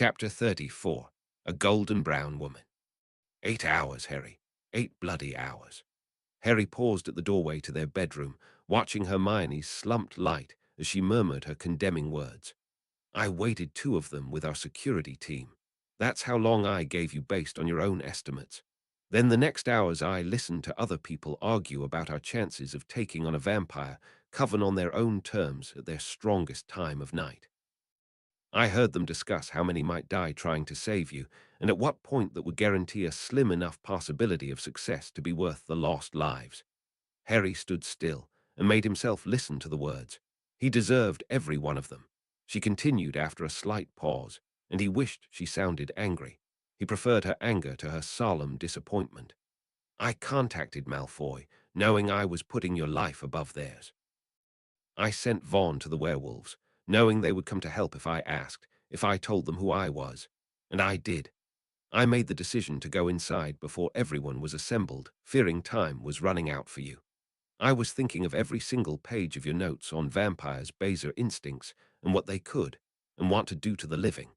Chapter 34. A Golden Brown Woman. 8 hours, Harry. 8 bloody hours. Harry paused at the doorway to their bedroom, watching Hermione's slumped light as she murmured her condemning words. I waited 2 of them with our security team. That's how long I gave you based on your own estimates. Then the next hours I listened to other people argue about our chances of taking on a vampire, coven on their own terms at their strongest time of night. I heard them discuss how many might die trying to save you, and at what point that would guarantee a slim enough possibility of success to be worth the lost lives. Harry stood still and made himself listen to the words. He deserved every one of them. She continued after a slight pause, and he wished she sounded angry. He preferred her anger to her solemn disappointment. I contacted Malfoy, knowing I was putting your life above theirs. I sent Vaughn to the werewolves, knowing they would come to help if I asked, if I told them who I was. And I did. I made the decision to go inside before everyone was assembled, fearing time was running out for you. I was thinking of every single page of your notes on vampires' baser instincts and what they could and want to do to the living.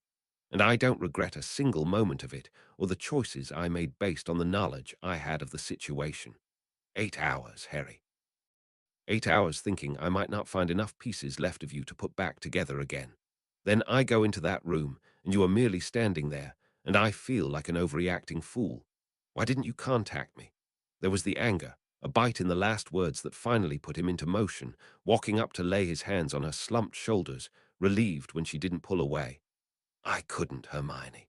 And I don't regret a single moment of it or the choices I made based on the knowledge I had of the situation. 8 hours, Harry. 8 hours thinking I might not find enough pieces left of you to put back together again. Then I go into that room, and you are merely standing there, and I feel like an overreacting fool. Why didn't you contact me? There was the anger, a bite in the last words that finally put him into motion, walking up to lay his hands on her slumped shoulders, relieved when she didn't pull away. I couldn't, Hermione,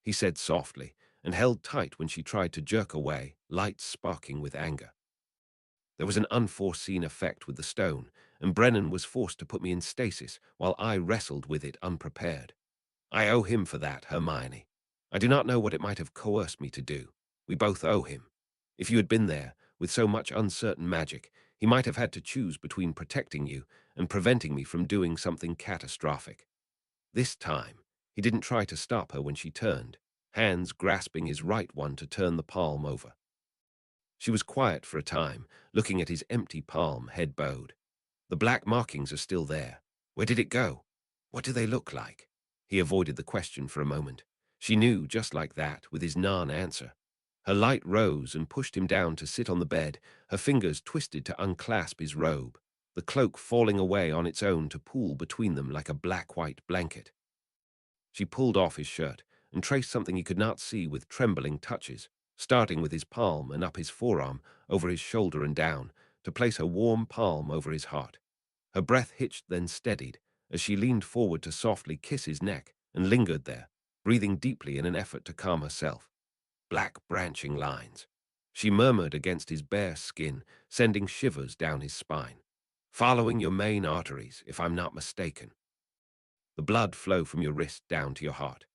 he said softly, and held tight when she tried to jerk away, lights sparking with anger. There was an unforeseen effect with the stone, and Brennan was forced to put me in stasis while I wrestled with it unprepared. I owe him for that, Hermione. I do not know what it might have coerced me to do. We both owe him. If you had been there, with so much uncertain magic, he might have had to choose between protecting you and preventing me from doing something catastrophic. This time, he didn't try to stop her when she turned, hands grasping his right one to turn the palm over. She was quiet for a time, looking at his empty palm, head bowed. The black markings are still there. Where did it go? What do they look like? He avoided the question for a moment. She knew just like that, with his non-answer. Her light rose and pushed him down to sit on the bed, her fingers twisted to unclasp his robe, the cloak falling away on its own to pool between them like a black-white blanket. She pulled off his shirt and traced something he could not see with trembling touches, starting with his palm and up his forearm, over his shoulder and down, to place her warm palm over his heart. Her breath hitched then steadied, as she leaned forward to softly kiss his neck and lingered there, breathing deeply in an effort to calm herself. Black branching lines. She murmured against his bare skin, sending shivers down his spine. Following your main arteries, if I'm not mistaken. The blood flow from your wrist down to your heart.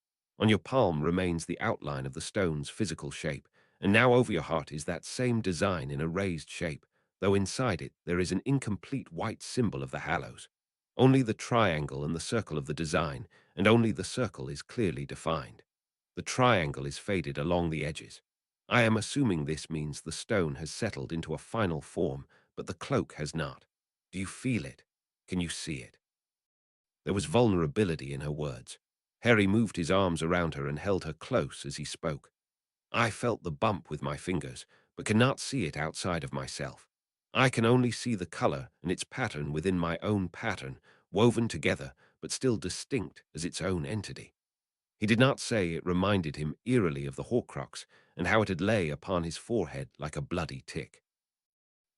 On your palm remains the outline of the stone's physical shape, and now over your heart is that same design in a raised shape, though inside it there is an incomplete white symbol of the Hallows. Only the triangle and the circle of the design, and only the circle is clearly defined. The triangle is faded along the edges. I am assuming this means the stone has settled into a final form, but the cloak has not. Do you feel it? Can you see it? There was vulnerability in her words. Harry moved his arms around her and held her close as he spoke. I felt the bump with my fingers, but cannot see it outside of myself. I can only see the color and its pattern within my own pattern, woven together, but still distinct as its own entity. He did not say it reminded him eerily of the Horcrux and how it had lay upon his forehead like a bloody tick.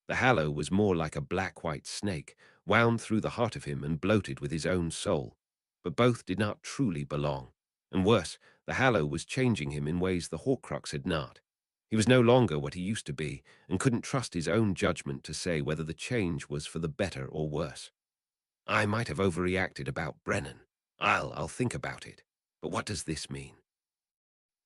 The Hallow was more like a black-white snake, wound through the heart of him and bloated with his own soul. But both did not truly belong. And worse, the Hallow was changing him in ways the Horcrux had not. He was no longer what he used to be, and couldn't trust his own judgment to say whether the change was for the better or worse. I might have overreacted about Brennan. I'll think about it. But what does this mean?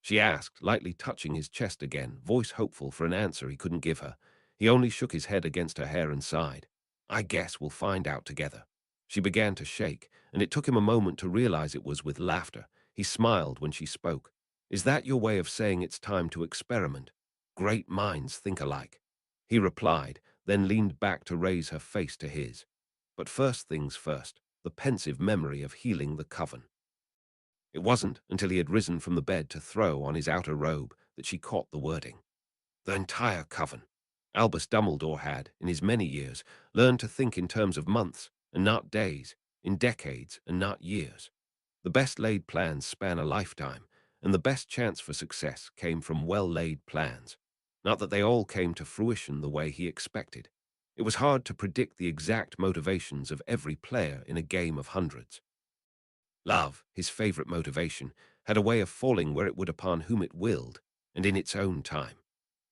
She asked, lightly touching his chest again, voice hopeful for an answer he couldn't give her. He only shook his head against her hair and sighed. I guess we'll find out together. She began to shake, and it took him a moment to realize it was with laughter. He smiled when she spoke. Is that your way of saying it's time to experiment? Great minds think alike. He replied, then leaned back to raise her face to his. But first things first, the pensive memory of healing the coven. It wasn't until he had risen from the bed to throw on his outer robe that she caught the wording. The entire coven. Albus Dumbledore had, in his many years, learned to think in terms of months and not days, in decades and not years. The best laid plans span a lifetime, and the best chance for success came from well-laid plans. Not that they all came to fruition the way he expected. It was hard to predict the exact motivations of every player in a game of hundreds. Love, his favorite motivation, had a way of falling where it would upon whom it willed, and in its own time.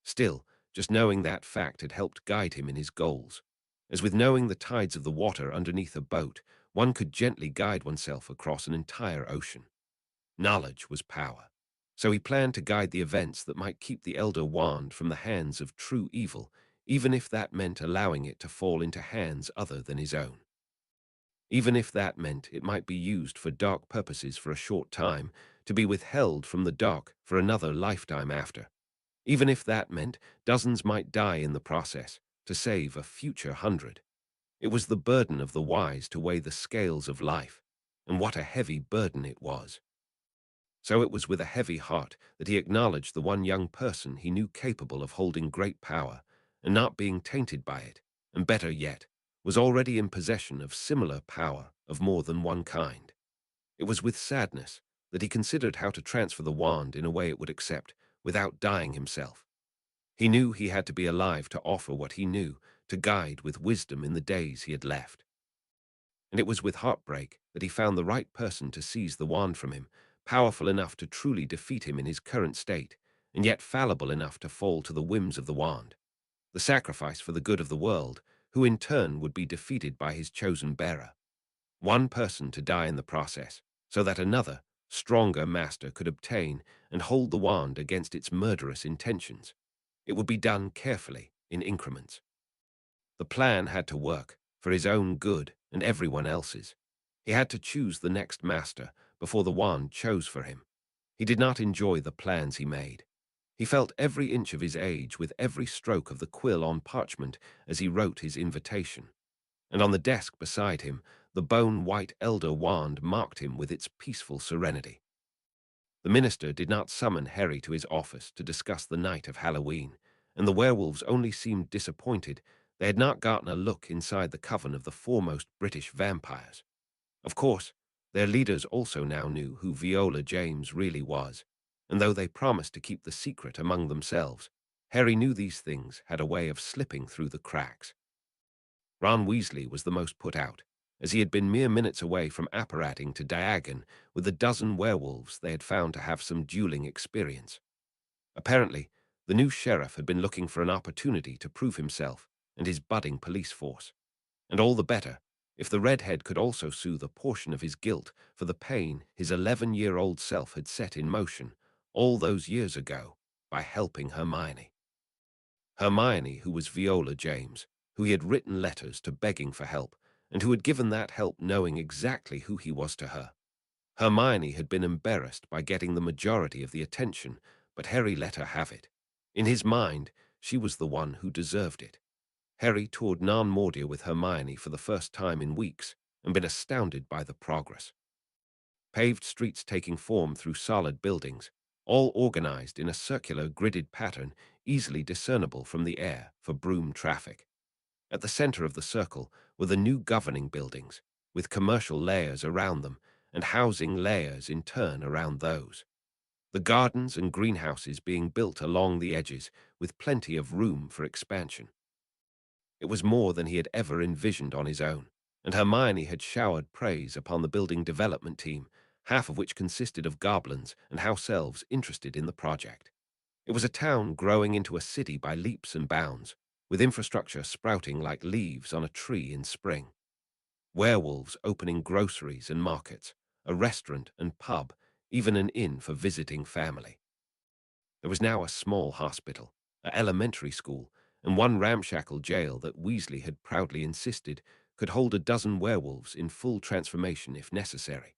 Still, just knowing that fact had helped guide him in his goals. As with knowing the tides of the water underneath a boat, one could gently guide oneself across an entire ocean. Knowledge was power. So he planned to guide the events that might keep the Elder Wand from the hands of true evil, even if that meant allowing it to fall into hands other than his own. Even if that meant it might be used for dark purposes for a short time, to be withheld from the dark for another lifetime after. Even if that meant dozens might die in the process, to save a future hundred. It was the burden of the wise to weigh the scales of life, and what a heavy burden it was. So it was with a heavy heart that he acknowledged the one young person he knew capable of holding great power, and not being tainted by it, and better yet, was already in possession of similar power of more than one kind. It was with sadness that he considered how to transfer the wand in a way it would accept, without dying himself. He knew he had to be alive to offer what he knew, to guide with wisdom in the days he had left. And it was with heartbreak that he found the right person to seize the wand from him, powerful enough to truly defeat him in his current state, and yet fallible enough to fall to the whims of the wand. The sacrifice for the good of the world, who in turn would be defeated by his chosen bearer. One person to die in the process, so that another, stronger master could obtain and hold the wand against its murderous intentions. It would be done carefully, in increments. The plan had to work, for his own good and everyone else's. He had to choose the next master before the wand chose for him. He did not enjoy the plans he made. He felt every inch of his age with every stroke of the quill on parchment as he wrote his invitation. And on the desk beside him, the bone-white elder wand marked him with its peaceful serenity. The minister did not summon Harry to his office to discuss the night of Halloween, and the werewolves only seemed disappointed they had not gotten a look inside the coven of the foremost British vampires. Of course, their leaders also now knew who Viola James really was, and though they promised to keep the secret among themselves, Harry knew these things had a way of slipping through the cracks. Ron Weasley was the most put out, as he had been mere minutes away from apparating to Diagon with the dozen werewolves they had found to have some dueling experience. Apparently, the new sheriff had been looking for an opportunity to prove himself and his budding police force. And all the better, if the redhead could also soothe a portion of his guilt for the pain his 11-year-old self had set in motion all those years ago by helping Hermione. Hermione, who was Viola James, who he had written letters to begging for help, and who had given that help knowing exactly who he was to her. Hermione had been embarrassed by getting the majority of the attention, but Harry let her have it. In his mind, she was the one who deserved it. Harry toured Non-Mordia with Hermione for the first time in weeks and been astounded by the progress. Paved streets taking form through solid buildings, all organized in a circular gridded pattern easily discernible from the air for broom traffic. At the center of the circle were the new governing buildings, with commercial layers around them and housing layers in turn around those. The gardens and greenhouses being built along the edges with plenty of room for expansion. It was more than he had ever envisioned on his own, and Hermione had showered praise upon the building development team, half of which consisted of goblins and house elves interested in the project. It was a town growing into a city by leaps and bounds, with infrastructure sprouting like leaves on a tree in spring. Werewolves opening groceries and markets, a restaurant and pub, even an inn for visiting family. There was now a small hospital, an elementary school, and one ramshackle jail that Weasley had proudly insisted could hold a dozen werewolves in full transformation if necessary.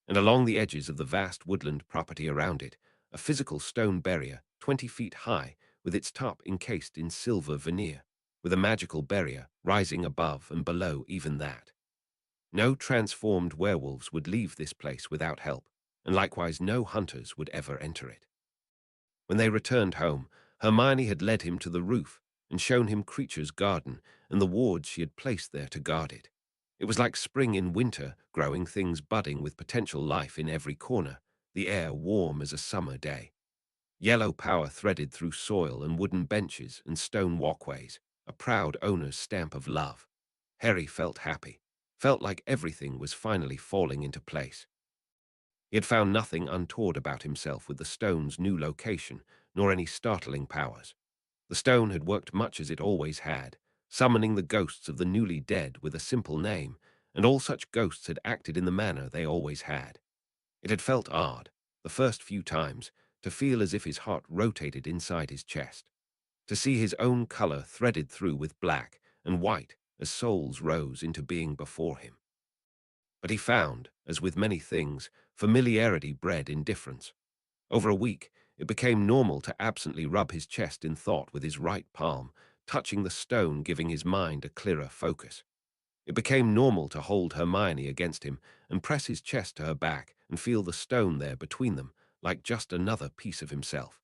And along the edges of the vast woodland property around it, a physical stone barrier 20 feet high with its top encased in silver veneer, with a magical barrier rising above and below even that. No transformed werewolves would leave this place without help, and likewise no hunters would ever enter it. When they returned home, Hermione had led him to the roof and shown him Creature's garden and the wards she had placed there to guard it. It was like spring in winter, growing things budding with potential life in every corner, the air warm as a summer day. Yellow power threaded through soil and wooden benches and stone walkways, a proud owner's stamp of love. Harry felt happy, felt like everything was finally falling into place. He had found nothing untoward about himself with the stone's new location, nor any startling powers. The stone had worked much as it always had, summoning the ghosts of the newly dead with a simple name, and all such ghosts had acted in the manner they always had. It had felt odd, the first few times, to feel as if his heart rotated inside his chest, to see his own color threaded through with black and white as souls rose into being before him. But he found, as with many things, familiarity bred indifference. Over a week, it became normal to absently rub his chest in thought with his right palm, touching the stone, giving his mind a clearer focus. It became normal to hold Hermione against him and press his chest to her back and feel the stone there between them, like just another piece of himself.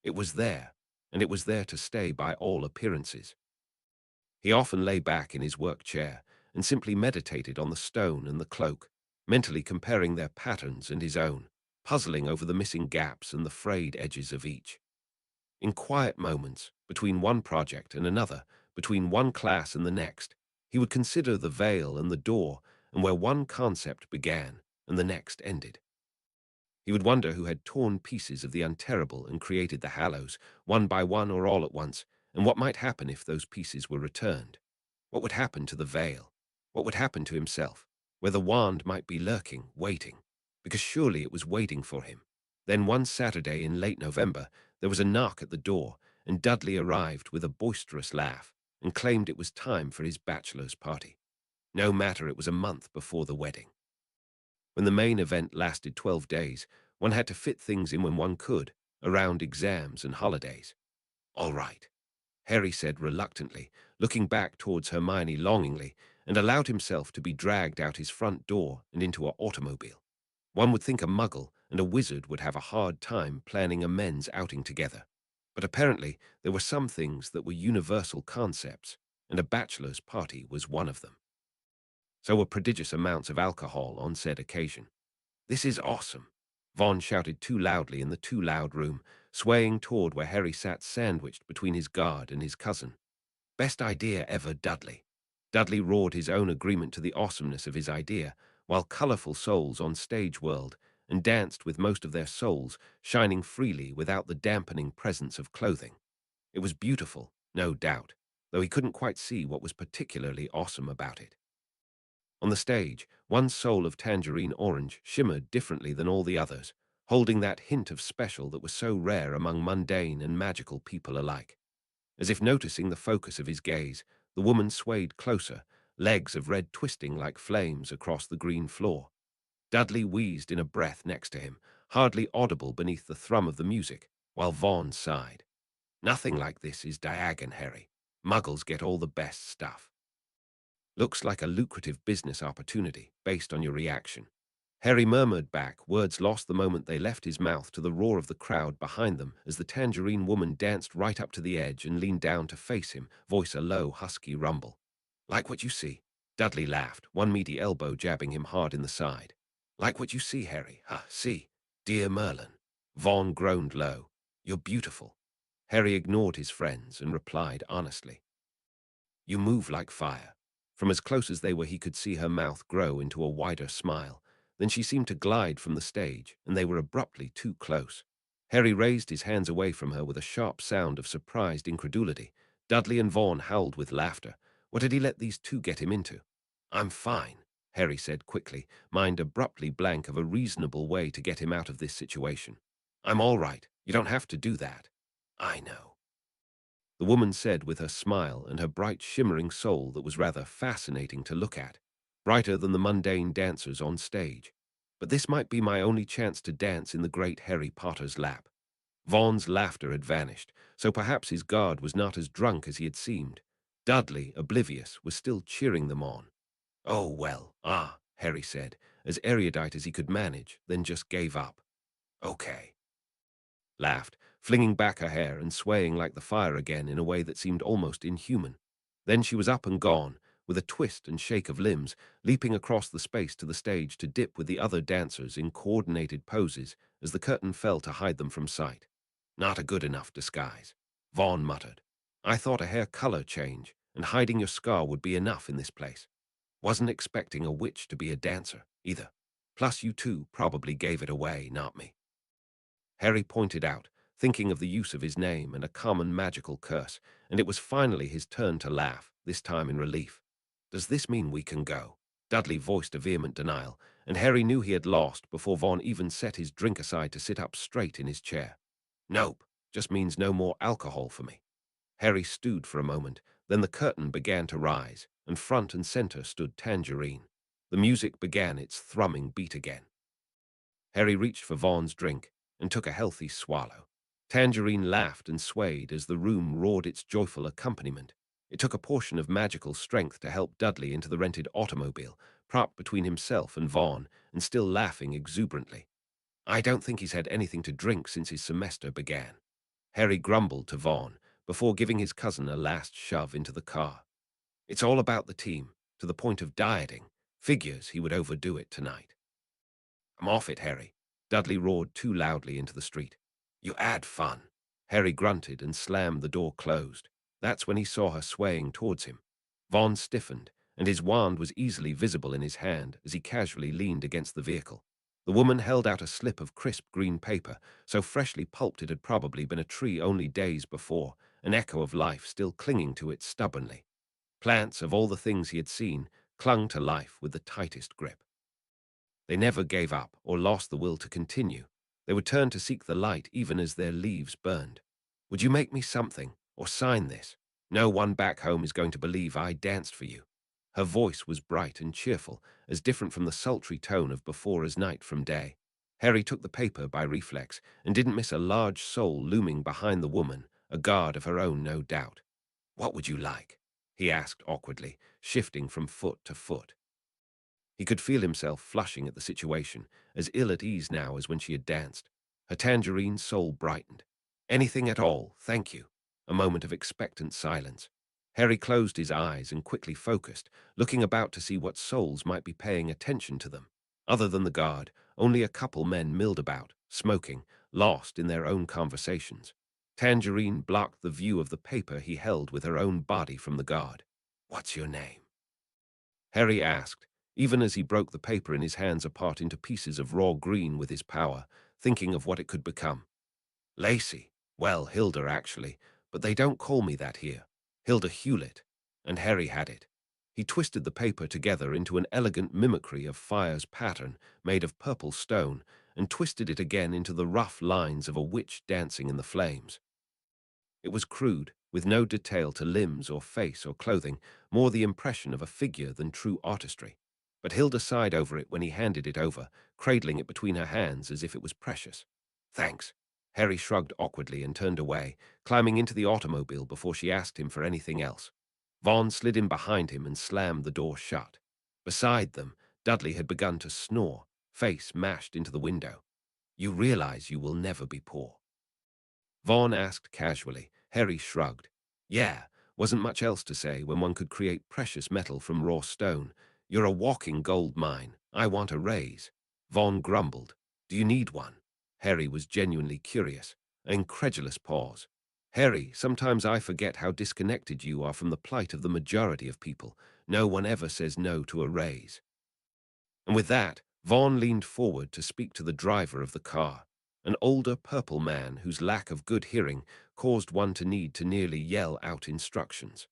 It was there, and it was there to stay by all appearances. He often lay back in his work chair and simply meditated on the stone and the cloak, mentally comparing their patterns and his own, puzzling over the missing gaps and the frayed edges of each. In quiet moments, between one project and another, between one class and the next, he would consider the veil and the door and where one concept began and the next ended. He would wonder who had torn pieces of the unterrible and created the Hallows, one by one or all at once, and what might happen if those pieces were returned. What would happen to the veil? What would happen to himself? Where the wand might be lurking, waiting, because surely it was waiting for him. Then one Saturday in late November, there was a knock at the door, and Dudley arrived with a boisterous laugh and claimed it was time for his bachelor's party. No matter, it was a month before the wedding. When the main event lasted 12 days, one had to fit things in when one could, around exams and holidays. All right, Harry said reluctantly, looking back towards Hermione longingly, and allowed himself to be dragged out his front door and into an automobile. One would think a muggle and a wizard would have a hard time planning a men's outing together. But apparently there were some things that were universal concepts, and a bachelor's party was one of them. So were prodigious amounts of alcohol on said occasion. "This is awesome," Vaughn shouted too loudly in the too loud room, swaying toward where Harry sat sandwiched between his guard and his cousin. "Best idea ever, Dudley." Dudley roared his own agreement to the awesomeness of his idea, while colorful souls on stage whirled and danced with most of their souls shining freely without the dampening presence of clothing. It was beautiful, no doubt, though he couldn't quite see what was particularly awesome about it. On the stage, one soul of tangerine orange shimmered differently than all the others, holding that hint of special that was so rare among mundane and magical people alike. As if noticing the focus of his gaze, the woman swayed closer, legs of red twisting like flames across the green floor. Dudley wheezed in a breath next to him, hardly audible beneath the thrum of the music, while Vaughn sighed. "Nothing like this is Diagon, Harry. Muggles get all the best stuff." "Looks like a lucrative business opportunity, based on your reaction." Harry murmured back, words lost the moment they left his mouth to the roar of the crowd behind them as the tangerine woman danced right up to the edge and leaned down to face him, voice a low, husky rumble. "Like what you see?" Dudley laughed, one meaty elbow jabbing him hard in the side. "Like what you see, Harry? See? Dear Merlin." Vaughn groaned low. "You're beautiful." Harry ignored his friends and replied honestly. "You move like fire." From as close as they were, he could see her mouth grow into a wider smile. Then she seemed to glide from the stage, and they were abruptly too close. Harry raised his hands away from her with a sharp sound of surprised incredulity. Dudley and Vaughn howled with laughter. What had he let these two get him into? "I'm fine," Harry said quickly, mind abruptly blank of a reasonable way to get him out of this situation. "I'm all right. You don't have to do that." "I know," the woman said with her smile and her bright shimmering soul that was rather fascinating to look at, brighter than the mundane dancers on stage. "But this might be my only chance to dance in the great Harry Potter's lap." Vaughn's laughter had vanished, so perhaps his guard was not as drunk as he had seemed. Dudley, oblivious, was still cheering them on. "Oh, well, Harry said, as erudite as he could manage, then just gave up. Okay, laughed, flinging back her hair and swaying like the fire again in a way that seemed almost inhuman. Then she was up and gone, with a twist and shake of limbs, leaping across the space to the stage to dip with the other dancers in coordinated poses as the curtain fell to hide them from sight. Not a good enough disguise, Vaughn muttered. I thought a hair color change and hiding your scar would be enough in this place. Wasn't expecting a witch to be a dancer, either. Plus you two probably gave it away, not me. Harry pointed out, thinking of the use of his name and a common magical curse, and it was finally his turn to laugh, this time in relief. Does this mean we can go? Dudley voiced a vehement denial, and Harry knew he had lost before Vaughn even set his drink aside to sit up straight in his chair. Nope, just means no more alcohol for me. Harry stewed for a moment, then the curtain began to rise, and front and center stood Tangerine. The music began its thrumming beat again. Harry reached for Vaughn's drink and took a healthy swallow. Tangerine laughed and swayed as the room roared its joyful accompaniment. It took a portion of magical strength to help Dudley into the rented automobile, propped between himself and Vaughn, and still laughing exuberantly. I don't think he's had anything to drink since his semester began. Harry grumbled to Vaughn before giving his cousin a last shove into the car. It's all about the team, to the point of dieting. Figures he would overdo it tonight. I'm off it, Harry. Dudley roared too loudly into the street. You add fun. Harry grunted and slammed the door closed. That's when he saw her swaying towards him. Vaughn stiffened, and his wand was easily visible in his hand as he casually leaned against the vehicle. The woman held out a slip of crisp green paper, so freshly pulped it had probably been a tree only days before, an echo of life still clinging to it stubbornly. Plants, of all the things he had seen, clung to life with the tightest grip. They never gave up or lost the will to continue. They would turn to seek the light even as their leaves burned. Would you make me something, or sign this? No one back home is going to believe I danced for you. Her voice was bright and cheerful, as different from the sultry tone of before as night from day. Harry took the paper by reflex and didn't miss a large soul looming behind the woman, a guard of her own no doubt. What would you like? He asked awkwardly, shifting from foot to foot. He could feel himself flushing at the situation, as ill at ease now as when she had danced. Her tangerine soul brightened. Anything at all, thank you. A moment of expectant silence. Harry closed his eyes and quickly focused, looking about to see what souls might be paying attention to them. Other than the guard, only a couple men milled about, smoking, lost in their own conversations. Tangerine blocked the view of the paper he held with her own body from the guard. What's your name? Harry asked, even as he broke the paper in his hands apart into pieces of raw green with his power, thinking of what it could become. Lacey. Well, Hilda, actually, but they don't call me that here. Hilda Hewlett. And Harry had it. He twisted the paper together into an elegant mimicry of fire's pattern made of purple stone and twisted it again into the rough lines of a witch dancing in the flames. It was crude, with no detail to limbs or face or clothing, more the impression of a figure than true artistry. But Hilda sighed over it when he handed it over, cradling it between her hands as if it was precious. Thanks. Harry shrugged awkwardly and turned away, climbing into the automobile before she asked him for anything else. Vaughn slid in behind him and slammed the door shut. Beside them, Dudley had begun to snore, face mashed into the window. You realize you will never be poor. Vaughn asked casually. Harry shrugged. Yeah, wasn't much else to say when one could create precious metal from raw stone. You're a walking gold mine. I want a raise. Vaughn grumbled. Do you need one? Harry was genuinely curious. An incredulous pause. Harry, sometimes I forget how disconnected you are from the plight of the majority of people. No one ever says no to a raise. And with that, Vaughn leaned forward to speak to the driver of the car, an older purple man whose lack of good hearing caused one to need to nearly yell out instructions.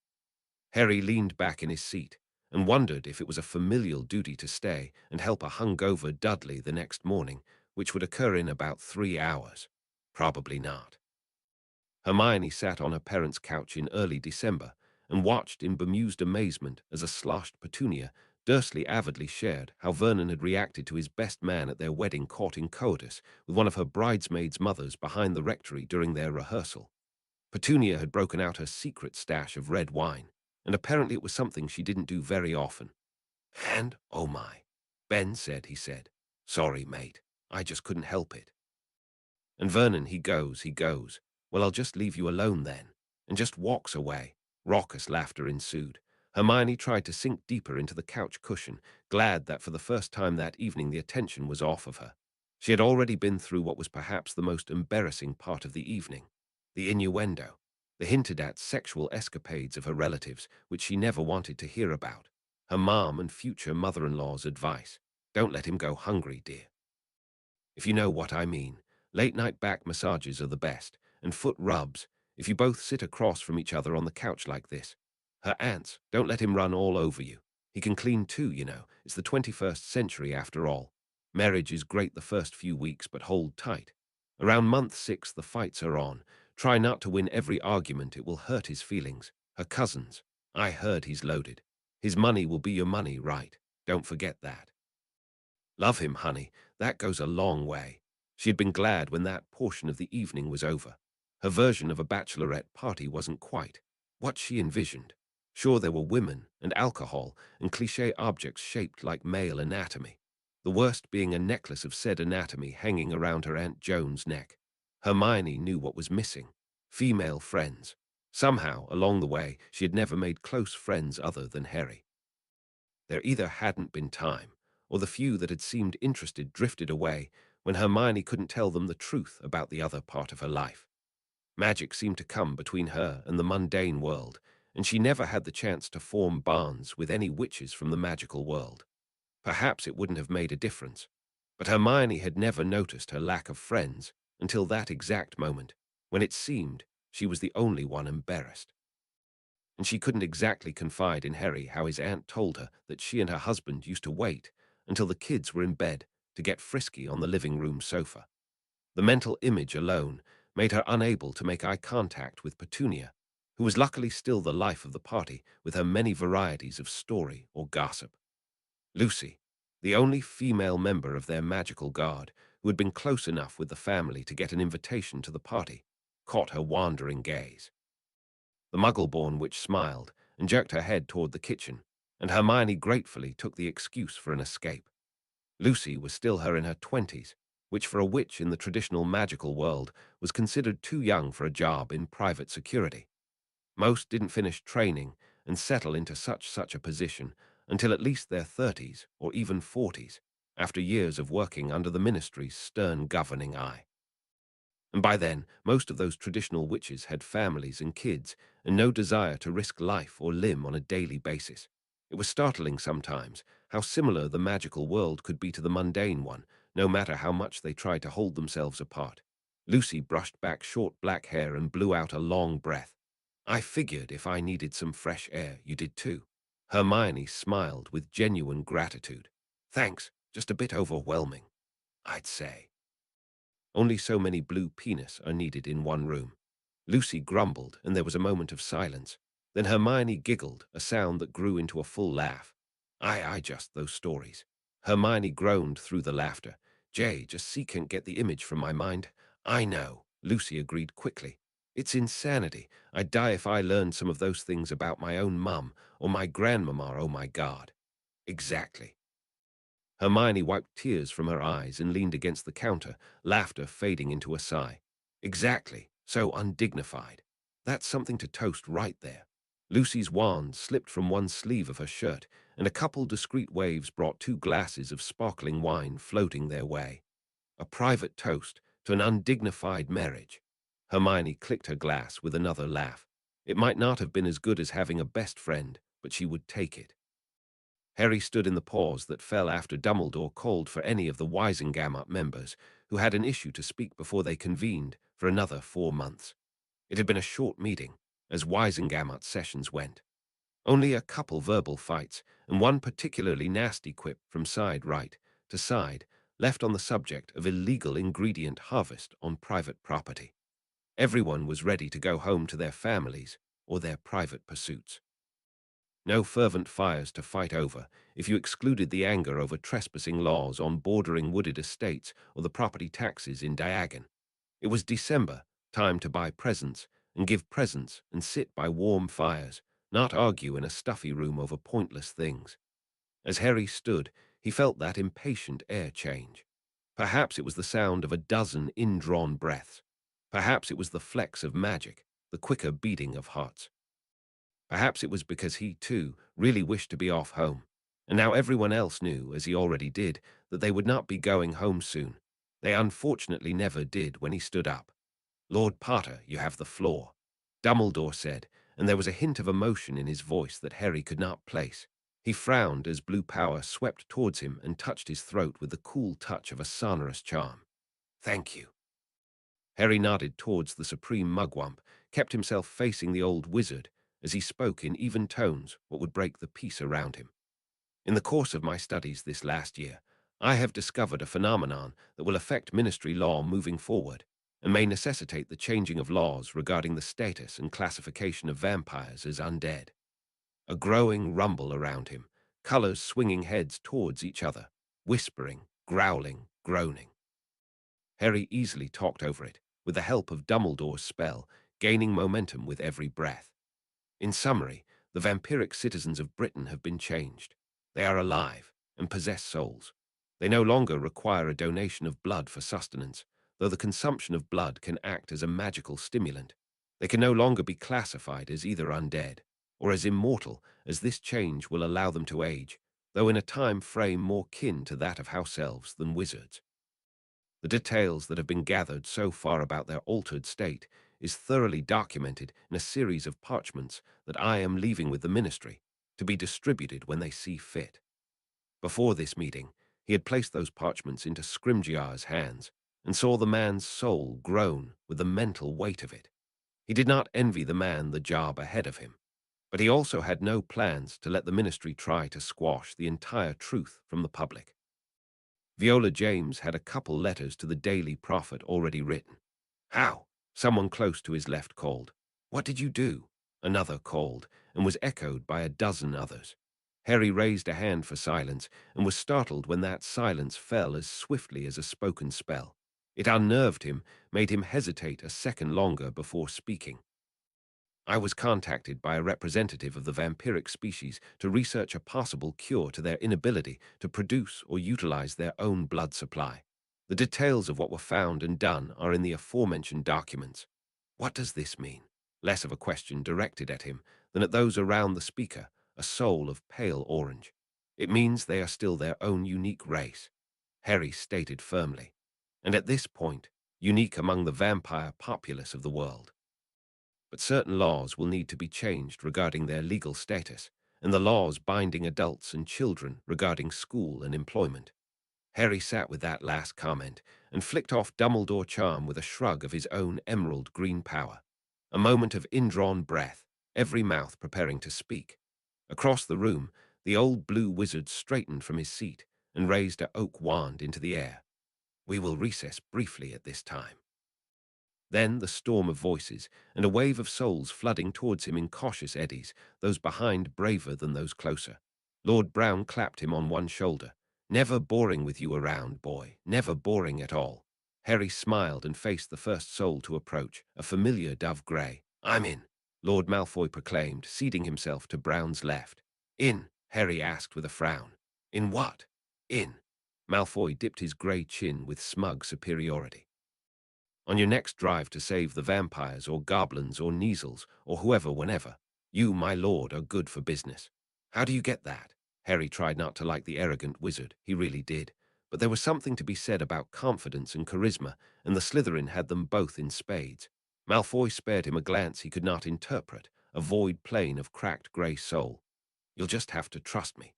Harry leaned back in his seat and wondered if it was a familial duty to stay and help a hungover Dudley the next morning, which would occur in about 3 hours. Probably not. Hermione sat on her parents' couch in early December and watched in bemused amazement as a sloshed Petunia Dursley avidly shared how Vernon had reacted to his best man at their wedding caught in coitus with one of her bridesmaids' mothers behind the rectory during their rehearsal. Petunia had broken out her secret stash of red wine, and apparently it was something she didn't do very often. And, oh my, Ben said, he said. Sorry, mate. I just couldn't help it. And Vernon, he goes. Well, I'll just leave you alone then. And just walks away. Raucous laughter ensued. Hermione tried to sink deeper into the couch cushion, glad that for the first time that evening the attention was off of her. She had already been through what was perhaps the most embarrassing part of the evening. The innuendo. The hinted at sexual escapades of her relatives, which she never wanted to hear about. Her mom and future mother-in-law's advice. Don't let him go hungry, dear. If you know what I mean. Late-night back massages are the best, and foot rubs, if you both sit across from each other on the couch like this. Her aunts, don't let him run all over you. He can clean too, you know. It's the 21st century after all. Marriage is great the first few weeks, but hold tight. Around month 6, the fights are on. Try not to win every argument, it will hurt his feelings. Her cousins. I heard he's loaded. His money will be your money, right? Don't forget that. Love him, honey. That goes a long way. She had been glad when that portion of the evening was over. Her version of a bachelorette party wasn't quite what she envisioned. Sure, there were women and alcohol and cliché objects shaped like male anatomy. The worst being a necklace of said anatomy hanging around her Aunt Joan's neck. Hermione knew what was missing. Female friends. Somehow, along the way, she had never made close friends other than Harry. There either hadn't been time, or the few that had seemed interested drifted away when Hermione couldn't tell them the truth about the other part of her life. Magic seemed to come between her and the mundane world, and she never had the chance to form bonds with any witches from the magical world. Perhaps it wouldn't have made a difference, but Hermione had never noticed her lack of friends until that exact moment, when it seemed she was the only one embarrassed. And she couldn't exactly confide in Harry how his aunt told her that she and her husband used to wait until the kids were in bed to get frisky on the living room sofa. The mental image alone made her unable to make eye contact with Petunia, who was luckily still the life of the party with her many varieties of story or gossip. Lucy, the only female member of their magical guard who had been close enough with the family to get an invitation to the party, caught her wandering gaze. The Muggle-born witch smiled and jerked her head toward the kitchen, and Hermione gratefully took the excuse for an escape. Lucy was still her in her 20s, which for a witch in the traditional magical world was considered too young for a job in private security. Most didn't finish training and settle into such a position until at least their 30s or even 40s, after years of working under the ministry's stern governing eye. And by then, most of those traditional witches had families and kids and no desire to risk life or limb on a daily basis. It was startling sometimes how similar the magical world could be to the mundane one, no matter how much they tried to hold themselves apart. Lucy brushed back short black hair and blew out a long breath. I figured if I needed some fresh air, you did too. Hermione smiled with genuine gratitude. Thanks, just a bit overwhelming, I'd say. Only so many blue penis are needed in one room. Lucy grumbled, and there was a moment of silence. Then Hermione giggled, a sound that grew into a full laugh. I just those stories. Hermione groaned through the laughter. Jay, just see can't get the image from my mind. I know, Lucy agreed quickly. It's insanity. I'd die if I learned some of those things about my own mum or my grandmama, oh my God. Exactly. Hermione wiped tears from her eyes and leaned against the counter, laughter fading into a sigh. Exactly, so undignified. That's something to toast right there. Lucy's wand slipped from one sleeve of her shirt, and a couple discreet waves brought 2 glasses of sparkling wine floating their way. A private toast to an undignified marriage. Hermione clicked her glass with another laugh. It might not have been as good as having a best friend, but she would take it. Harry stood in the pause that fell after Dumbledore called for any of the Wisengamot members who had an issue to speak before they convened for another 4 months. It had been a short meeting, as Wisengamot sessions went. Only a couple verbal fights, and one particularly nasty quip from side right to side, left on the subject of illegal ingredient harvest on private property. Everyone was ready to go home to their families or their private pursuits. No fervent fires to fight over, if you excluded the anger over trespassing laws on bordering wooded estates or the property taxes in Diagon. It was December, time to buy presents and give presents and sit by warm fires, not argue in a stuffy room over pointless things. As Harry stood, he felt that impatient air change. Perhaps it was the sound of a dozen indrawn breaths. Perhaps it was the flecks of magic, the quicker beating of hearts. Perhaps it was because he, too, really wished to be off home. And now everyone else knew, as he already did, that they would not be going home soon. They unfortunately never did when he stood up. "Lord Potter, you have the floor," Dumbledore said, and there was a hint of emotion in his voice that Harry could not place. He frowned as blue power swept towards him and touched his throat with the cool touch of a sonorous charm. "Thank you." Harry nodded towards the supreme mugwump, kept himself facing the old wizard as he spoke in even tones what would break the peace around him. "In the course of my studies this last year, I have discovered a phenomenon that will affect ministry law moving forward and may necessitate the changing of laws regarding the status and classification of vampires as undead." A growing rumble around him, colors swinging heads towards each other, whispering, growling, groaning. Harry easily talked over it, with the help of Dumbledore's spell, gaining momentum with every breath. In summary, the vampiric citizens of Britain have been changed. They are alive and possess souls. They no longer require a donation of blood for sustenance, though the consumption of blood can act as a magical stimulant. They can no longer be classified as either undead or as immortal, as this change will allow them to age, though in a time frame more kin to that of house elves than wizards. The details that have been gathered so far about their altered state is thoroughly documented in a series of parchments that I am leaving with the ministry, to be distributed when they see fit. Before this meeting, he had placed those parchments into Scrimgeour's hands, and saw the man's soul groan with the mental weight of it. He did not envy the man the job ahead of him, but he also had no plans to let the ministry try to squash the entire truth from the public. Viola James had a couple letters to the Daily Prophet already written. "How?" Someone close to his left called. "What did you do?" Another called, and was echoed by a dozen others. Harry raised a hand for silence, and was startled when that silence fell as swiftly as a spoken spell. It unnerved him, made him hesitate a second longer before speaking. "I was contacted by a representative of the vampiric species to research a possible cure to their inability to produce or utilize their own blood supply. The details of what were found and done are in the aforementioned documents." What does this mean? Less of a question directed at him than at those around the speaker, a soul of pale orange. It means they are still their own unique race, Harry stated firmly, and at this point, unique among the vampire populace of the world. But certain laws will need to be changed regarding their legal status, and the laws binding adults and children regarding school and employment. Harry sat with that last comment and flicked off Dumbledore charm with a shrug of his own emerald green power. A moment of indrawn breath, every mouth preparing to speak. Across the room, the old blue wizard straightened from his seat and raised a oak wand into the air. "We will recess briefly at this time." Then the storm of voices, and a wave of souls flooding towards him in cautious eddies, those behind braver than those closer. Lord Brown clapped him on one shoulder. "Never boring with you around, boy. Never boring at all." Harry smiled and faced the first soul to approach, a familiar dove grey. "I'm in," Lord Malfoy proclaimed, seating himself to Brown's left. "In?" Harry asked with a frown. "In what?" "In." Malfoy dipped his grey chin with smug superiority. "On your next drive to save the vampires or goblins or Neasels or whoever whenever, you, my lord, are good for business." "How do you get that?" Harry tried not to like the arrogant wizard, he really did, but there was something to be said about confidence and charisma, and the Slytherin had them both in spades. Malfoy spared him a glance he could not interpret, a void plane of cracked grey soul. "You'll just have to trust me."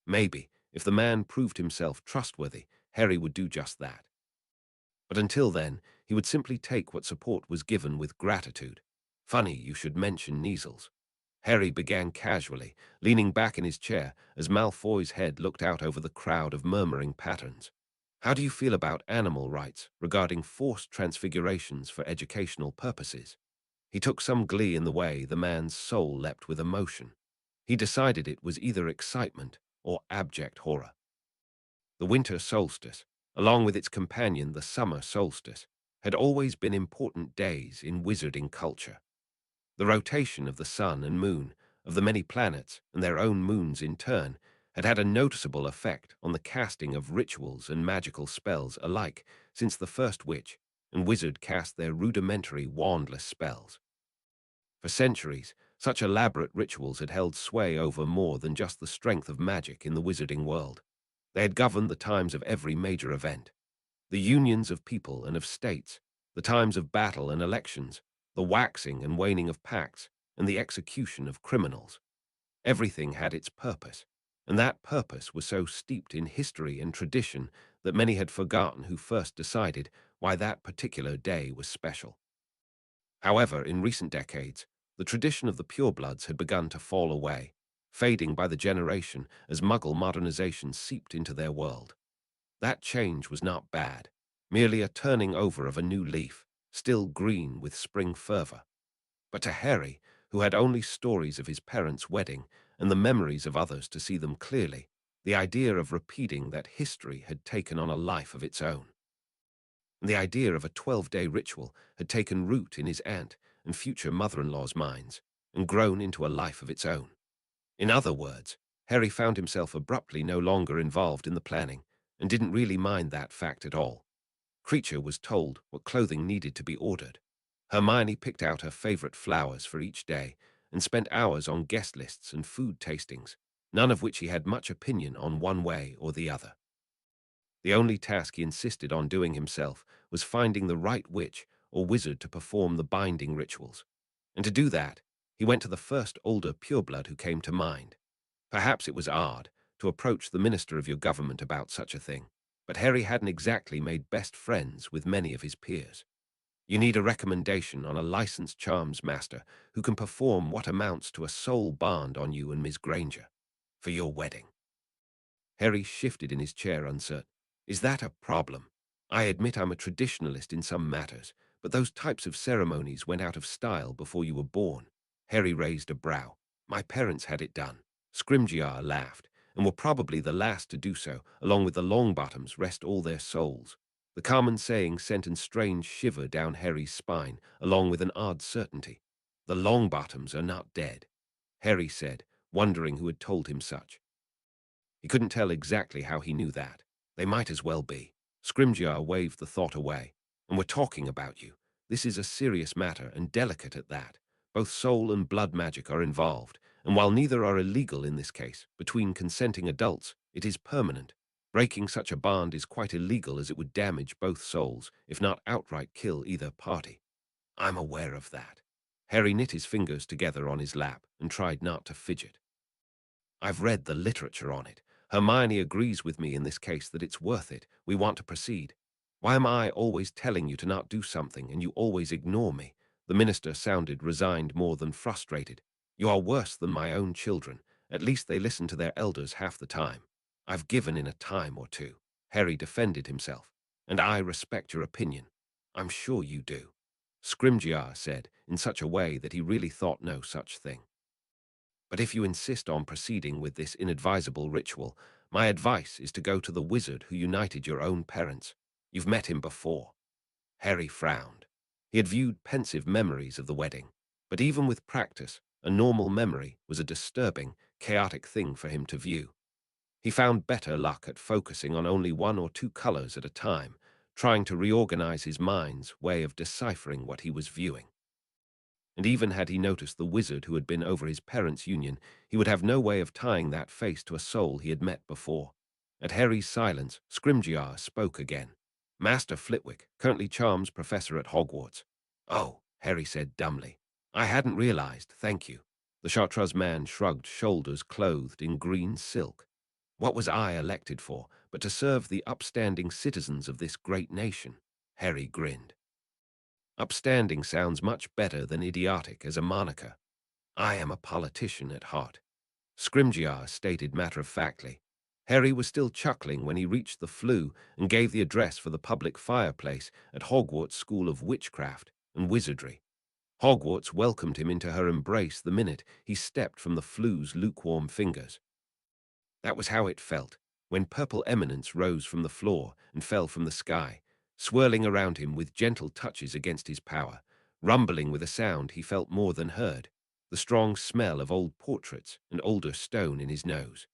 Maybe, if the man proved himself trustworthy, Harry would do just that. But until then, he would simply take what support was given with gratitude. "Funny you should mention Neasels." Harry began casually, leaning back in his chair as Malfoy's head looked out over the crowd of murmuring patterns. "How do you feel about animal rights regarding forced transfigurations for educational purposes?" He took some glee in the way the man's soul leapt with emotion. He decided it was either excitement or abject horror. The winter solstice, along with its companion the summer solstice, had always been important days in wizarding culture. The rotation of the sun and moon, of the many planets and their own moons in turn, had had a noticeable effect on the casting of rituals and magical spells alike since the first witch and wizard cast their rudimentary wandless spells. For centuries, such elaborate rituals had held sway over more than just the strength of magic in the wizarding world. They had governed the times of every major event, the unions of people and of states, the times of battle and elections, the waxing and waning of pacts, and the execution of criminals. Everything had its purpose, and that purpose was so steeped in history and tradition that many had forgotten who first decided why that particular day was special. However, in recent decades, the tradition of the purebloods had begun to fall away, fading by the generation as Muggle modernization seeped into their world. That change was not bad, merely a turning over of a new leaf, still green with spring fervor. But to Harry, who had only stories of his parents' wedding and the memories of others to see them clearly, the idea of repeating that history had taken on a life of its own. And the idea of a 12-day ritual had taken root in his aunt and future mother-in-law's minds and grown into a life of its own. In other words, Harry found himself abruptly no longer involved in the planning and didn't really mind that fact at all. Creature was told what clothing needed to be ordered. Hermione picked out her favorite flowers for each day and spent hours on guest lists and food tastings, none of which he had much opinion on one way or the other. The only task he insisted on doing himself was finding the right witch or wizard to perform the binding rituals. And to do that, he went to the first older pureblood who came to mind. Perhaps it was odd to approach the minister of your government about such a thing, but Harry hadn't exactly made best friends with many of his peers. You need a recommendation on a licensed charms master who can perform what amounts to a soul bond on you and Miss Granger for your wedding. Harry shifted in his chair, uncertain. Is that a problem? I admit I'm a traditionalist in some matters, but those types of ceremonies went out of style before you were born. Harry raised a brow. My parents had it done. Scrimgeour laughed, and were probably the last to do so, along with the Longbottoms, rest all their souls. The common saying sent a strange shiver down Harry's spine, along with an odd certainty. The Longbottoms are not dead, Harry said, wondering who had told him such. He couldn't tell exactly how he knew that. They might as well be. Scrimgeour waved the thought away. And we're talking about you. This is a serious matter, and delicate at that. Both soul and blood magic are involved, and while neither are illegal in this case, between consenting adults, it is permanent. Breaking such a bond is quite illegal, as it would damage both souls, if not outright kill either party. I'm aware of that. Harry knit his fingers together on his lap and tried not to fidget. I've read the literature on it. Hermione agrees with me in this case that it's worth it. We want to proceed. Why am I always telling you to not do something and you always ignore me? The minister sounded resigned more than frustrated. You are worse than my own children. At least they listen to their elders half the time. I've given in a time or two. Harry defended himself. And I respect your opinion. I'm sure you do. Scrimgeour said, in such a way that he really thought no such thing. But if you insist on proceeding with this inadvisable ritual, my advice is to go to the wizard who united your own parents. You've met him before. Harry frowned. He had viewed pensive memories of the wedding, but even with practice, a normal memory was a disturbing, chaotic thing for him to view. He found better luck at focusing on only one or two colors at a time, trying to reorganize his mind's way of deciphering what he was viewing. And even had he noticed the wizard who had been over his parents' union, he would have no way of tying that face to a soul he had met before. At Harry's silence, Scrimgeour spoke again. Master Flitwick, currently charms professor at Hogwarts. Oh, Harry said dumbly. I hadn't realized, thank you. The Chartreuse man shrugged shoulders clothed in green silk. What was I elected for, but to serve the upstanding citizens of this great nation? Harry grinned. Upstanding sounds much better than idiotic as a moniker. I am a politician at heart. Scrimgeour stated matter-of-factly. Harry was still chuckling when he reached the flue and gave the address for the public fireplace at Hogwarts School of Witchcraft and Wizardry. Hogwarts welcomed him into her embrace the minute he stepped from the flue's lukewarm fingers. That was how it felt, when purple eminence rose from the floor and fell from the sky, swirling around him with gentle touches against his power, rumbling with a sound he felt more than heard, the strong smell of old portraits and older stone in his nose.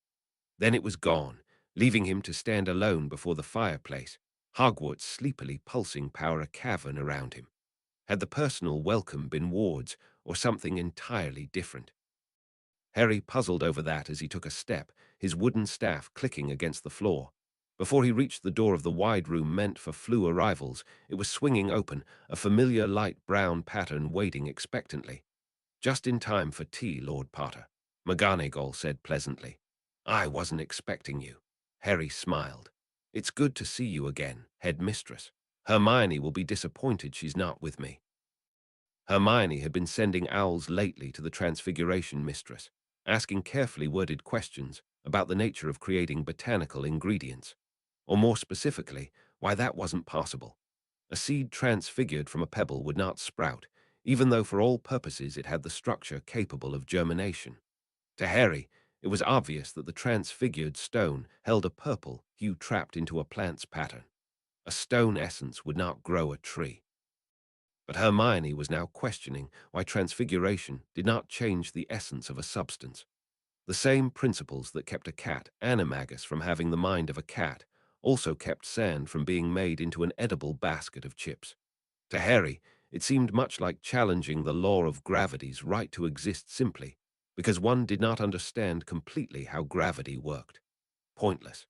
Then it was gone, leaving him to stand alone before the fireplace, Hogwarts sleepily pulsing power a cavern around him. Had the personal welcome been wards or something entirely different? Harry puzzled over that as he took a step, his wooden staff clicking against the floor. Before he reached the door of the wide room meant for flu arrivals, it was swinging open, a familiar light brown pattern waiting expectantly. "Just in time for tea, Lord Potter," McGonagall said pleasantly. "I wasn't expecting you." Harry smiled. "It's good to see you again, Headmistress. Hermione will be disappointed she's not with me." Hermione had been sending owls lately to the Transfiguration Mistress, asking carefully worded questions about the nature of creating botanical ingredients, or more specifically, why that wasn't possible. A seed transfigured from a pebble would not sprout, even though for all purposes it had the structure capable of germination. To Harry, it was obvious that the transfigured stone held a purple hue trapped into a plant's pattern. A stone essence would not grow a tree. But Hermione was now questioning why transfiguration did not change the essence of a substance. The same principles that kept a cat animagus from having the mind of a cat also kept sand from being made into an edible basket of chips. To Harry, it seemed much like challenging the law of gravity's right to exist simply because one did not understand completely how gravity worked. Pointless.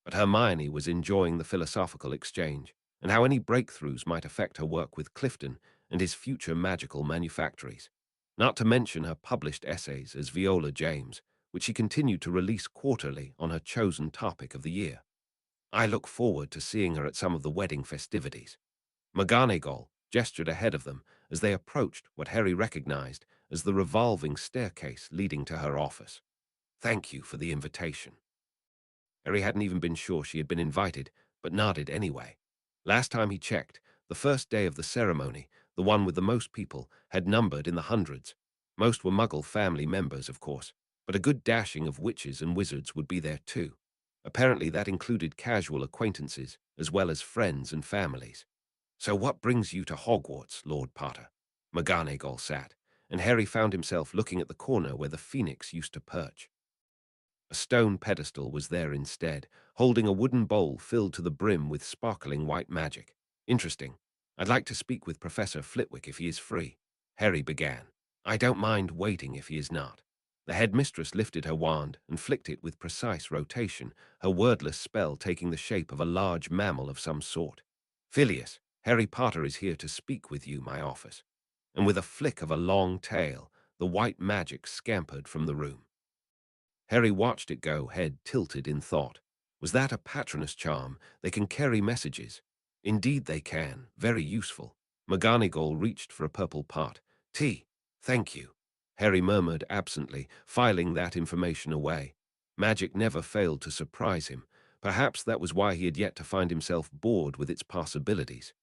But Hermione was enjoying the philosophical exchange and how any breakthroughs might affect her work with Clifton and his future magical manufactories, not to mention her published essays as Viola James, which she continued to release quarterly on her chosen topic of the year. "I look forward to seeing her at some of the wedding festivities." McGonagall gestured ahead of them as they approached what Harry recognized as the revolving staircase leading to her office. "Thank you for the invitation." Harry hadn't even been sure she had been invited, but nodded anyway. Last time he checked, the first day of the ceremony, the one with the most people, had numbered in the hundreds. Most were Muggle family members, of course, but a good dashing of witches and wizards would be there too. Apparently that included casual acquaintances, as well as friends and families. "So what brings you to Hogwarts, Lord Potter?" McGonagall sat, and Harry found himself looking at the corner where the phoenix used to perch. A stone pedestal was there instead, holding a wooden bowl filled to the brim with sparkling white magic. "Interesting. I'd like to speak with Professor Flitwick if he is free," Harry began. "I don't mind waiting if he is not." The headmistress lifted her wand and flicked it with precise rotation, her wordless spell taking the shape of a large mammal of some sort. "Phileas, Harry Potter is here to speak with you, my office." And with a flick of a long tail, the white magic scampered from the room. Harry watched it go, head tilted in thought. Was that a Patronus charm? They can carry messages. Indeed they can. Very useful. McGonagall reached for a purple pot. "Tea. Thank you." Harry murmured absently, filing that information away. Magic never failed to surprise him. Perhaps that was why he had yet to find himself bored with its possibilities.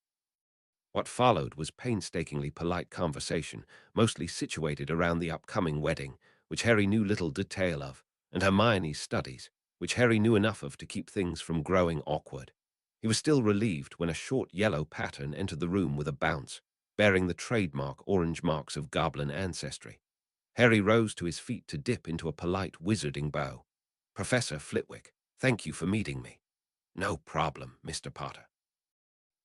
What followed was painstakingly polite conversation, mostly situated around the upcoming wedding, which Harry knew little detail of, and Hermione's studies, which Harry knew enough of to keep things from growing awkward. He was still relieved when a short yellow pattern entered the room with a bounce, bearing the trademark orange marks of goblin ancestry. Harry rose to his feet to dip into a polite wizarding bow. "Professor Flitwick, thank you for meeting me." "No problem, Mr. Potter."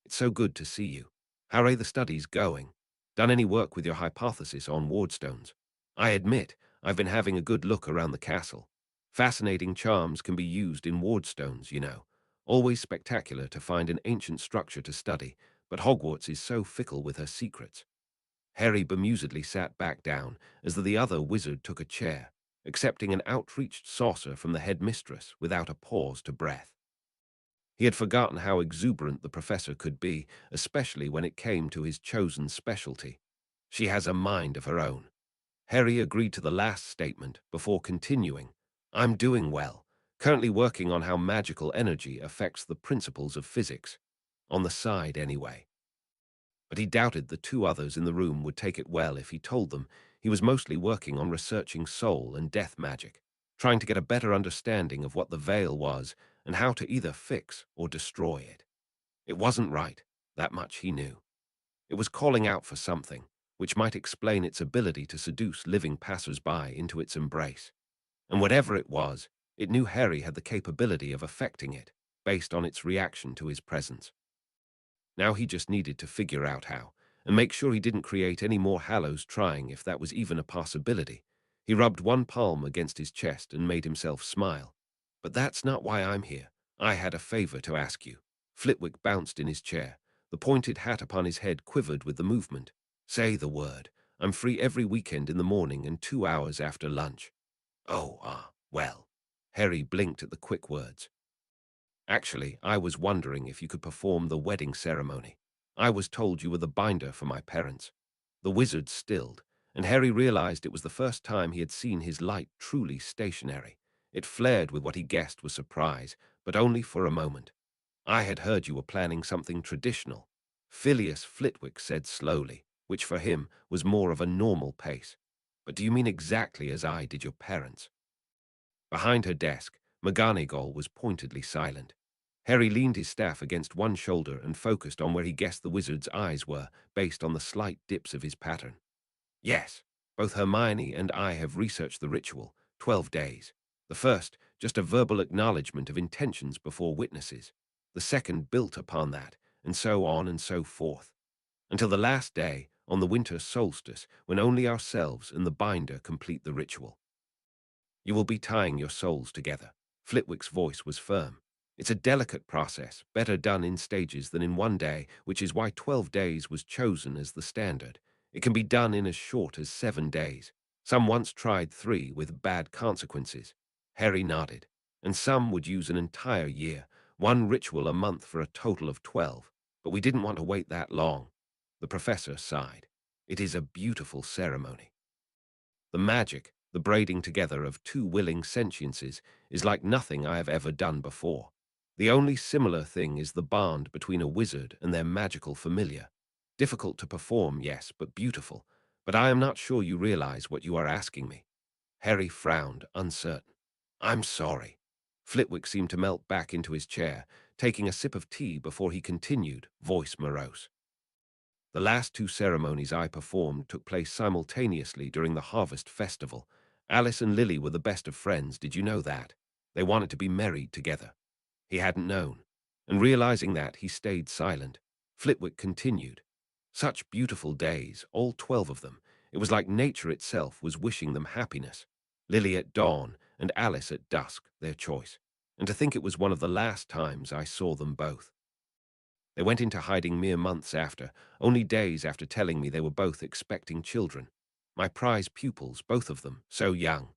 "It's so good to see you. How are the studies going? Done any work with your hypothesis on wardstones?" "I admit, I've been having a good look around the castle. Fascinating charms can be used in wardstones, you know. Always spectacular to find an ancient structure to study, but Hogwarts is so fickle with her secrets." Harry bemusedly sat back down as the other wizard took a chair, accepting an outreached saucer from the headmistress without a pause to breath. He had forgotten how exuberant the professor could be, especially when it came to his chosen specialty. "She has a mind of her own." Harry agreed to the last statement before continuing. "I'm doing well, currently working on how magical energy affects the principles of physics. On the side, anyway." But he doubted the two others in the room would take it well if he told them he was mostly working on researching soul and death magic, trying to get a better understanding of what the veil was and how to either fix or destroy it. It wasn't right, that much he knew. It was calling out for something, which might explain its ability to seduce living passers-by into its embrace. And whatever it was, It knew Harry had the capability of affecting it, based on its reaction to his presence. Now he just needed to figure out how, and make sure he didn't create any more Hallows trying if that was even a possibility. He rubbed one palm against his chest and made himself smile. But that's not why I'm here. I had a favor to ask you. Flitwick bounced in his chair. The pointed hat upon his head quivered with the movement. Say the word. I'm free every weekend in the morning and 2 hours after lunch. Oh, well. Harry blinked at the quick words. Actually, I was wondering if you could perform the wedding ceremony. I was told you were the binder for my parents. The wizard stilled, and Harry realized it was the first time he had seen his light truly stationary. It flared with what he guessed was surprise, but only for a moment. I had heard you were planning something traditional. Phileas Flitwick said slowly, which for him was more of a normal pace. But do you mean exactly as I did your parents? Behind her desk, McGonagall was pointedly silent. Harry leaned his staff against one shoulder and focused on where he guessed the wizard's eyes were, based on the slight dips of his pattern. Yes, both Hermione and I have researched the ritual, 12 days. The first, just a verbal acknowledgement of intentions before witnesses. The second built upon that, and so on and so forth. Until the last day, on the winter solstice, when only ourselves and the binder complete the ritual. You will be tying your souls together. Flitwick's voice was firm. It's a delicate process, better done in stages than in one day, which is why 12 days was chosen as the standard. It can be done in as short as 7 days. Some once tried 3 with bad consequences. Harry nodded. And some would use an entire year, one ritual a month for a total of 12. But we didn't want to wait that long. The professor sighed. It is a beautiful ceremony. The magic, the braiding together of two willing sentiences, is like nothing I have ever done before. The only similar thing is the bond between a wizard and their magical familiar. Difficult to perform, yes, but beautiful. But I am not sure you realize what you are asking me. Harry frowned, uncertain. I'm sorry. Flitwick seemed to melt back into his chair, taking a sip of tea before he continued, voice morose. The last 2 ceremonies I performed took place simultaneously during the Harvest Festival. Alice and Lily were the best of friends, did you know that? They wanted to be married together. He hadn't known. And realizing that, he stayed silent. Flitwick continued. Such beautiful days, all 12 of them. It was like nature itself was wishing them happiness. Lily at dawn and Alice at dusk, their choice. And to think it was one of the last times I saw them both. They went into hiding mere months after, only days after telling me they were both expecting children. My prize pupils, both of them, so young.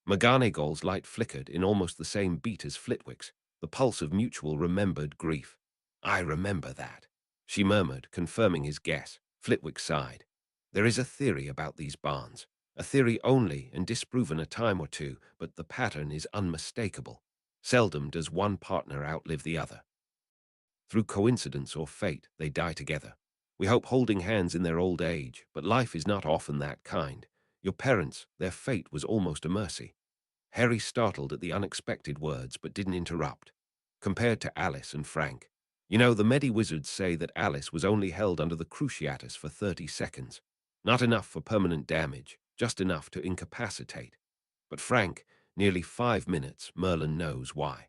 McGonagall's light flickered in almost the same beat as Flitwick's, the pulse of mutual remembered grief. I remember that, she murmured, confirming his guess. Flitwick sighed. There is a theory about these barns. A theory only and disproven a time or two, but the pattern is unmistakable. Seldom does one partner outlive the other. Through coincidence or fate, they die together. We hope holding hands in their old age, but life is not often that kind. Your parents, their fate was almost a mercy. Harry startled at the unexpected words, but didn't interrupt. Compared to Alice and Frank. You know, the Medi-Wizards say that Alice was only held under the Cruciatus for 30 seconds. Not enough for permanent damage, just enough to incapacitate. But Frank, nearly 5 minutes, Merlin knows why.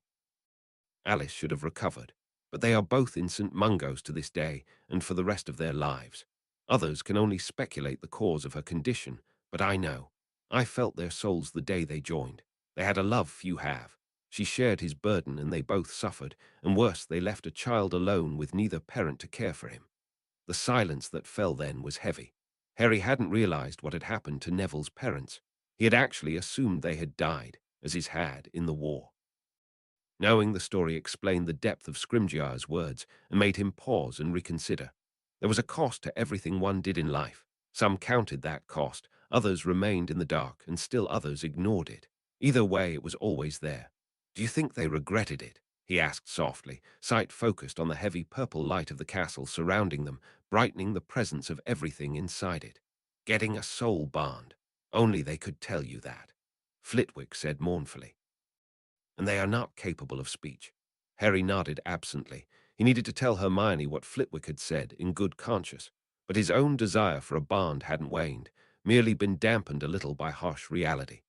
Alice should have recovered, but they are both in St. Mungo's to this day and for the rest of their lives. Others can only speculate the cause of her condition, but I know. I felt their souls the day they joined. They had a love few have. She shared his burden and they both suffered, and worse, they left a child alone with neither parent to care for him. The silence that fell then was heavy. Harry hadn't realized what had happened to Neville's parents. He had actually assumed they had died, as his had in the war. Knowing the story explained the depth of Scrimgeour's words and made him pause and reconsider. There was a cost to everything one did in life. Some counted that cost, others remained in the dark, and still others ignored it. Either way, it was always there. Do you think they regretted it? He asked softly, sight focused on the heavy purple light of the castle surrounding them, brightening the presence of everything inside it. Getting a soul bond. Only they could tell you that. Flitwick said mournfully. And they are not capable of speech. Harry nodded absently. He needed to tell Hermione what Flitwick had said in good conscience, but his own desire for a bond hadn't waned, merely been dampened a little by harsh reality.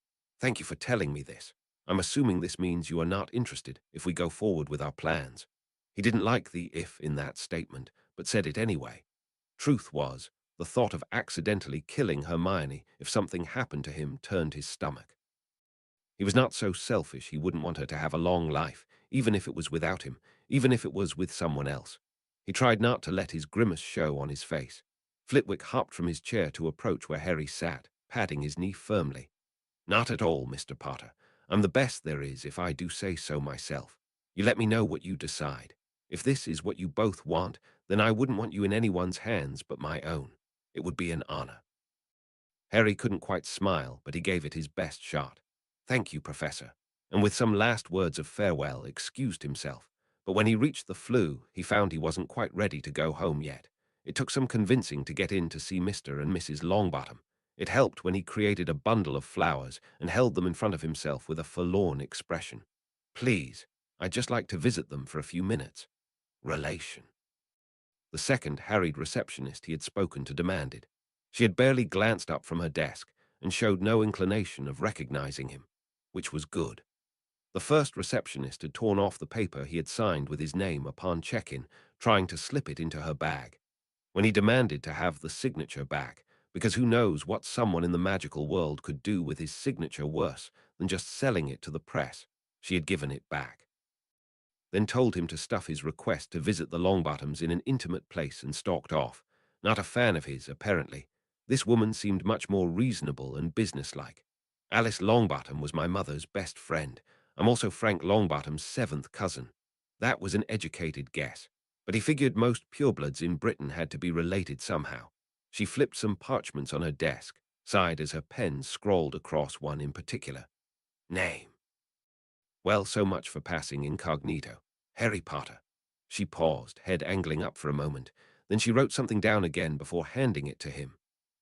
Thank you for telling me this. I'm assuming this means you are not interested if we go forward with our plans." He didn't like the if in that statement, but said it anyway. Truth was, the thought of accidentally killing Hermione if something happened to him turned his stomach. He was not so selfish he wouldn't want her to have a long life, even if it was without him, even if it was with someone else. He tried not to let his grimace show on his face. Flitwick hopped from his chair to approach where Harry sat, patting his knee firmly. "Not at all, Mr. Potter. I'm the best there is if I do say so myself. You let me know what you decide. If this is what you both want, then I wouldn't want you in anyone's hands but my own. It would be an honor." Harry couldn't quite smile, but he gave it his best shot. "Thank you, Professor," and with some last words of farewell, excused himself. But when he reached the flue, he found he wasn't quite ready to go home yet. It took some convincing to get in to see Mr. and Mrs. Longbottom. It helped when he created a bundle of flowers and held them in front of himself with a forlorn expression. "Please, I'd just like to visit them for a few minutes." Relation. The second harried receptionist he had spoken to demanded. She had barely glanced up from her desk and showed no inclination of recognizing him, which was good. The first receptionist had torn off the paper he had signed with his name upon check-in, trying to slip it into her bag. When he demanded to have the signature back, because who knows what someone in the magical world could do with his signature worse than just selling it to the press, she had given it back. Then told him to stuff his request to visit the Longbottoms in an intimate place and stalked off. Not a fan of his, apparently. This woman seemed much more reasonable and businesslike. "Alice Longbottom was my mother's best friend. I'm also Frank Longbottom's seventh cousin." That was an educated guess, but he figured most purebloods in Britain had to be related somehow. She flipped some parchments on her desk, sighed as her pen scrawled across one in particular. "Name. Well, so much for passing incognito. Harry Potter." She paused, head angling up for a moment. Then she wrote something down again before handing it to him.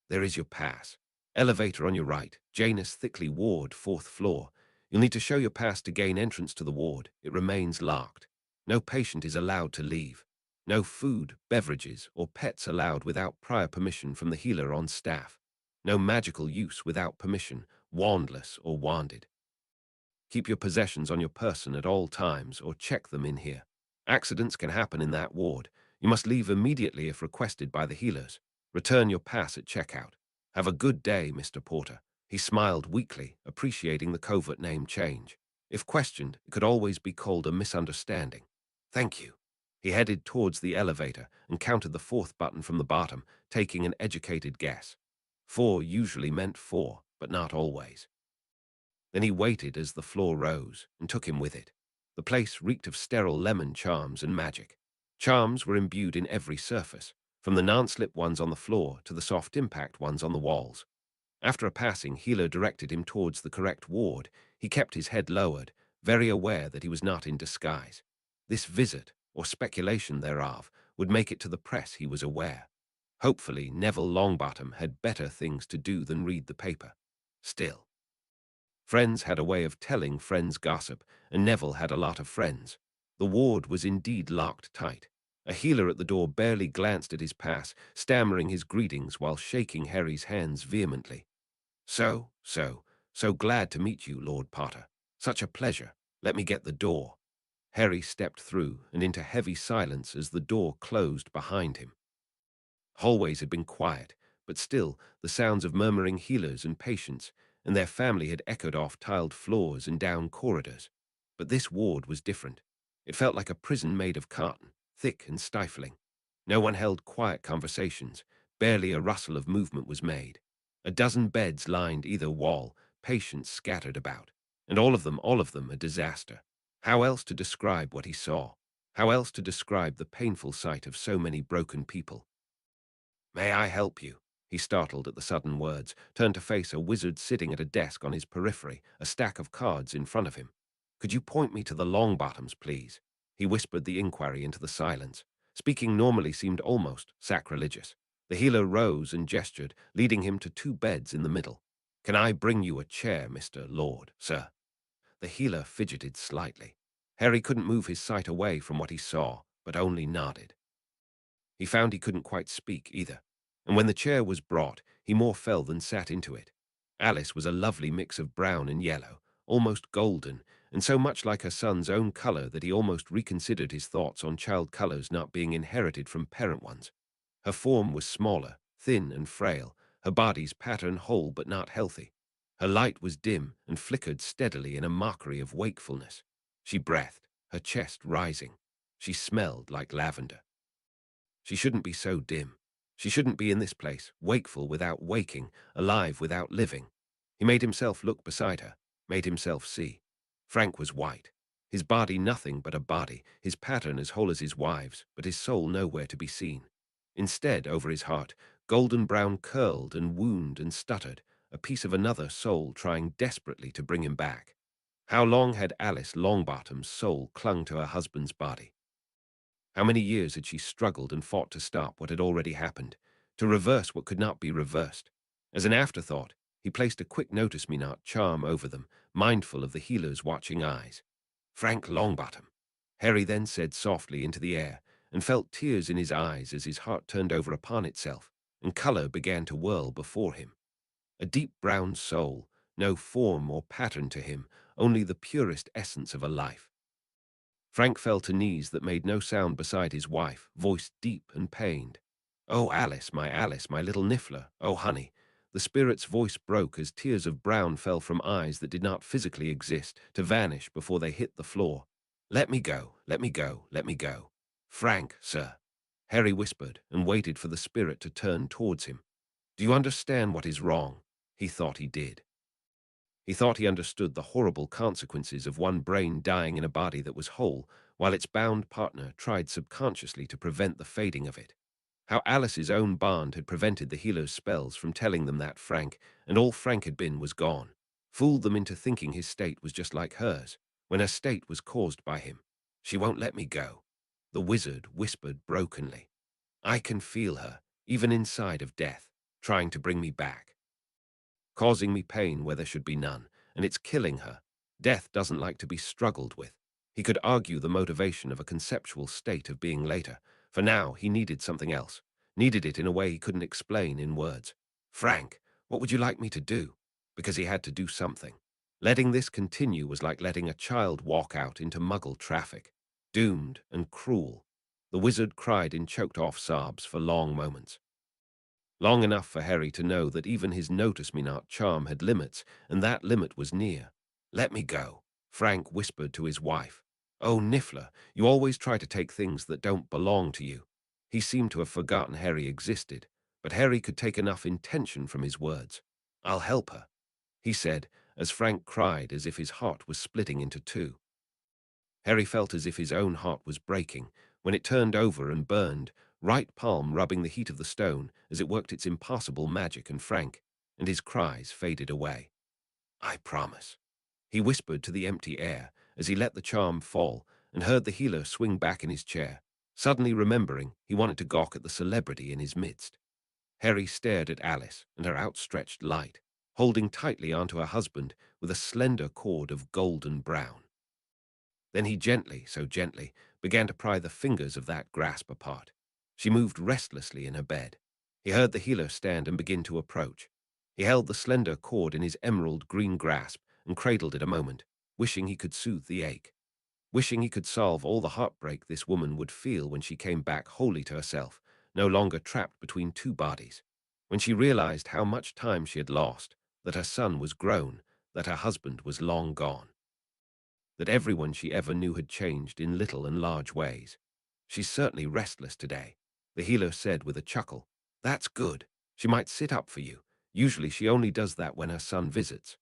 "There is your pass. Elevator on your right. Janus Thickley Ward, 4th floor. You'll need to show your pass to gain entrance to the ward. It remains locked. No patient is allowed to leave. No food, beverages, or pets allowed without prior permission from the healer on staff. No magical use without permission, wandless or wanded. Keep your possessions on your person at all times or check them in here. Accidents can happen in that ward. You must leave immediately if requested by the healers. Return your pass at checkout. Have a good day, Mr. Porter." He smiled weakly, appreciating the covert name change. If questioned, it could always be called a misunderstanding. "Thank you." He headed towards the elevator and counted the fourth button from the bottom, taking an educated guess. 4 usually meant 4, but not always. Then he waited as the floor rose and took him with it. The place reeked of sterile lemon charms and magic. Charms were imbued in every surface, from the non-slip ones on the floor to the soft impact ones on the walls. After a passing healer directed him towards the correct ward, he kept his head lowered, very aware that he was not in disguise. This visit, or speculation thereof, would make it to the press, he was aware. Hopefully, Neville Longbottom had better things to do than read the paper. Still. Friends had a way of telling friends gossip, and Neville had a lot of friends. The ward was indeed locked tight. A healer at the door barely glanced at his pass, stammering his greetings while shaking Harry's hands vehemently. So glad to meet you, Lord Potter. Such a pleasure. Let me get the door." Harry stepped through and into heavy silence as the door closed behind him. Hallways had been quiet, but still the sounds of murmuring healers and patients and their family had echoed off tiled floors and down corridors. But this ward was different. It felt like a prison made of cotton, thick and stifling. No one held quiet conversations. Barely a rustle of movement was made. A dozen beds lined either wall, patients scattered about, and all of them a disaster. How else to describe what he saw? How else to describe the painful sight of so many broken people? "May I help you?" He startled at the sudden words, turned to face a wizard sitting at a desk on his periphery, a stack of cards in front of him. "Could you point me to the Longbottoms, please?" He whispered the inquiry into the silence. Speaking normally seemed almost sacrilegious. The healer rose and gestured, leading him to 2 beds in the middle. "Can I bring you a chair, Mr. Lord, sir?" The healer fidgeted slightly. Harry couldn't move his sight away from what he saw, but only nodded. He found he couldn't quite speak either, and when the chair was brought, he more fell than sat into it. Alice was a lovely mix of brown and yellow, almost golden, and so much like her son's own color that he almost reconsidered his thoughts on child colors not being inherited from parent ones. Her form was smaller, thin and frail, her body's pattern whole but not healthy. Her light was dim and flickered steadily in a mockery of wakefulness. She breathed, her chest rising. She smelled like lavender. She shouldn't be so dim. She shouldn't be in this place, wakeful without waking, alive without living. He made himself look beside her, made himself see. Frank was white. His body nothing but a body, his pattern as whole as his wife's, but his soul nowhere to be seen. Instead, over his heart, golden brown curled and wound and stuttered, a piece of another soul trying desperately to bring him back. How long had Alice Longbottom's soul clung to her husband's body? How many years had she struggled and fought to stop what had already happened, to reverse what could not be reversed? As an afterthought, he placed a quick notice-me-not charm over them, mindful of the healer's watching eyes. Frank Longbottom. Harry then said softly into the air, and felt tears in his eyes as his heart turned over upon itself, and color began to whirl before him. A deep brown soul, no form or pattern to him, only the purest essence of a life. Frank fell to knees that made no sound beside his wife, voice deep and pained. "Oh, Alice, my little Niffler, oh, honey." The spirit's voice broke as tears of brown fell from eyes that did not physically exist, to vanish before they hit the floor. "Let me go, let me go, let me go." "Frank, sir." Harry whispered and waited for the spirit to turn towards him. "Do you understand what is wrong?" He thought he did. He thought he understood the horrible consequences of one brain dying in a body that was whole, while its bound partner tried subconsciously to prevent the fading of it. How Alice's own bond had prevented the healer's spells from telling them that Frank, and all Frank had been, was gone. Fooled them into thinking his state was just like hers, when her state was caused by him. "She won't let me go." The wizard whispered brokenly. "I can feel her, even inside of death, trying to bring me back, causing me pain where there should be none, and it's killing her. Death doesn't like to be struggled with." He could argue the motivation of a conceptual state of being later. For now, he needed something else, needed it in a way he couldn't explain in words. "Frank, what would you like me to do?" Because he had to do something. Letting this continue was like letting a child walk out into Muggle traffic. Doomed and cruel. The wizard cried in choked-off sobs for long moments. Long enough for Harry to know that even his notice-me-not charm had limits, and that limit was near. "Let me go," Frank whispered to his wife. "Oh, Niffler, you always try to take things that don't belong to you." He seemed to have forgotten Harry existed, but Harry could take enough intention from his words. "I'll help her," he said, as Frank cried as if his heart was splitting into two. Harry felt as if his own heart was breaking, when it turned over and burned, right palm rubbing the heat of the stone as it worked its impossible magic, and Frank, and his cries faded away. "I promise," he whispered to the empty air as he let the charm fall and heard the healer swing back in his chair, suddenly remembering he wanted to gawk at the celebrity in his midst. Harry stared at Alice and her outstretched light, holding tightly onto her husband with a slender cord of golden brown. Then he gently, so gently, began to pry the fingers of that grasp apart. She moved restlessly in her bed. He heard the healer stand and begin to approach. He held the slender cord in his emerald green grasp and cradled it a moment, wishing he could soothe the ache, wishing he could solve all the heartbreak this woman would feel when she came back wholly to herself, no longer trapped between two bodies. When she realized how much time she had lost, that her son was grown, that her husband was long gone, that everyone she ever knew had changed in little and large ways. "She's certainly restless today," the healer said with a chuckle. "That's good. She might sit up for you. Usually she only does that when her son visits."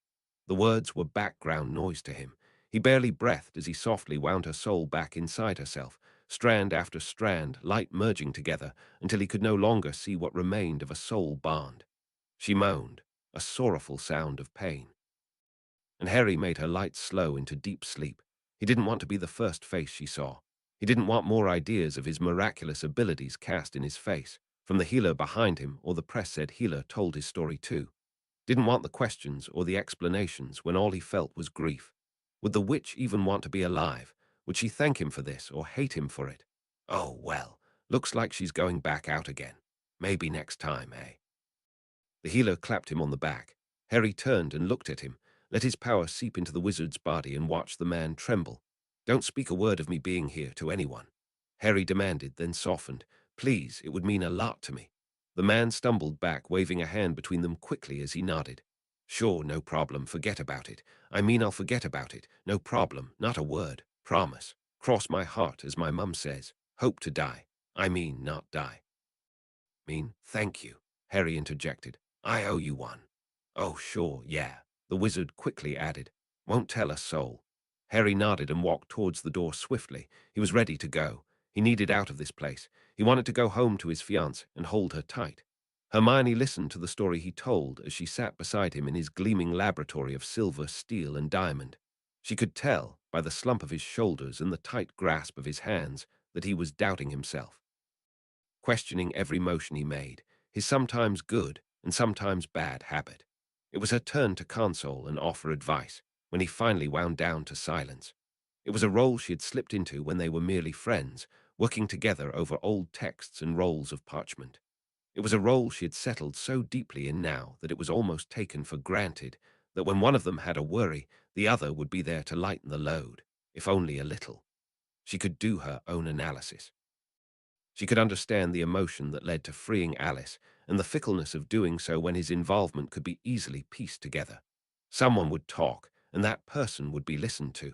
The words were background noise to him. He barely breathed as he softly wound her soul back inside herself, strand after strand, light merging together until he could no longer see what remained of a soul bond. She moaned, a sorrowful sound of pain, and Harry made her light slow into deep sleep. He didn't want to be the first face she saw. He didn't want more ideas of his miraculous abilities cast in his face, from the healer behind him or the press said healer told his story too. Didn't want the questions or the explanations when all he felt was grief. Would the witch even want to be alive? Would she thank him for this or hate him for it? "Oh, well, looks like she's going back out again. Maybe next time, eh?" The healer clapped him on the back. Harry turned and looked at him, Let his power seep into the wizard's body and watch the man tremble. Don't speak a word of me being here to anyone. Harry demanded, then softened. Please, it would mean a lot to me. The man stumbled back, waving a hand between them quickly as he nodded. Sure, no problem, forget about it. I mean, I'll forget about it. No problem, not a word. Promise. Cross my heart, as my mum says. Hope to die. I mean, not die. Mean, thank you, Harry interjected. I owe you one. Oh, sure, yeah, the wizard quickly added. Won't tell a soul. Harry nodded and walked towards the door swiftly. He was ready to go. He needed out of this place. He wanted to go home to his fiancée and hold her tight. Hermione listened to the story he told as she sat beside him in his gleaming laboratory of silver, steel, and diamond. She could tell, by the slump of his shoulders and the tight grasp of his hands, that he was doubting himself, questioning every motion he made, his sometimes good and sometimes bad habit. It was her turn to console and offer advice, when he finally wound down to silence. It was a role she had slipped into when they were merely friends, working together over old texts and rolls of parchment. It was a role she had settled so deeply in now that it was almost taken for granted that when one of them had a worry, the other would be there to lighten the load, if only a little. She could do her own analysis. She could understand the emotion that led to freeing Alice and the fickleness of doing so when his involvement could be easily pieced together. Someone would talk, and that person would be listened to.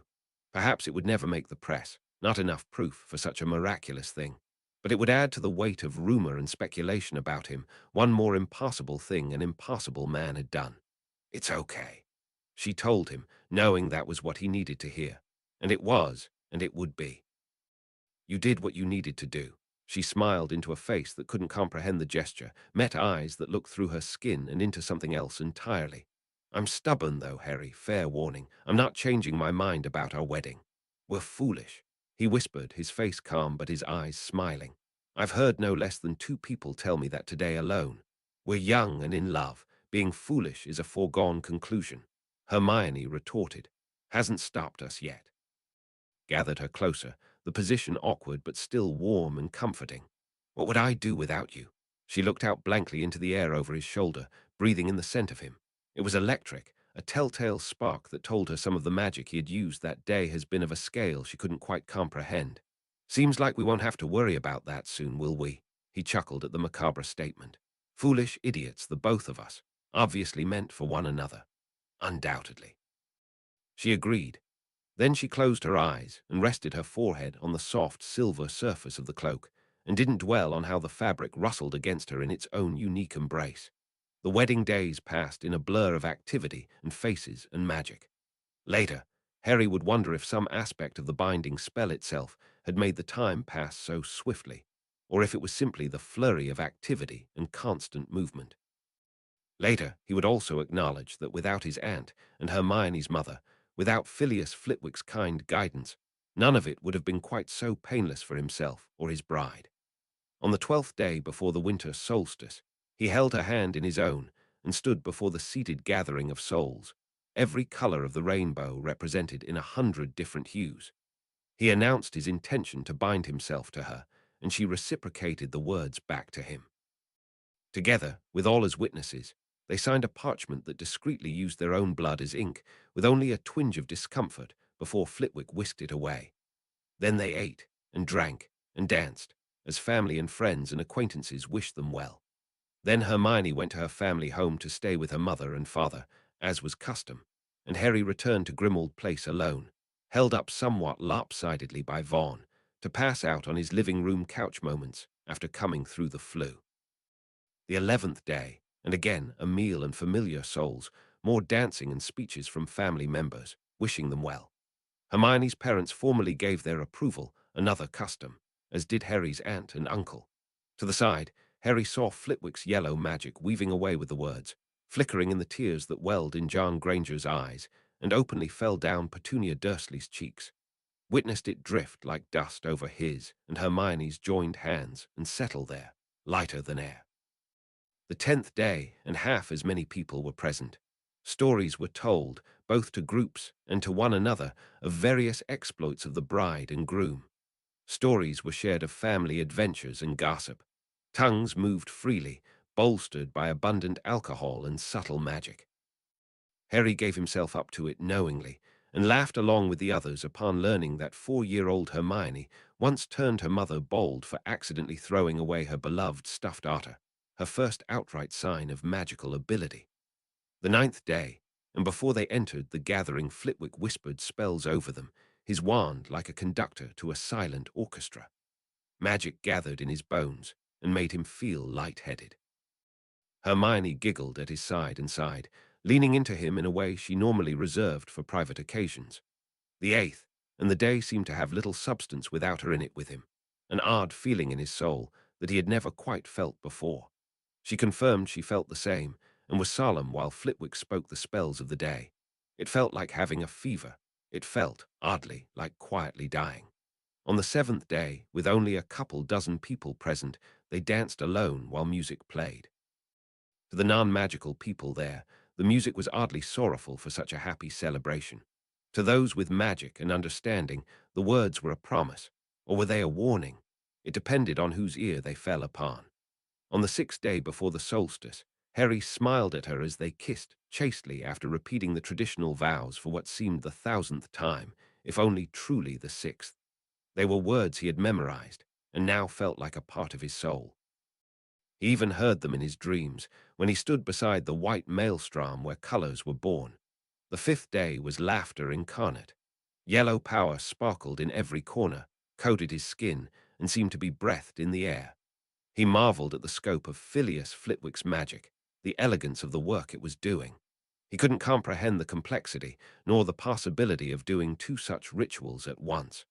Perhaps it would never make the press, not enough proof for such a miraculous thing. But it would add to the weight of rumor and speculation about him one more impossible thing an impossible man had done. It's okay, she told him, knowing that was what he needed to hear. And it was, and it would be. You did what you needed to do. She smiled into a face that couldn't comprehend the gesture, met eyes that looked through her skin and into something else entirely. I'm stubborn, though, Harry, fair warning. I'm not changing my mind about our wedding. We're foolish, he whispered, his face calm but his eyes smiling. I've heard no less than 2 people tell me that today alone. We're young and in love. Being foolish is a foregone conclusion. Hermione retorted. Hasn't stopped us yet. Gathered her closer, the position awkward but still warm and comforting. What would I do without you? She looked out blankly into the air over his shoulder, breathing in the scent of him. It was electric, a telltale spark that told her some of the magic he had used that day has been of a scale she couldn't quite comprehend. Seems like we won't have to worry about that soon, will we? He chuckled at the macabre statement. Foolish idiots, the both of us, obviously meant for one another. Undoubtedly. She agreed. Then she closed her eyes and rested her forehead on the soft silver surface of the cloak, and didn't dwell on how the fabric rustled against her in its own unique embrace. The wedding days passed in a blur of activity and faces and magic. Later, Harry would wonder if some aspect of the binding spell itself had made the time pass so swiftly, or if it was simply the flurry of activity and constant movement. Later, he would also acknowledge that without his aunt and Hermione's mother, without Phileas Flitwick's kind guidance, none of it would have been quite so painless for himself or his bride. On the 12th day before the winter solstice, he held her hand in his own and stood before the seated gathering of souls, every color of the rainbow represented in 100 different hues. He announced his intention to bind himself to her, and she reciprocated the words back to him. Together, with all as witnesses, they signed a parchment that discreetly used their own blood as ink, with only a twinge of discomfort before Flitwick whisked it away. Then they ate, and drank, and danced, as family and friends and acquaintances wished them well. Then Hermione went to her family home to stay with her mother and father, as was custom, and Harry returned to Grimmauld Place alone, held up somewhat lopsidedly by Vaughan, to pass out on his living room couch moments after coming through the flu. The 11th day, and again a meal and familiar souls, more dancing and speeches from family members, wishing them well. Hermione's parents formally gave their approval, another custom, as did Harry's aunt and uncle. To the side, Harry saw Flitwick's yellow magic weaving away with the words, flickering in the tears that welled in John Granger's eyes and openly fell down Petunia Dursley's cheeks. Witnessed it drift like dust over his and Hermione's joined hands and settle there, lighter than air. The 10th day, and half as many people were present. Stories were told, both to groups and to one another, of various exploits of the bride and groom. Stories were shared of family adventures and gossip. Tongues moved freely, bolstered by abundant alcohol and subtle magic. Harry gave himself up to it knowingly, and laughed along with the others upon learning that 4-year-old Hermione once turned her mother bald for accidentally throwing away her beloved stuffed otter, her first outright sign of magical ability. The 9th day, and before they entered the gathering, Flitwick whispered spells over them, his wand like a conductor to a silent orchestra. Magic gathered in his bones and made him feel light-headed. Hermione giggled at his side and sighed, leaning into him in a way she normally reserved for private occasions. The 8th, and the day seemed to have little substance without her in it with him, an odd feeling in his soul that he had never quite felt before. She confirmed she felt the same, and was solemn while Flitwick spoke the spells of the day. It felt like having a fever. It felt, oddly, like quietly dying. On the 7th day, with only a couple dozen people present, they danced alone while music played. To the non-magical people there, the music was oddly sorrowful for such a happy celebration. To those with magic and understanding, the words were a promise, or were they a warning? It depended on whose ear they fell upon. On the 6th day before the solstice, Harry smiled at her as they kissed chastely after repeating the traditional vows for what seemed the 1000th time, if only truly the 6th. They were words he had memorized, and now felt like a part of his soul. He even heard them in his dreams, when he stood beside the white maelstrom where colors were born. The 5th day was laughter incarnate. Yellow power sparkled in every corner, coated his skin, and seemed to be breathed in the air. He marveled at the scope of Phileas Flitwick's magic, the elegance of the work it was doing. He couldn't comprehend the complexity, nor the possibility of doing two such rituals at once.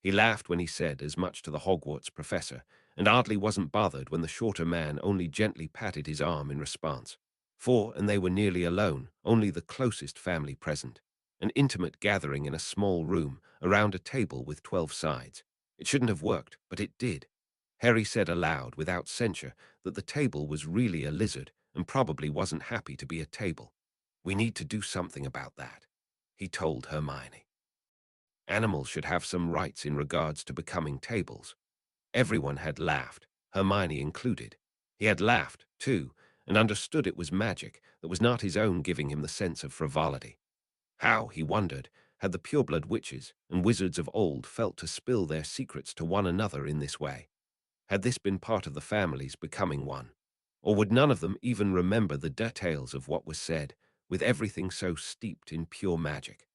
He laughed when he said as much to the Hogwarts professor, and oddly wasn't bothered when the shorter man only gently patted his arm in response. And they were nearly alone, only the closest family present. An intimate gathering in a small room, around a table with 12 sides. It shouldn't have worked, but it did. Harry said aloud, without censure, that the table was really a lizard, and probably wasn't happy to be a table. "We need to do something about that," he told Hermione. Animals should have some rights in regards to becoming tables. Everyone had laughed, Hermione included. He had laughed, too, and understood it was magic that was not his own giving him the sense of frivolity. How, he wondered, had the pureblood witches and wizards of old felt to spill their secrets to one another in this way? Had this been part of the family's becoming one? Or would none of them even remember the details of what was said, with everything so steeped in pure magic?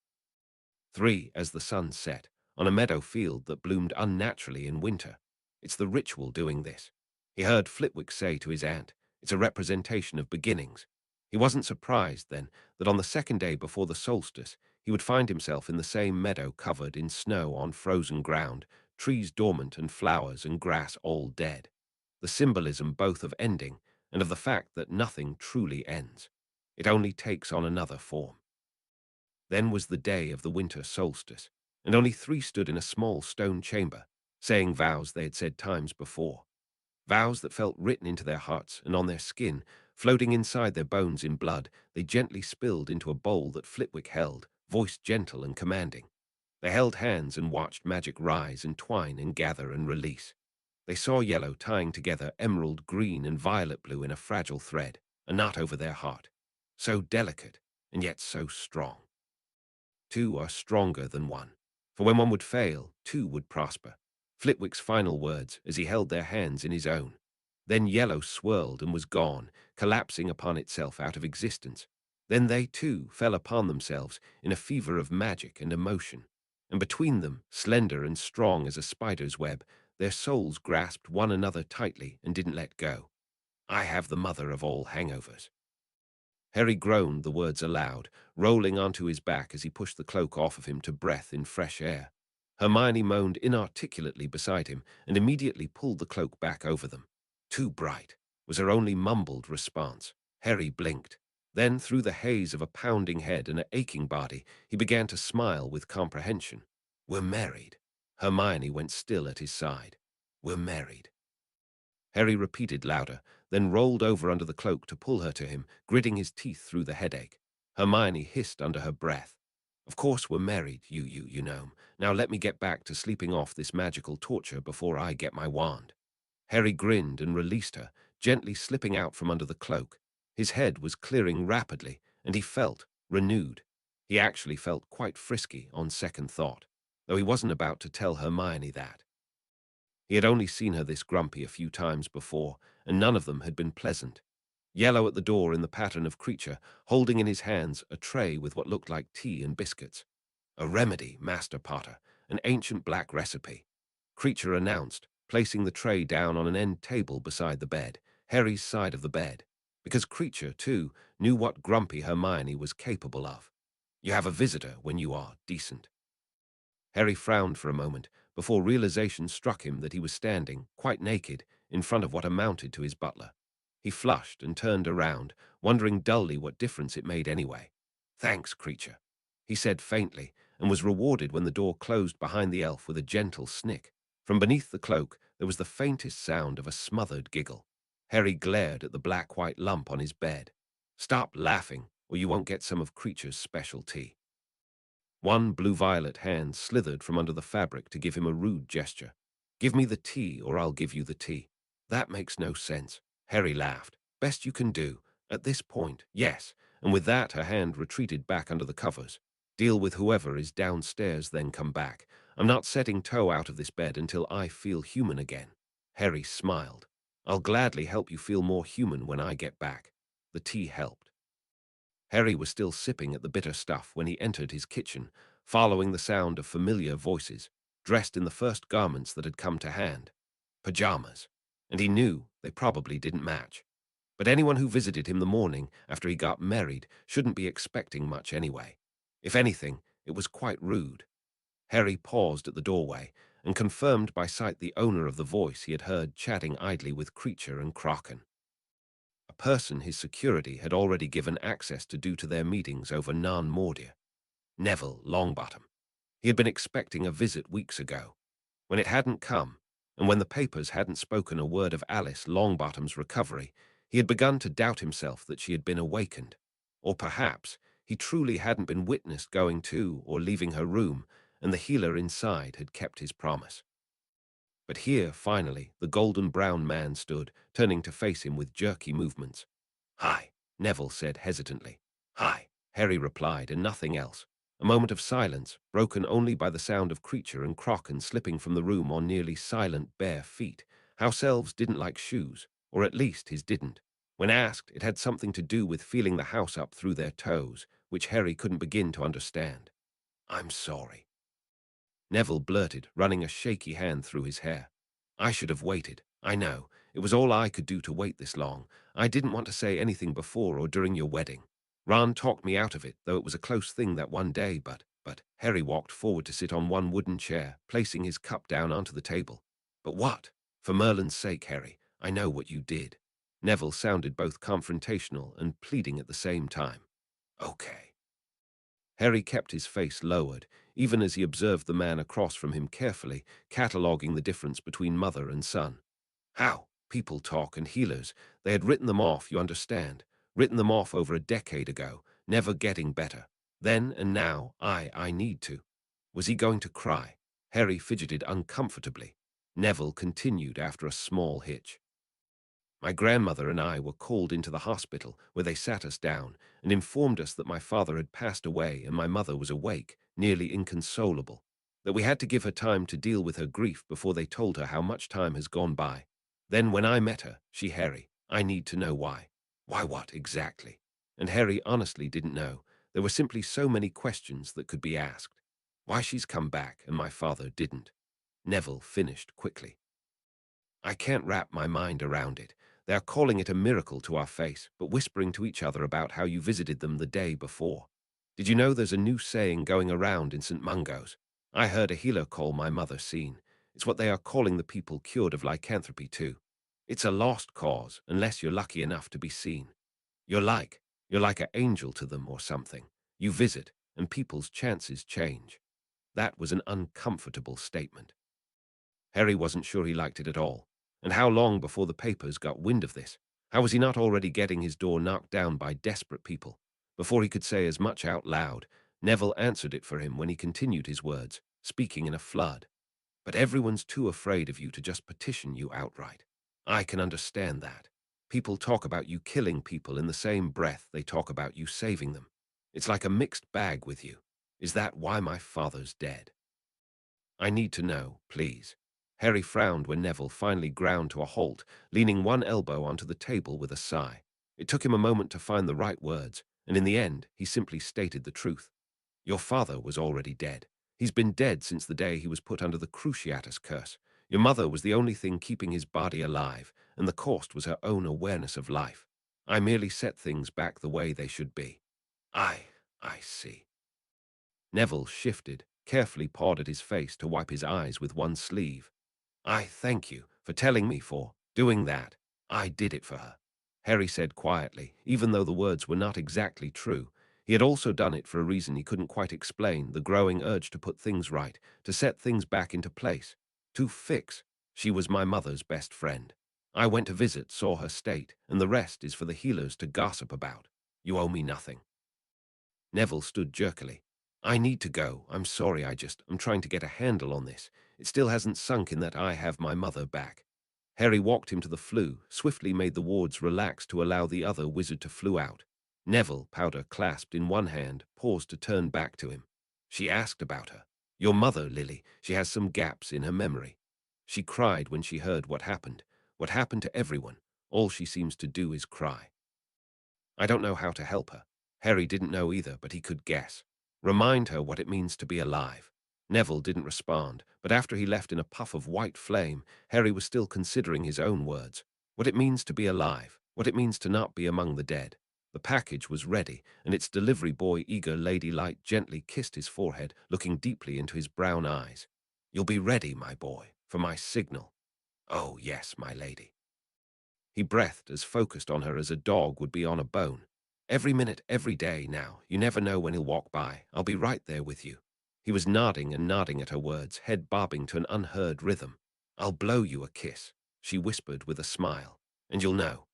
3. As the sun set, on a meadow field that bloomed unnaturally in winter. "It's the ritual doing this," he heard Flitwick say to his aunt. "It's a representation of beginnings." He wasn't surprised, then, that on the 2nd day before the solstice, he would find himself in the same meadow covered in snow on frozen ground, trees dormant and flowers and grass all dead. The symbolism both of ending and of the fact that nothing truly ends. It only takes on another form. Then was the day of the winter solstice, and only 3 stood in a small stone chamber, saying vows they had said times before. Vows that felt written into their hearts and on their skin, floating inside their bones in blood, they gently spilled into a bowl that Flitwick held, voice gentle and commanding. They held hands and watched magic rise and twine and gather and release. They saw yellow tying together emerald green and violet blue in a fragile thread, a knot over their heart. So delicate, and yet so strong. 2 are stronger than 1. For when one would fail, 2 would prosper. Flitwick's final words as he held their hands in his own. Then yellow swirled and was gone, collapsing upon itself out of existence. Then they, too, fell upon themselves in a fever of magic and emotion. And between them, slender and strong as a spider's web, their souls grasped one another tightly and didn't let go. "I have the mother of all hangovers." Harry groaned the words aloud, rolling onto his back as he pushed the cloak off of him to breathe in fresh air. Hermione moaned inarticulately beside him and immediately pulled the cloak back over them. "Too bright," was her only mumbled response. Harry blinked. Then, through the haze of a pounding head and an aching body, he began to smile with comprehension. "We're married." Hermione went still at his side. "We're married." Harry repeated louder, then rolled over under the cloak to pull her to him, gritting his teeth through the headache. Hermione hissed under her breath. "Of course we're married, you gnome. Now let me get back to sleeping off this magical torture before I get my wand." Harry grinned and released her, gently slipping out from under the cloak. His head was clearing rapidly, and he felt renewed. He actually felt quite frisky on second thought, though he wasn't about to tell Hermione that. He had only seen her this grumpy a few times before, and none of them had been pleasant. Yellow at the door in the pattern of Creature, holding in his hands a tray with what looked like tea and biscuits. A remedy, Master Potter, an ancient black recipe. Creature announced, placing the tray down on an end table beside the bed, Harry's side of the bed, because Creature, too, knew what grumpy Hermione was capable of. You have a visitor when you are decent. Harry frowned for a moment before realization struck him that he was standing, quite naked, in front of what amounted to his butler. He flushed and turned around, wondering dully what difference it made anyway. "Thanks, Creature," he said faintly, and was rewarded when the door closed behind the elf with a gentle snick. From beneath the cloak there was the faintest sound of a smothered giggle. Harry glared at the black-white lump on his bed. "Stop laughing, or you won't get some of Creature's special tea." One blue-violet hand slithered from under the fabric to give him a rude gesture. "Give me the tea, or I'll give you the tea." "That makes no sense." Harry laughed. "Best you can do. At this point, yes." And with that, her hand retreated back under the covers. "Deal with whoever is downstairs, then come back. I'm not setting toe out of this bed until I feel human again." Harry smiled. "I'll gladly help you feel more human when I get back." The tea helped. Harry was still sipping at the bitter stuff when he entered his kitchen, following the sound of familiar voices, dressed in the first garments that had come to hand. Pajamas. And he knew they probably didn't match. But anyone who visited him the morning after he got married shouldn't be expecting much anyway. If anything, it was quite rude. Harry paused at the doorway and confirmed by sight the owner of the voice he had heard chatting idly with Creature and Kraken. A person his security had already given access to due to their meetings over Nan Mordia. Neville Longbottom. He had been expecting a visit weeks ago. When it hadn't come, and when the papers hadn't spoken a word of Alice Longbottom's recovery, he had begun to doubt himself that she had been awakened. Or perhaps he truly hadn't been witnessed going to or leaving her room, and the healer inside had kept his promise. But here, finally, the golden-brown man stood, turning to face him with jerky movements. "Hi," Neville said hesitantly. "Hi," Harry replied, and nothing else. A moment of silence, broken only by the sound of Creature and Kraken slipping from the room on nearly silent bare feet. Houselves didn't like shoes, or at least his didn't. When asked, it had something to do with feeling the house up through their toes, which Harry couldn't begin to understand. "I'm sorry," Neville blurted, running a shaky hand through his hair. "I should have waited. I know. It was all I could do to wait this long. I didn't want to say anything before or during your wedding. Ron talked me out of it, though it was a close thing that one day, but Harry walked forward to sit on one wooden chair, placing his cup down onto the table. "But what? For Merlin's sake, Harry, I know what you did." Neville sounded both confrontational and pleading at the same time. "Okay." Harry kept his face lowered, even as he observed the man across from him carefully, cataloguing the difference between mother and son. "How? People talk and healers. They had written them off, you understand. Written them off over a decade ago, never getting better. Then and now, I need to." Was he going to cry? Harry fidgeted uncomfortably. Neville continued after a small hitch. "My grandmother and I were called into the hospital, where they sat us down and informed us that my father had passed away and my mother was awake, nearly inconsolable, that we had to give her time to deal with her grief before they told her how much time has gone by. Then when I met her, Harry, I need to know why. Why what, exactly?" And Harry honestly didn't know. There were simply so many questions that could be asked. Why she's come back and my father didn't. Neville finished quickly. "I can't wrap my mind around it. They are calling it a miracle to our face, but whispering to each other about how you visited them the day before. Did you know there's a new saying going around in St. Mungo's? I heard a healer call my mother seen. It's what they are calling the people cured of lycanthropy too. It's a lost cause, unless you're lucky enough to be seen. You're like an angel to them or something. You visit, and people's chances change." That was an uncomfortable statement. Harry wasn't sure he liked it at all. And how long before the papers got wind of this? How was he not already getting his door knocked down by desperate people? Before he could say as much out loud, Neville answered it for him when he continued his words, speaking in a flood. "But everyone's too afraid of you to just petition you outright. I can understand that. People talk about you killing people in the same breath they talk about you saving them. It's like a mixed bag with you. Is that why my father's dead? I need to know, please. Harry frowned when Neville finally ground to a halt, leaning one elbow onto the table with a sigh. It took him a moment to find the right words, and in the end, he simply stated the truth. Your father was already dead. He's been dead since the day he was put under the Cruciatus curse. Your mother was the only thing keeping his body alive, and the cost was her own awareness of life. I merely set things back the way they should be. I see. Neville shifted, carefully pawed at his face to wipe his eyes with one sleeve. I thank you for telling me, for doing that. I did it for her, Harry said quietly, even though the words were not exactly true. He had also done it for a reason he couldn't quite explain, the growing urge to put things right, to set things back into place, to fix. She was my mother's best friend. I went to visit, saw her state, and the rest is for the healers to gossip about. You owe me nothing. Neville stood jerkily. I need to go. I'm sorry, I'm trying to get a handle on this. It still hasn't sunk in that I have my mother back. Harry walked him to the flue, swiftly made the wards relax to allow the other wizard to flew out. Neville, powder clasped in one hand, paused to turn back to him. She asked about her. Your mother, Lily, she has some gaps in her memory. She cried when she heard what happened to everyone. All she seems to do is cry. I don't know how to help her. Harry didn't know either, but he could guess. Remind her what it means to be alive. Neville didn't respond, but after he left in a puff of white flame, Harry was still considering his own words. What it means to be alive, what it means to not be among the dead. The package was ready, and its delivery boy, eager Lady Light, gently kissed his forehead, looking deeply into his brown eyes. You'll be ready, my boy, for my signal. Oh, yes, my lady. He breathed as focused on her as a dog would be on a bone. Every minute, every day now. You never know when he'll walk by. I'll be right there with you. He was nodding and nodding at her words, head bobbing to an unheard rhythm. I'll blow you a kiss, she whispered with a smile, and you'll know.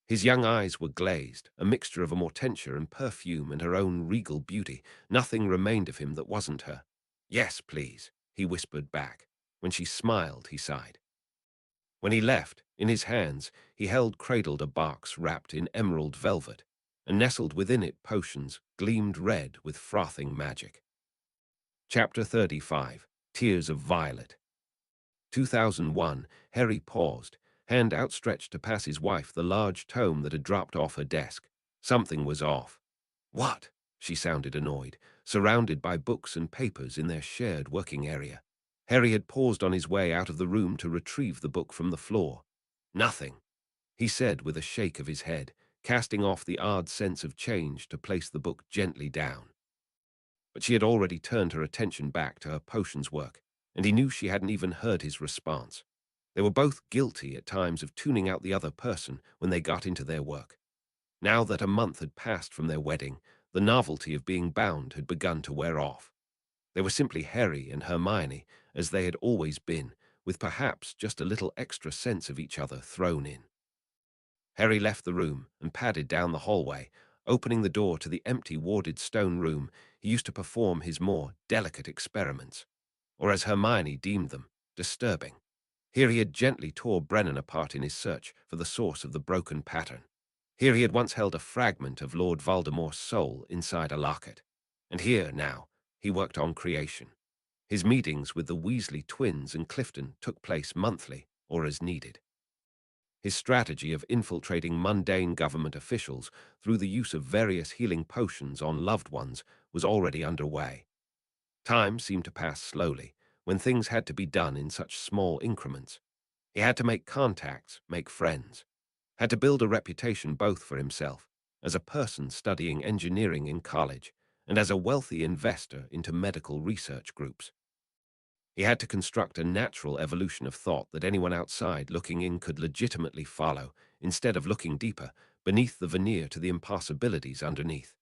His young eyes were glazed, a mixture of amortentia and perfume and her own regal beauty. Nothing remained of him that wasn't her. Yes, please, he whispered back. When she smiled, he sighed. When he left, in his hands, he held cradled a box wrapped in emerald velvet, and nestled within it potions gleamed red with frothing magic. Chapter 35, Tears of Violet. 2001, Harry paused, hand outstretched to pass his wife the large tome that had dropped off her desk. Something was off. What? She sounded annoyed, surrounded by books and papers in their shared working area. Harry had paused on his way out of the room to retrieve the book from the floor. Nothing, he said with a shake of his head, casting off the odd sense of change to place the book gently down. But she had already turned her attention back to her potions work, and he knew she hadn't even heard his response. They were both guilty at times of tuning out the other person when they got into their work. Now that a month had passed from their wedding, the novelty of being bound had begun to wear off. They were simply Harry and Hermione, as they had always been, with perhaps just a little extra sense of each other thrown in. Harry left the room and padded down the hallway, opening the door to the empty warded stone room he used to perform his more delicate experiments, or as Hermione deemed them, disturbing. Here he had gently tore Brennan apart in his search for the source of the broken pattern. Here he had once held a fragment of Lord Voldemort's soul inside a locket. And here, now, he worked on creation. His meetings with the Weasley twins and Clifton took place monthly or as needed. His strategy of infiltrating mundane government officials through the use of various healing potions on loved ones was already underway. Time seemed to pass slowly when things had to be done in such small increments. He had to make contacts, make friends, had to build a reputation both for himself, as a person studying engineering in college, and as a wealthy investor into medical research groups. He had to construct a natural evolution of thought that anyone outside looking in could legitimately follow, instead of looking deeper, beneath the veneer to the impossibilities underneath.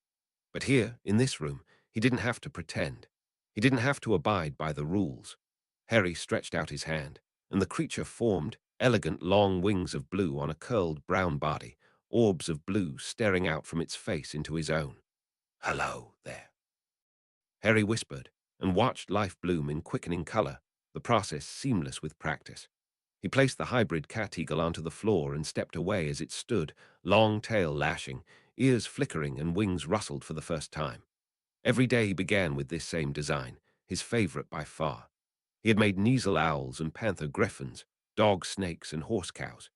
But here, in this room, he didn't have to pretend. He didn't have to abide by the rules. Harry stretched out his hand, and the creature formed elegant long wings of blue on a curled brown body, orbs of blue staring out from its face into his own. Hello there, Harry whispered, and watched life bloom in quickening color, the process seamless with practice. He placed the hybrid cat eagle onto the floor and stepped away as it stood, long tail lashing, ears flickering and wings rustled for the first time. Every day he began with this same design, his favorite by far. He had made Kneazle owls and panther griffins, dog snakes and horse cows.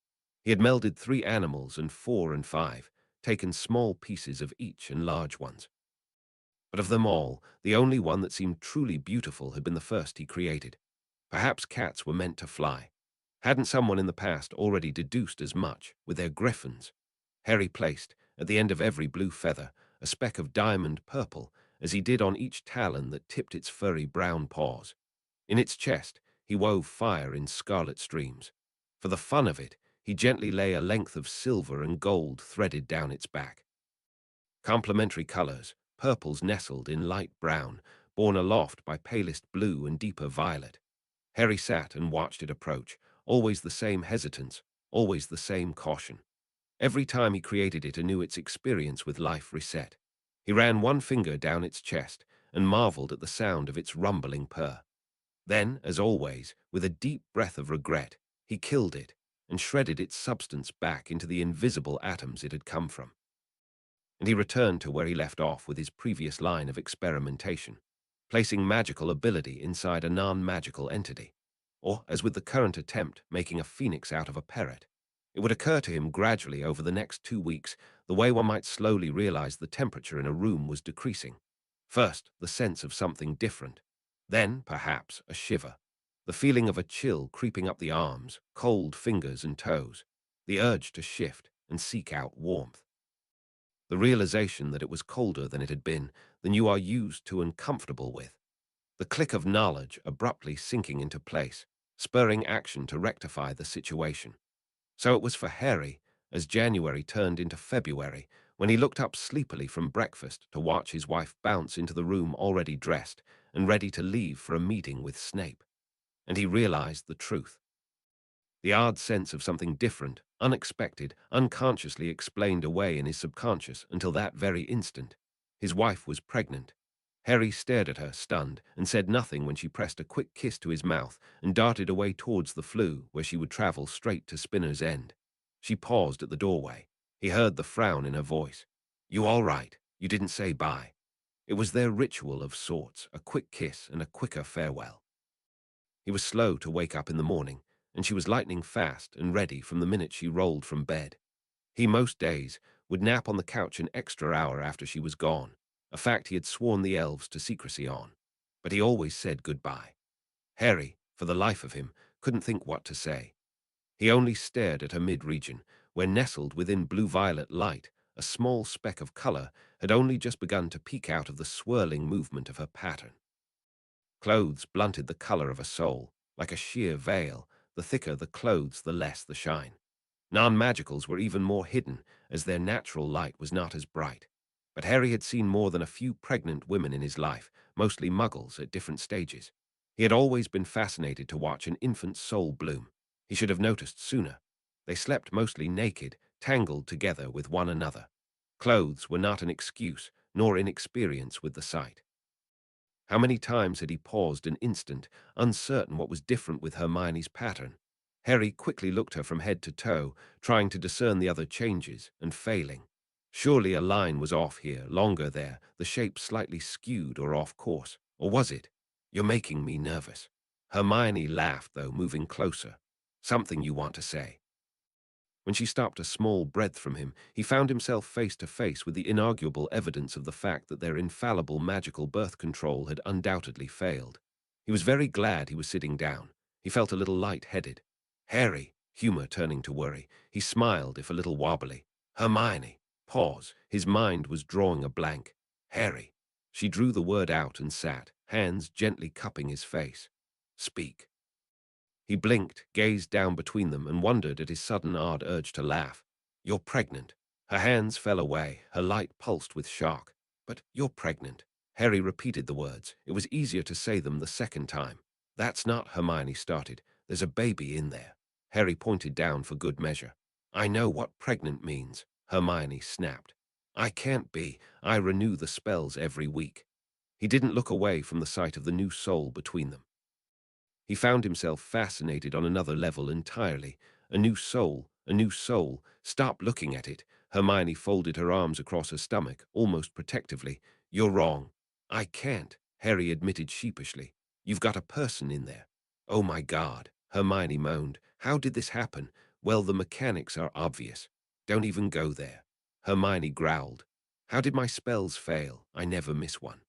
He had melded 3 animals and 4 and 5, taken small pieces of each and large ones. But of them all, the only one that seemed truly beautiful had been the first he created. Perhaps cats were meant to fly. Hadn't someone in the past already deduced as much with their griffins? Harry placed, at the end of every blue feather, a speck of diamond purple, as he did on each talon that tipped its furry brown paws. In its chest, he wove fire in scarlet streams. For the fun of it, he gently lay a length of silver and gold threaded down its back. Complementary colors, purples nestled in light brown, borne aloft by palest blue and deeper violet. Harry sat and watched it approach, always the same hesitance, always the same caution. Every time he created it anew, its experience with life reset. He ran one finger down its chest and marveled at the sound of its rumbling purr. Then, as always, with a deep breath of regret, he killed it and shredded its substance back into the invisible atoms it had come from. And he returned to where he left off with his previous line of experimentation, placing magical ability inside a non-magical entity, or, as with the current attempt, making a phoenix out of a parrot. It would occur to him gradually over the next 2 weeks, the way one might slowly realize the temperature in a room was decreasing. First, the sense of something different. Then, perhaps, a shiver. The feeling of a chill creeping up the arms, cold fingers and toes. The urge to shift and seek out warmth. The realization that it was colder than it had been, than you are used to and comfortable with. The click of knowledge abruptly sinking into place, spurring action to rectify the situation. So it was for Harry, as January turned into February, when he looked up sleepily from breakfast to watch his wife bounce into the room already dressed and ready to leave for a meeting with Snape. And he realized the truth. The odd sense of something different, unexpected, unconsciously explained away in his subconscious until that very instant. His wife was pregnant. Harry stared at her, stunned, and said nothing when she pressed a quick kiss to his mouth and darted away towards the flue, where she would travel straight to Spinner's End. She paused at the doorway. He heard the frown in her voice. "You all right? You didn't say bye." It was their ritual of sorts, a quick kiss and a quicker farewell. He was slow to wake up in the morning, and she was lightning fast and ready from the minute she rolled from bed. He, most days, would nap on the couch an extra hour after she was gone, a fact he had sworn the elves to secrecy on. But he always said goodbye. Harry, for the life of him, couldn't think what to say. He only stared at her mid-region, where nestled within blue-violet light, a small speck of color had only just begun to peek out of the swirling movement of her pattern. Clothes blunted the color of a soul, like a sheer veil. The thicker the clothes, the less the shine. Non-magicals were even more hidden, as their natural light was not as bright. But Harry had seen more than a few pregnant women in his life, mostly muggles at different stages. He had always been fascinated to watch an infant's soul bloom. He should have noticed sooner. They slept mostly naked, tangled together with one another. Clothes were not an excuse, nor inexperience with the sight. How many times had he paused an instant, uncertain what was different with Hermione's pattern? Harry quickly looked her from head to toe, trying to discern the other changes, and failing. Surely a line was off here, longer there, the shape slightly skewed or off course. Or was it? "You're making me nervous." Hermione laughed, though, moving closer. "Something you want to say?" When she stopped a small breadth from him, he found himself face to face with the inarguable evidence of the fact that their infallible magical birth control had undoubtedly failed. He was very glad he was sitting down. He felt a little light-headed. "Harry," humor turning to worry, he smiled, if a little wobbly. "Hermione." Pause. His mind was drawing a blank. "Harry." She drew the word out and sat, hands gently cupping his face. "Speak." He blinked, gazed down between them, and wondered at his sudden odd urge to laugh. "You're pregnant." Her hands fell away, her light pulsed with shock. "But you're pregnant." Harry repeated the words. It was easier to say them the second time. "That's not," Hermione started. "There's a baby in there." Harry pointed down for good measure. "I know what pregnant means," Hermione snapped. "I can't be. I renew the spells every week." He didn't look away from the sight of the new soul between them. He found himself fascinated on another level entirely. A new soul, a new soul. Stop looking at it. Hermione folded her arms across her stomach, almost protectively. You're wrong. I can't, Harry admitted sheepishly. You've got a person in there. Oh my God, Hermione moaned. How did this happen? Well, the mechanics are obvious. Don't even go there. Hermione growled. How did my spells fail? I never miss one.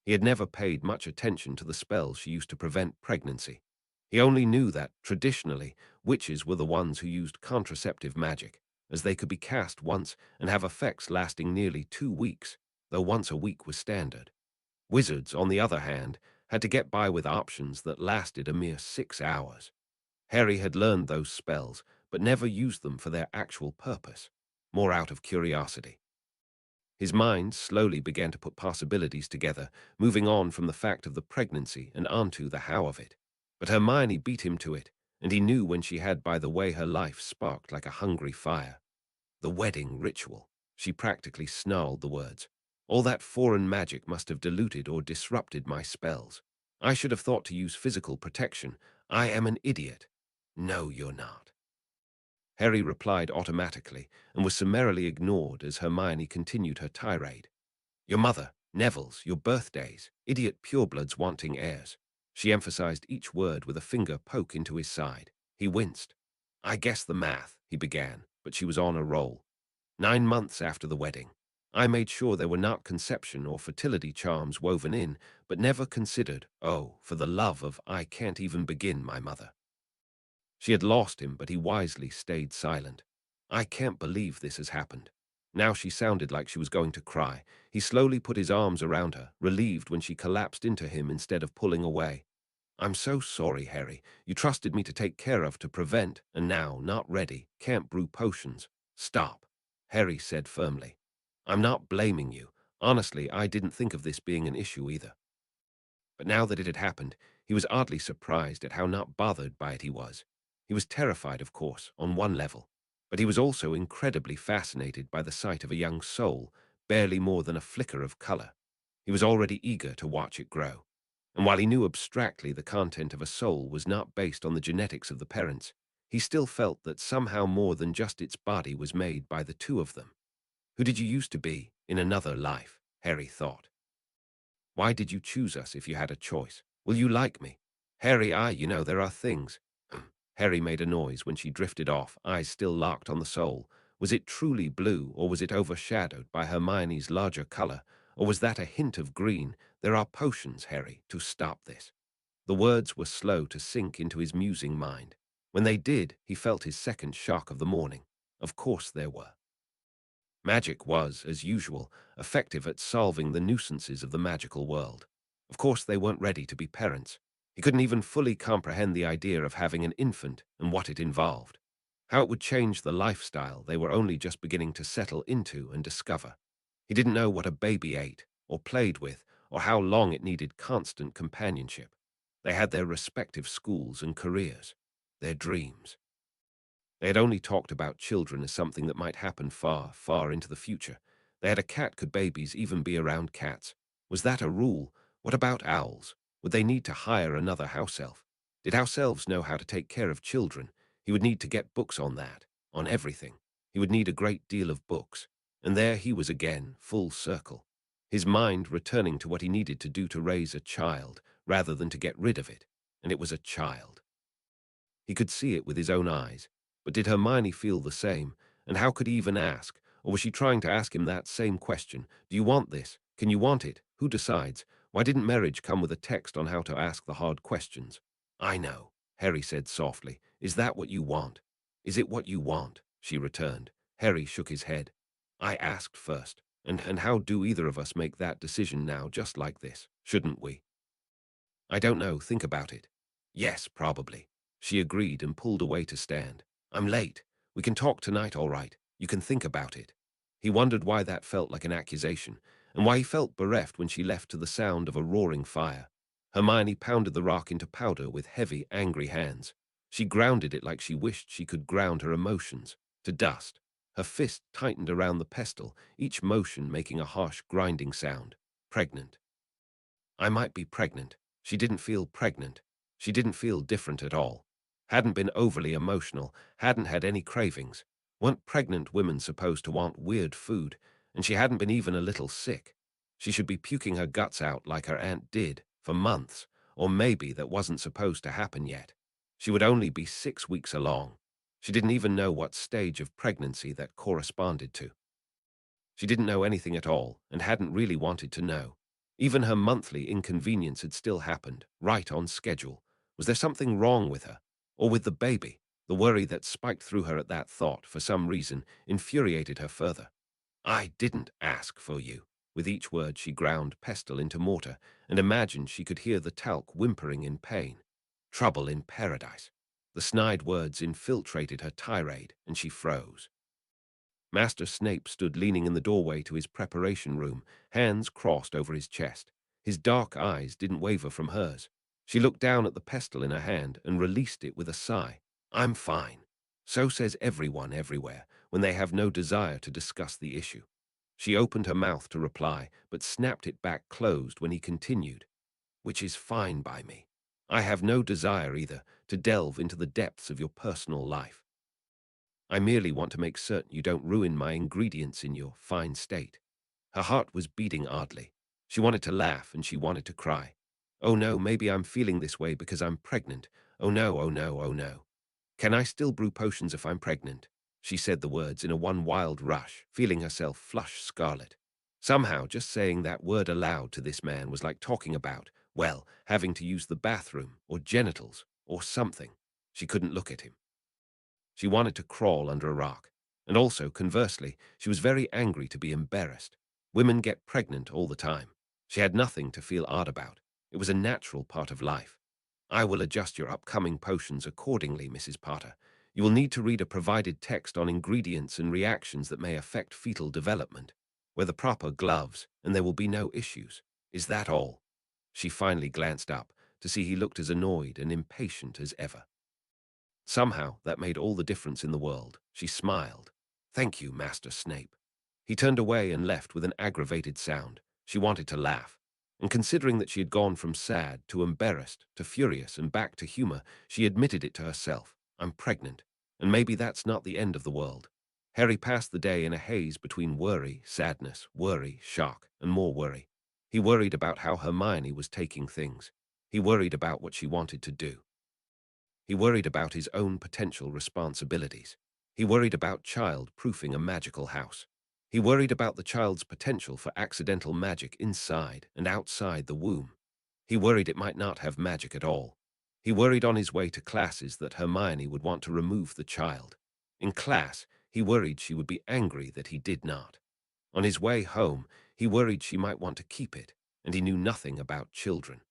He had never paid much attention to the spells she used to prevent pregnancy. He only knew that, traditionally, witches were the ones who used contraceptive magic, as they could be cast once and have effects lasting nearly 2 weeks, though once a week was standard. Wizards, on the other hand, had to get by with options that lasted a mere 6 hours. Harry had learned those spells, but never used them for their actual purpose, more out of curiosity. His mind slowly began to put possibilities together, moving on from the fact of the pregnancy and onto the how of it. But Hermione beat him to it, and he knew when she had by the way her life sparked like a hungry fire. The wedding ritual. She practically snarled the words. All that foreign magic must have diluted or disrupted my spells. I should have thought to use physical protection. I am an idiot. No, you're not. Harry replied automatically and was summarily ignored as Hermione continued her tirade. Your mother, Neville's, your birthdays, idiot purebloods wanting heirs. She emphasized each word with a finger poke into his side. He winced. I guess the math, he began, but she was on a roll. 9 months after the wedding. I made sure there were not conception or fertility charms woven in, but never considered, oh, for the love of I can't even begin, my mother. She had lost him, but he wisely stayed silent. I can't believe this has happened. Now she sounded like she was going to cry. He slowly put his arms around her, relieved when she collapsed into him instead of pulling away. I'm so sorry, Harry. You trusted me to take care of, to prevent, and now, not ready, can't brew potions. Stop, Harry said firmly. I'm not blaming you. Honestly, I didn't think of this being an issue either. But now that it had happened, he was oddly surprised at how not bothered by it he was. He was terrified, of course, on one level, but he was also incredibly fascinated by the sight of a young soul, barely more than a flicker of color. He was already eager to watch it grow. And while he knew abstractly the content of a soul was not based on the genetics of the parents, he still felt that somehow more than just its body was made by the two of them. Who did you used to be in another life? Harry thought. Why did you choose us if you had a choice? Will you like me? Harry, there are things. Harry made a noise when she drifted off, eyes still locked on the soul. Was it truly blue, or was it overshadowed by Hermione's larger color? Or was that a hint of green? There are potions, Harry, to stop this. The words were slow to sink into his musing mind. When they did, he felt his second shock of the morning. Of course there were. Magic was, as usual, effective at solving the nuisances of the magical world. Of course, they weren't ready to be parents. He couldn't even fully comprehend the idea of having an infant and what it involved. How it would change the lifestyle they were only just beginning to settle into and discover. He didn't know what a baby ate, or played with, or how long it needed constant companionship. They had their respective schools and careers, their dreams. They had only talked about children as something that might happen far, far into the future. They had a cat. Could babies even be around cats? Was that a rule? What about owls? Would they need to hire another house elf? Did house elves know how to take care of children? He would need to get books on that, on everything. He would need a great deal of books. And there he was again, full circle. His mind returning to what he needed to do to raise a child, rather than to get rid of it. And it was a child. He could see it with his own eyes. But did Hermione feel the same? And how could he even ask? Or was she trying to ask him that same question? Do you want this? Can you want it? Who decides? Why didn't marriage come with a text on how to ask the hard questions? I know, Harry said softly. Is that what you want? Is it what you want? She returned. Harry shook his head. I asked first. And how do either of us make that decision now, just like this? Shouldn't we? I don't know. Think about it. Yes, probably. She agreed and pulled away to stand. I'm late. We can talk tonight, all right. You can think about it. He wondered why that felt like an accusation, and why he felt bereft when she left to the sound of a roaring fire. Hermione pounded the rock into powder with heavy, angry hands. She grounded it like she wished she could ground her emotions, to dust. Her fist tightened around the pestle, each motion making a harsh, grinding sound. Pregnant. I might be pregnant. She didn't feel pregnant. She didn't feel different at all. Hadn't been overly emotional, hadn't had any cravings. Weren't pregnant women supposed to want weird food? And she hadn't been even a little sick. She should be puking her guts out like her aunt did, for months, or maybe that wasn't supposed to happen yet. She would only be 6 weeks along. She didn't even know what stage of pregnancy that corresponded to. She didn't know anything at all, and hadn't really wanted to know. Even her monthly inconvenience had still happened, right on schedule. Was there something wrong with her? Or with the baby? The worry that spiked through her at that thought, for some reason, infuriated her further. I didn't ask for you. With each word she ground pestle into mortar, and imagined she could hear the talc whimpering in pain. Trouble in paradise. The snide words infiltrated her tirade, and she froze. Master Snape stood leaning in the doorway to his preparation room, hands crossed over his chest. His dark eyes didn't waver from hers. She looked down at the pestle in her hand and released it with a sigh. I'm fine. So says everyone everywhere when they have no desire to discuss the issue. She opened her mouth to reply, but snapped it back closed when he continued. Which is fine by me. I have no desire either to delve into the depths of your personal life. I merely want to make certain you don't ruin my ingredients in your fine state. Her heart was beating oddly. She wanted to laugh and she wanted to cry. Oh no, maybe I'm feeling this way because I'm pregnant. Oh no, oh no, oh no. Can I still brew potions if I'm pregnant? She said the words in a one wild rush, feeling herself flush scarlet. Somehow, just saying that word aloud to this man was like talking about, well, having to use the bathroom, or genitals, or something. She couldn't look at him. She wanted to crawl under a rock. And also, conversely, she was very angry to be embarrassed. Women get pregnant all the time. She had nothing to feel odd about. It was a natural part of life. I will adjust your upcoming potions accordingly, Mrs. Potter. You will need to read a provided text on ingredients and reactions that may affect fetal development. Wear the proper gloves, and there will be no issues. Is that all? She finally glanced up to see he looked as annoyed and impatient as ever. Somehow, that made all the difference in the world. She smiled. Thank you, Master Snape. He turned away and left with an aggravated sound. She wanted to laugh. And considering that she had gone from sad to embarrassed to furious and back to humor, she admitted it to herself. I'm pregnant. And maybe that's not the end of the world. Harry passed the day in a haze between worry, sadness, worry, shock, and more worry. He worried about how Hermione was taking things. He worried about what she wanted to do. He worried about his own potential responsibilities. He worried about child-proofing a magical house. He worried about the child's potential for accidental magic inside and outside the womb. He worried it might not have magic at all. He worried on his way to classes that Hermione would want to remove the child. In class, he worried she would be angry that he did not. On his way home, he worried she might want to keep it, and he knew nothing about children.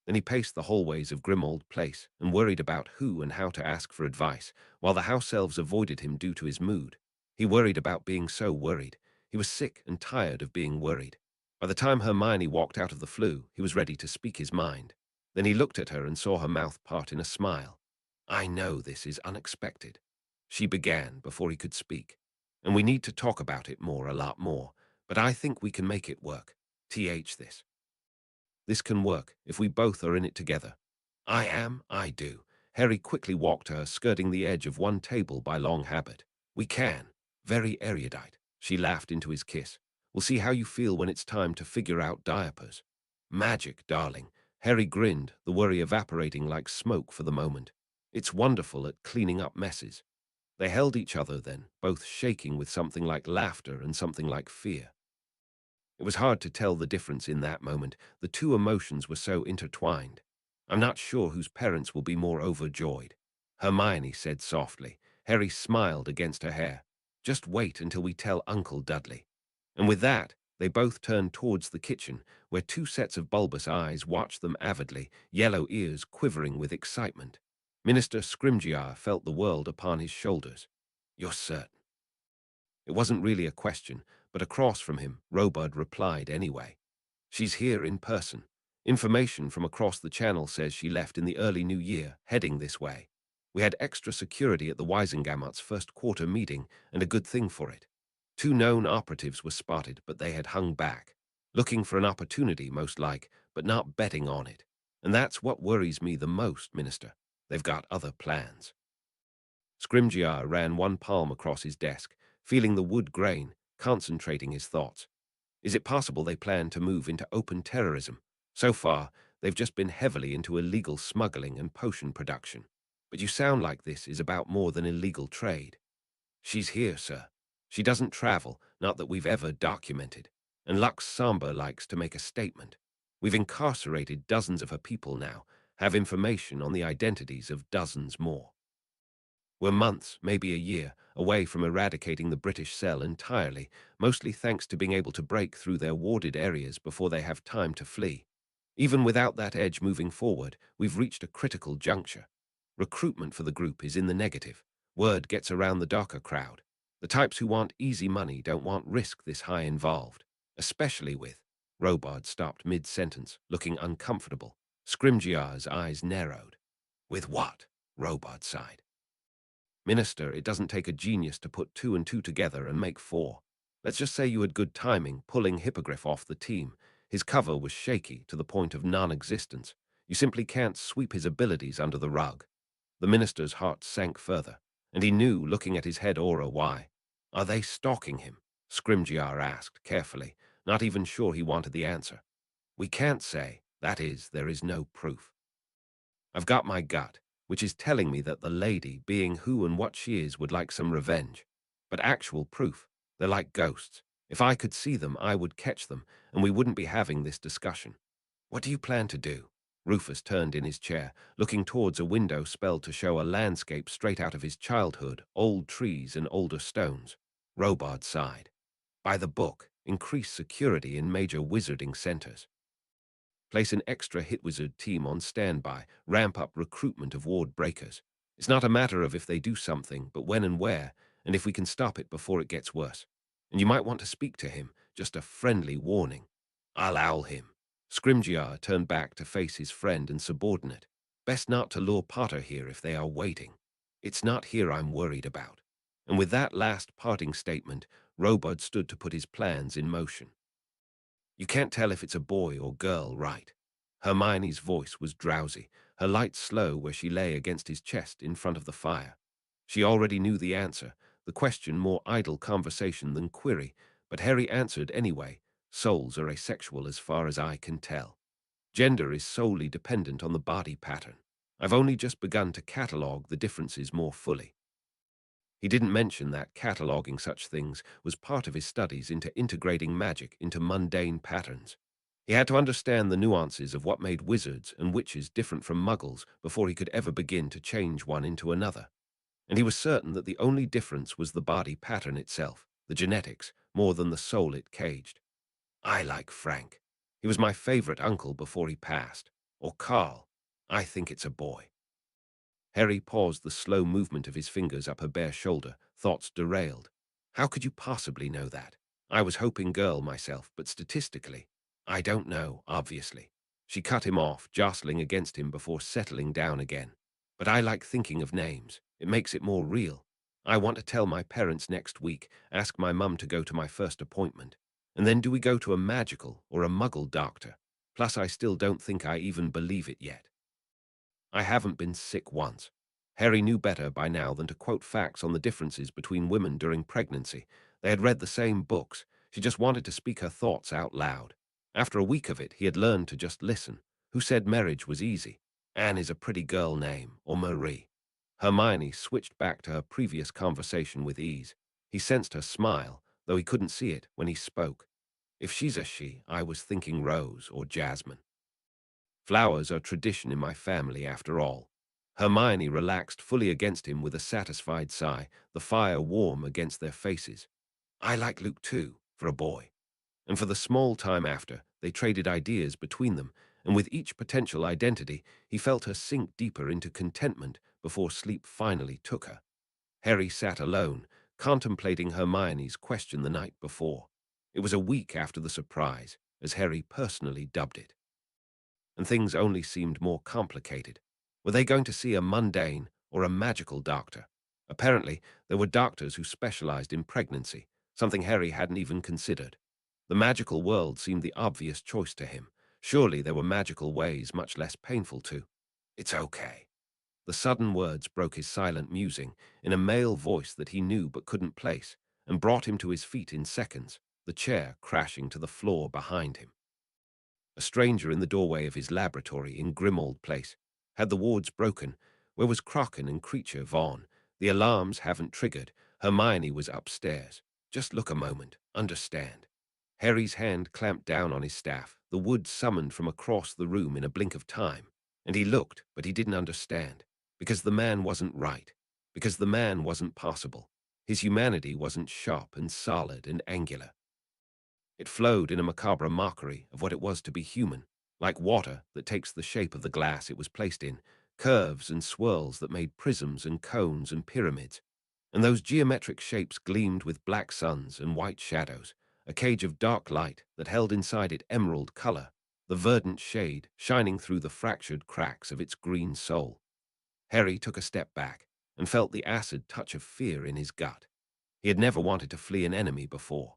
Then he paced the hallways of Grimmauld Place and worried about who and how to ask for advice, while the house elves avoided him due to his mood. He worried about being so worried. He was sick and tired of being worried. By the time Hermione walked out of the flue, he was ready to speak his mind. Then he looked at her and saw her mouth part in a smile. I know this is unexpected. She began before he could speak. And we need to talk about it more, a lot more. But I think we can make it work. This. This can work if we both are in it together. I do. Harry quickly walked to her, skirting the edge of one table by long habit. We can. Very erudite. She laughed into his kiss. We'll see how you feel when it's time to figure out diapers. Magic, darling. Harry grinned, the worry evaporating like smoke for the moment. It's wonderful at cleaning up messes. They held each other then, both shaking with something like laughter and something like fear. It was hard to tell the difference in that moment. The two emotions were so intertwined. I'm not sure whose parents will be more overjoyed. Hermione said softly. Harry smiled against her hair. Just wait until we tell Uncle Dudley. And with that, they both turned towards the kitchen, where two sets of bulbous eyes watched them avidly, yellow ears quivering with excitement. Minister Scrimgeour felt the world upon his shoulders. You're certain? It wasn't really a question, but across from him, Robard replied anyway. She's here in person. Information from across the channel says she left in the early new year, heading this way. We had extra security at the Wisengamot's first quarter meeting, and a good thing for it. 2 known operatives were spotted, but they had hung back. Looking for an opportunity, most like, but not betting on it. And that's what worries me the most, Minister. They've got other plans. Scrimgeour ran one palm across his desk, feeling the wood grain, concentrating his thoughts. Is it possible they plan to move into open terrorism? So far, they've just been heavily into illegal smuggling and potion production. But you sound like this is about more than illegal trade. She's here, sir. She doesn't travel, not that we've ever documented. And Lux Samba likes to make a statement. We've incarcerated dozens of her people now, have information on the identities of dozens more. We're months, maybe a year, away from eradicating the British cell entirely, mostly thanks to being able to break through their warded areas before they have time to flee. Even without that edge moving forward, we've reached a critical juncture. Recruitment for the group is in the negative. Word gets around the darker crowd. The types who want easy money don't want risk this high involved, especially with— Robard stopped mid-sentence, looking uncomfortable. Scrimgeour's eyes narrowed. With what? Robard sighed. Minister, it doesn't take a genius to put two and two together and make four. Let's just say you had good timing pulling Hippogriff off the team. His cover was shaky to the point of non-existence. You simply can't sweep his abilities under the rug. The minister's heart sank further, and he knew, looking at his head aura, why. Are they stalking him? Scrimgeour asked carefully, not even sure he wanted the answer. We can't say. That is, there is no proof. I've got my gut, which is telling me that the lady, being who and what she is, would like some revenge. But actual proof, they're like ghosts. If I could see them, I would catch them, and we wouldn't be having this discussion. What do you plan to do? Rufus turned in his chair, looking towards a window spelled to show a landscape straight out of his childhood, old trees and older stones. Robard sighed. By the book, increase security in major wizarding centers. Place an extra hit wizard team on standby, ramp up recruitment of ward breakers. It's not a matter of if they do something, but when and where, and if we can stop it before it gets worse. And you might want to speak to him, just a friendly warning. I'll owl him. Scrimgeour turned back to face his friend and subordinate. Best not to lure Potter here if they are waiting. It's not here I'm worried about. And with that last parting statement, Robard stood to put his plans in motion. You can't tell if it's a boy or girl, right? Hermione's voice was drowsy, her light slow where she lay against his chest in front of the fire. She already knew the answer, the question more idle conversation than query, but Harry answered anyway. Souls are asexual as far as I can tell. Gender is solely dependent on the body pattern. I've only just begun to catalogue the differences more fully. He didn't mention that cataloguing such things was part of his studies into integrating magic into mundane patterns. He had to understand the nuances of what made wizards and witches different from muggles before he could ever begin to change one into another. And he was certain that the only difference was the body pattern itself, the genetics, more than the soul it caged. I like Frank. He was my favorite uncle before he passed. Or Carl. I think it's a boy. Harry paused the slow movement of his fingers up her bare shoulder, thoughts derailed. How could you possibly know that? I was hoping girl myself, but statistically, I don't know, obviously. She cut him off, jostling against him before settling down again. But I like thinking of names. It makes it more real. I want to tell my parents next week, ask my mum to go to my first appointment. And then do we go to a magical or a muggle doctor? Plus, I still don't think I even believe it yet. I haven't been sick once. Harry knew better by now than to quote facts on the differences between women during pregnancy. They had read the same books. She just wanted to speak her thoughts out loud. After a week of it, he had learned to just listen. Who said marriage was easy? Anne is a pretty girl name, or Marie. Hermione switched back to her previous conversation with ease. He sensed her smile, though he couldn't see it when he spoke. If she's a she, I was thinking Rose or Jasmine. Flowers are tradition in my family, after all. Hermione relaxed fully against him with a satisfied sigh, the fire warm against their faces. I like Luke too, for a boy. And for the small time after, they traded ideas between them, and with each potential identity, he felt her sink deeper into contentment before sleep finally took her. Harry sat alone, contemplating Hermione's question the night before. It was a week after the surprise, as Harry personally dubbed it. And things only seemed more complicated. Were they going to see a mundane or a magical doctor? Apparently, there were doctors who specialized in pregnancy, something Harry hadn't even considered. The magical world seemed the obvious choice to him. Surely there were magical ways much less painful to. It's okay. The sudden words broke his silent musing in a male voice that he knew but couldn't place, and brought him to his feet in seconds, the chair crashing to the floor behind him. A stranger in the doorway of his laboratory in Grimold Place. Had the wards broken? Where was Kraken and Creature Vaughn? The alarms haven't triggered. Hermione was upstairs. Just look a moment. Understand. Harry's hand clamped down on his staff, the wood summoned from across the room in a blink of time. And he looked, but he didn't understand. Because the man wasn't right. Because the man wasn't possible. His humanity wasn't sharp and solid and angular. It flowed in a macabre mockery of what it was to be human, like water that takes the shape of the glass it was placed in, curves and swirls that made prisms and cones and pyramids. And those geometric shapes gleamed with black suns and white shadows, a cage of dark light that held inside it emerald color, the verdant shade shining through the fractured cracks of its green soul. Harry took a step back and felt the acid touch of fear in his gut. He had never wanted to flee an enemy before.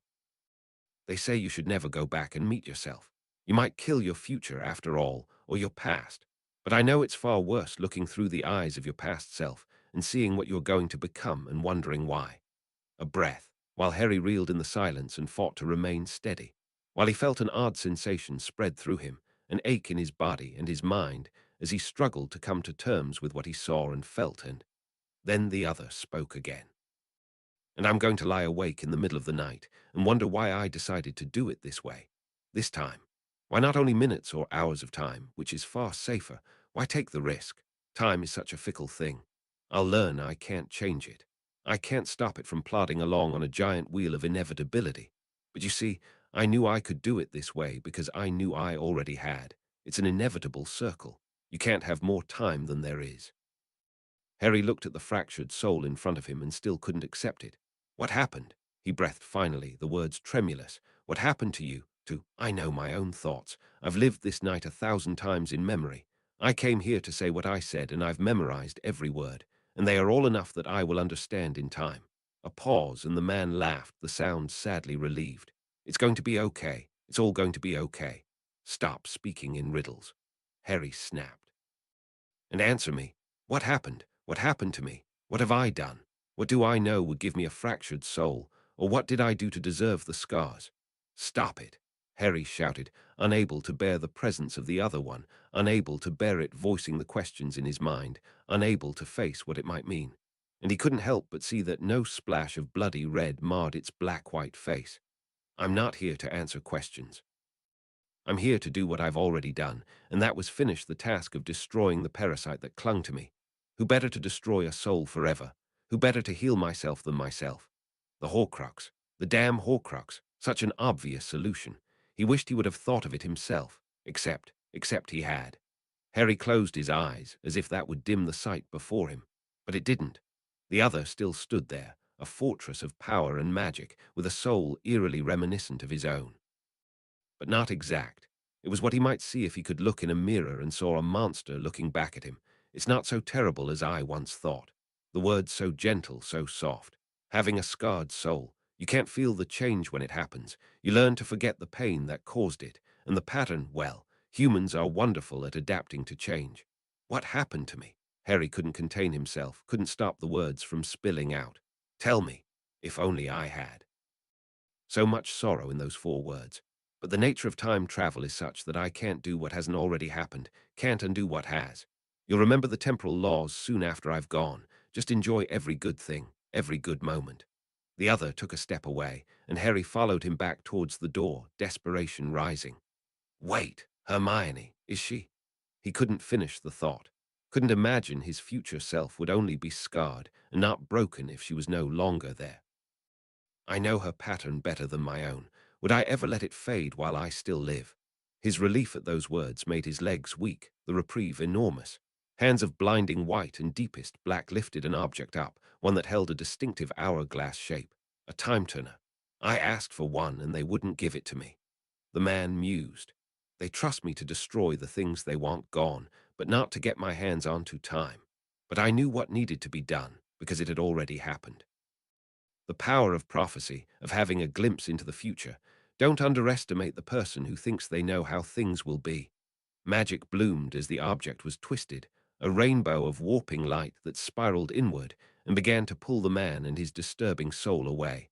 They say you should never go back and meet yourself. You might kill your future after all, or your past. But I know it's far worse looking through the eyes of your past self and seeing what you're going to become and wondering why. A breath, while Harry reeled in the silence and fought to remain steady, while he felt an odd sensation spread through him, an ache in his body and his mind as he struggled to come to terms with what he saw and felt, and then the other spoke again. And I'm going to lie awake in the middle of the night and wonder why I decided to do it this way, this time. Why not only minutes or hours of time, which is far safer? Why take the risk? Time is such a fickle thing. I'll learn I can't change it. I can't stop it from plodding along on a giant wheel of inevitability. But you see, I knew I could do it this way because I knew I already had. It's an inevitable circle. You can't have more time than there is. Harry looked at the fractured soul in front of him and still couldn't accept it. What happened? He breathed finally, the words tremulous. What happened to you? I know my own thoughts. I've lived this night 1,000 times in memory. I came here to say what I said, and I've memorized every word, and they are all enough that I will understand in time. A pause, and the man laughed, the sound sadly relieved. It's going to be okay. It's all going to be okay. Stop speaking in riddles. Harry snapped. And answer me. What happened? What happened to me? What have I done? What do I know would give me a fractured soul? Or what did I do to deserve the scars? Stop it, Harry shouted, unable to bear the presence of the other one, unable to bear it voicing the questions in his mind, unable to face what it might mean. And he couldn't help but see that no splash of bloody red marred its black-white face. I'm not here to answer questions. I'm here to do what I've already done, and that was finish the task of destroying the parasite that clung to me. Who better to destroy a soul forever? Who better to heal myself than myself? The Horcrux. The damn Horcrux. Such an obvious solution. He wished he would have thought of it himself. Except he had. Harry closed his eyes, as if that would dim the sight before him. But it didn't. The other still stood there, a fortress of power and magic, with a soul eerily reminiscent of his own. But not exact. It was what he might see if he could look in a mirror and saw a monster looking back at him. It's not so terrible as I once thought. The words so gentle, so soft. Having a scarred soul, you can't feel the change when it happens. You learn to forget the pain that caused it. And the pattern, well, humans are wonderful at adapting to change. What happened to me? Harry couldn't contain himself, couldn't stop the words from spilling out. Tell me, if only I had. So much sorrow in those 4 words. But the nature of time travel is such that I can't do what hasn't already happened, can't undo what has. You'll remember the temporal laws soon after I've gone. Just enjoy every good thing, every good moment. The other took a step away, and Harry followed him back towards the door, desperation rising. Wait, Hermione, is she? He couldn't finish the thought. Couldn't imagine his future self would only be scarred and not broken if she was no longer there. I know her pattern better than my own. Would I ever let it fade while I still live? His relief at those words made his legs weak, the reprieve enormous. Hands of blinding white and deepest black lifted an object up, one that held a distinctive hourglass shape, a time-turner. I asked for one and they wouldn't give it to me. The man mused. They trust me to destroy the things they want gone, but not to get my hands onto time. But I knew what needed to be done, because it had already happened. The power of prophecy, of having a glimpse into the future, Don't underestimate the person who thinks they know how things will be. Magic bloomed as the object was twisted, a rainbow of warping light that spiraled inward and began to pull the man and his disturbing soul away.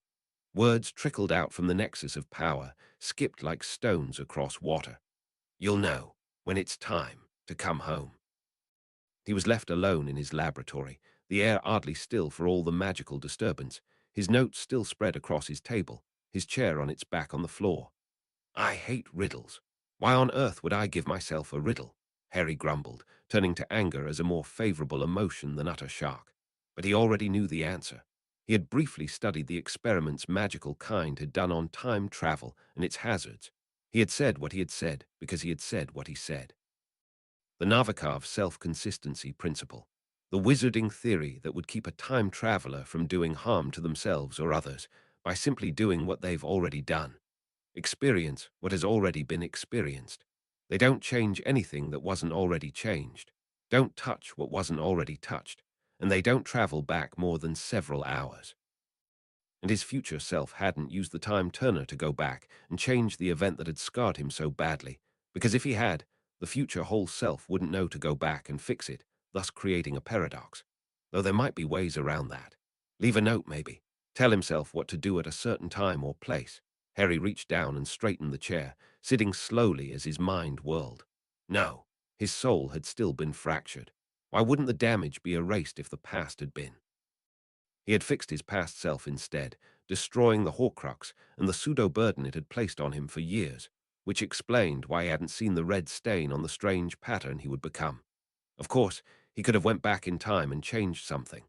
Words trickled out from the nexus of power, skipped like stones across water. You'll know when it's time to come home. He was left alone in his laboratory, the air oddly still for all the magical disturbance, his notes still spread across his table, his chair on its back on the floor. I hate riddles. Why on earth would I give myself a riddle? Harry grumbled, turning to anger as a more favorable emotion than utter shock. But he already knew the answer. He had briefly studied the experiments magical kind had done on time travel and its hazards. He had said what he had said because he had said what he said. The Novikov self-consistency principle, the wizarding theory that would keep a time traveler from doing harm to themselves or others by simply doing what they've already done. Experience what has already been experienced. They don't change anything that wasn't already changed. Don't touch what wasn't already touched. And they don't travel back more than several hours. And his future self hadn't used the time turner to go back and change the event that had scarred him so badly, because if he had, the future whole self wouldn't know to go back and fix it, thus creating a paradox. Though there might be ways around that. Leave a note, maybe. Tell himself what to do at a certain time or place. Harry reached down and straightened the chair, sitting slowly as his mind whirled. No, his soul had still been fractured. Why wouldn't the damage be erased if the past had been? He had fixed his past self instead, destroying the Horcrux and the pseudo-burden it had placed on him for years, which explained why he hadn't seen the red stain on the strange pattern he would become. Of course, he could have went back in time and changed something.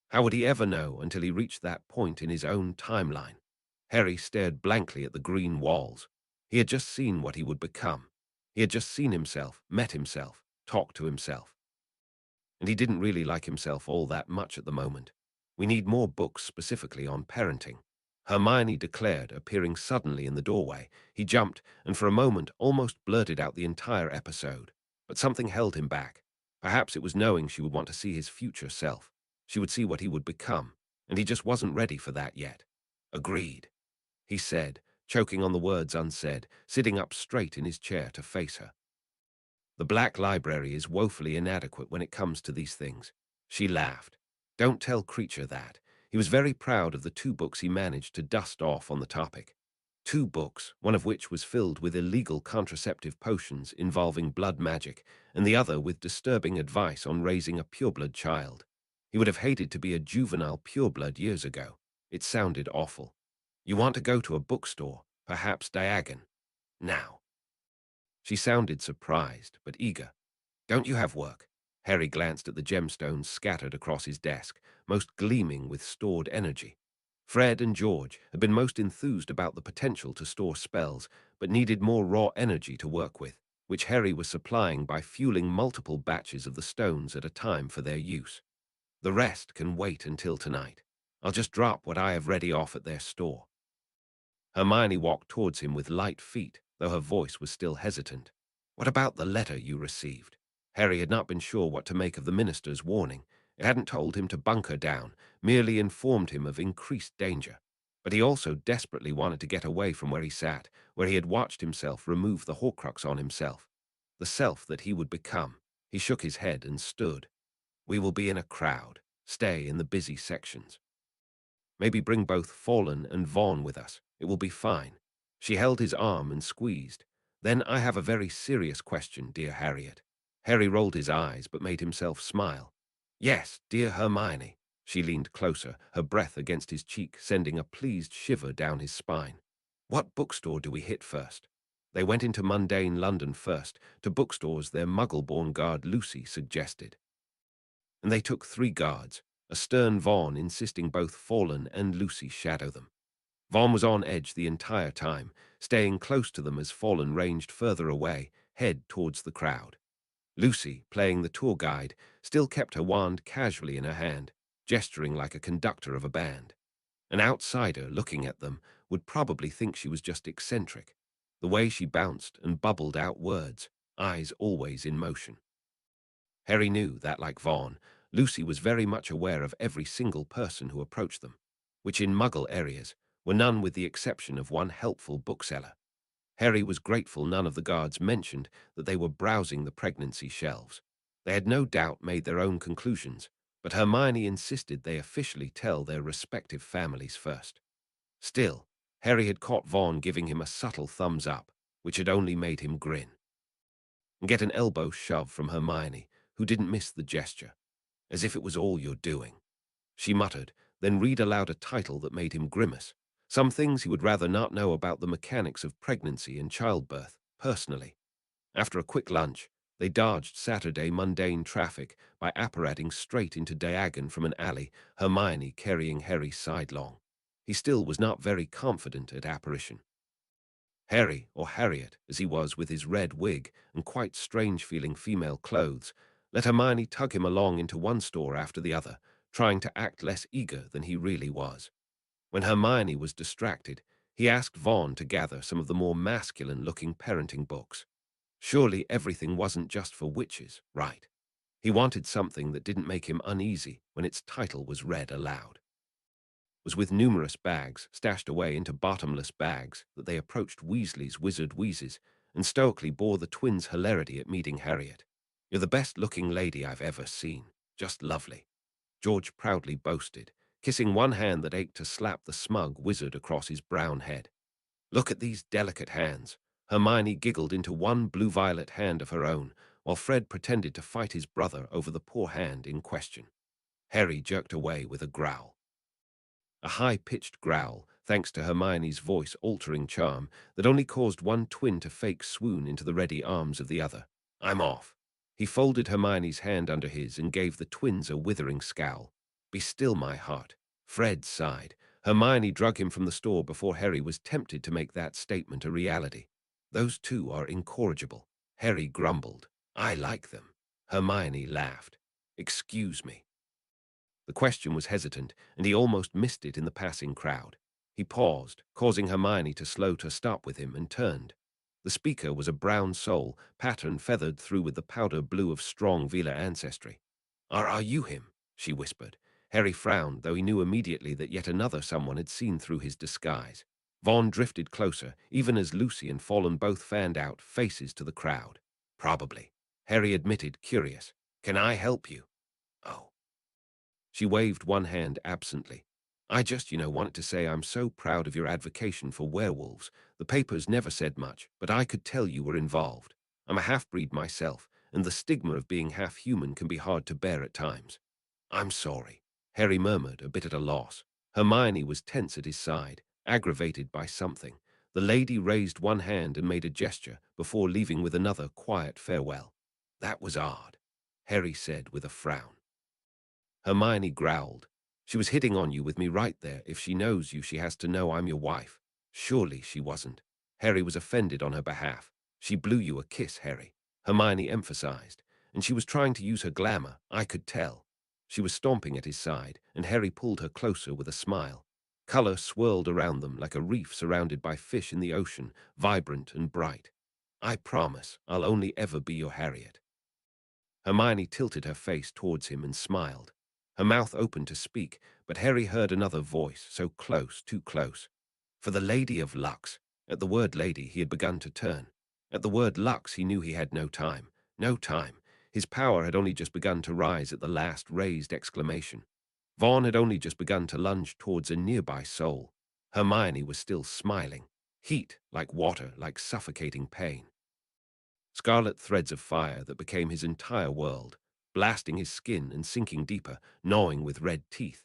How would he ever know until he reached that point in his own timeline? Harry stared blankly at the green walls. He had just seen what he would become. He had just seen himself, met himself, talked to himself. And he didn't really like himself all that much at the moment. We need more books specifically on parenting. Hermione declared, appearing suddenly in the doorway. He jumped and for a moment almost blurted out the entire episode. But something held him back. Perhaps it was knowing she would want to see his future self. She would see what he would become, and he just wasn't ready for that yet. Agreed, he said, choking on the words unsaid, sitting up straight in his chair to face her. The Black Library is woefully inadequate when it comes to these things. She laughed. Don't tell Creature that. He was very proud of the 2 books he managed to dust off on the topic. 2 books, one of which was filled with illegal contraceptive potions involving blood magic, and the other with disturbing advice on raising a pureblood child. He would have hated to be a juvenile pureblood years ago. It sounded awful. You want to go to a bookstore, perhaps Diagon. Now. She sounded surprised, but eager. Don't you have work? Harry glanced at the gemstones scattered across his desk, most gleaming with stored energy. Fred and George had been most enthused about the potential to store spells, but needed more raw energy to work with, which Harry was supplying by fueling multiple batches of the stones at a time for their use. The rest can wait until tonight. I'll just drop what I have ready off at their store. Hermione walked towards him with light feet, though her voice was still hesitant. What about the letter you received? Harry had not been sure what to make of the minister's warning. It hadn't told him to bunker down, merely informed him of increased danger. But he also desperately wanted to get away from where he sat, where he had watched himself remove the Horcrux on himself. The self that he would become. He shook his head and stood. We will be in a crowd. Stay in the busy sections. Maybe bring both Fallen and Vaughn with us. It will be fine. She held his arm and squeezed. Then I have a very serious question, dear Harriet. Harry rolled his eyes but made himself smile. Yes, dear Hermione. She leaned closer, her breath against his cheek, sending a pleased shiver down his spine. What bookstore do we hit first? They went into mundane London first, to bookstores their muggle-born guard Lucy suggested. And they took 3 guards, a stern Vaughn insisting both Fallen and Lucy shadow them. Vaughn was on edge the entire time, staying close to them as Fallen ranged further away, head towards the crowd. Lucy, playing the tour guide, still kept her wand casually in her hand, gesturing like a conductor of a band. An outsider looking at them would probably think she was just eccentric, the way she bounced and bubbled out words, eyes always in motion. Harry knew that, like Vaughn, Lucy was very much aware of every single person who approached them, which in Muggle areas were none with the exception of one helpful bookseller. Harry was grateful none of the guards mentioned that they were browsing the pregnancy shelves. They had no doubt made their own conclusions, but Hermione insisted they officially tell their respective families first. Still, Harry had caught Vaughn giving him a subtle thumbs up, which had only made him grin and get an elbow shove from Hermione, who didn't miss the gesture. As if it was all you're doing, she muttered, then read aloud a title that made him grimace. Some things he would rather not know about the mechanics of pregnancy and childbirth, personally. After a quick lunch, they dodged Saturday mundane traffic by apparating straight into Diagon from an alley, Hermione carrying Harry sidelong. He still was not very confident at apparition. Harry, or Harriet, as he was with his red wig and quite strange-feeling female clothes, let Hermione tug him along into one store after the other, trying to act less eager than he really was. When Hermione was distracted, he asked Vaughn to gather some of the more masculine-looking parenting books. Surely everything wasn't just for witches, right? He wanted something that didn't make him uneasy when its title was read aloud. Was with numerous bags stashed away into bottomless bags that they approached Weasley's Wizard Wheezes and stoically bore the twins' hilarity at meeting Harriet. "You're the best-looking lady I've ever seen. Just lovely," George proudly boasted, kissing one hand that ached to slap the smug wizard across his brown head. "Look at these delicate hands." Hermione giggled into one blue-violet hand of her own, while Fred pretended to fight his brother over the poor hand in question. Harry jerked away with a growl. A high-pitched growl, thanks to Hermione's voice-altering charm that only caused one twin to fake swoon into the ready arms of the other. "I'm off." He folded Hermione's hand under his and gave the twins a withering scowl. "Be still, my heart." Fred sighed. Hermione drug him from the store before Harry was tempted to make that statement a reality. "Those two are incorrigible," Harry grumbled. "I like them." Hermione laughed. "Excuse me." The question was hesitant, and he almost missed it in the passing crowd. He paused, causing Hermione to slow to stop with him, and turned. The speaker was a brown soul, pattern feathered through with the powder blue of strong Vila ancestry. Are you him?" she whispered. Harry frowned, though he knew immediately that yet another someone had seen through his disguise. Vaughn drifted closer, even as Lucy and Fallen both fanned out, faces to the crowd. "Probably," Harry admitted, curious. "Can I help you?" "Oh." She waved one hand absently. "I just, wanted to say I'm so proud of your advocacy for werewolves. The papers never said much, but I could tell you were involved. I'm a half-breed myself, and the stigma of being half-human can be hard to bear at times." "I'm sorry," Harry murmured, a bit at a loss. Hermione was tense at his side, aggravated by something. The lady raised one hand and made a gesture before leaving with another quiet farewell. "That was odd," Harry said with a frown. Hermione growled. "She was hitting on you with me right there. If she knows you, she has to know I'm your wife." "Surely she wasn't." Harry was offended on her behalf. "She blew you a kiss, Harry," Hermione emphasized, "and she was trying to use her glamour, I could tell." She was stomping at his side, and Harry pulled her closer with a smile. Color swirled around them like a reef surrounded by fish in the ocean, vibrant and bright. "I promise I'll only ever be your Harriet." Hermione tilted her face towards him and smiled. Her mouth opened to speak, but Harry heard another voice, so close, too close. "For the Lady of Lux." At the word lady, he had begun to turn. At the word Lux, he knew he had no time. No time. His power had only just begun to rise at the last raised exclamation. Vaughn had only just begun to lunge towards a nearby soul. Hermione was still smiling. Heat, like water, like suffocating pain. Scarlet threads of fire that became his entire world, blasting his skin and sinking deeper, gnawing with red teeth.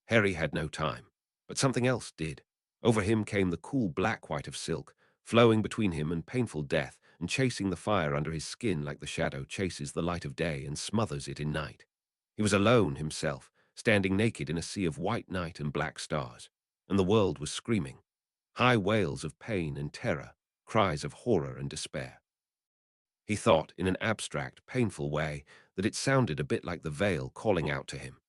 Harry had no time, but something else did. Over him came the cool black white of silk, flowing between him and painful death, and chasing the fire under his skin like the shadow chases the light of day and smothers it in night. He was alone himself, standing naked in a sea of white night and black stars, and the world was screaming. High wails of pain and terror, cries of horror and despair. He thought, in an abstract, painful way, that it sounded a bit like the veil calling out to him.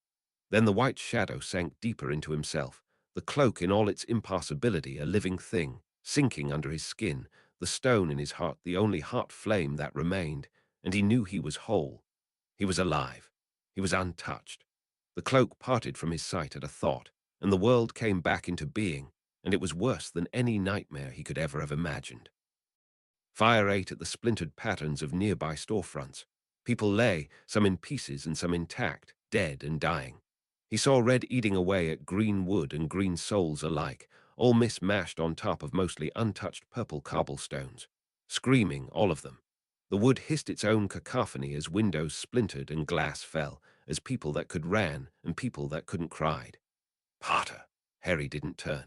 Then the white shadow sank deeper into himself, the cloak in all its impassibility a living thing, sinking under his skin, the stone in his heart the only hot flame that remained, and he knew he was whole. He was alive. He was untouched. The cloak parted from his sight at a thought, and the world came back into being, and it was worse than any nightmare he could ever have imagined. Fire ate at the splintered patterns of nearby storefronts. People lay, some in pieces and some intact, dead and dying. He saw red eating away at green wood and green souls alike, all mismashed on top of mostly untouched purple cobblestones. Screaming, all of them. The wood hissed its own cacophony as windows splintered and glass fell, as people that could ran and people that couldn't cried. Potter! Harry didn't turn.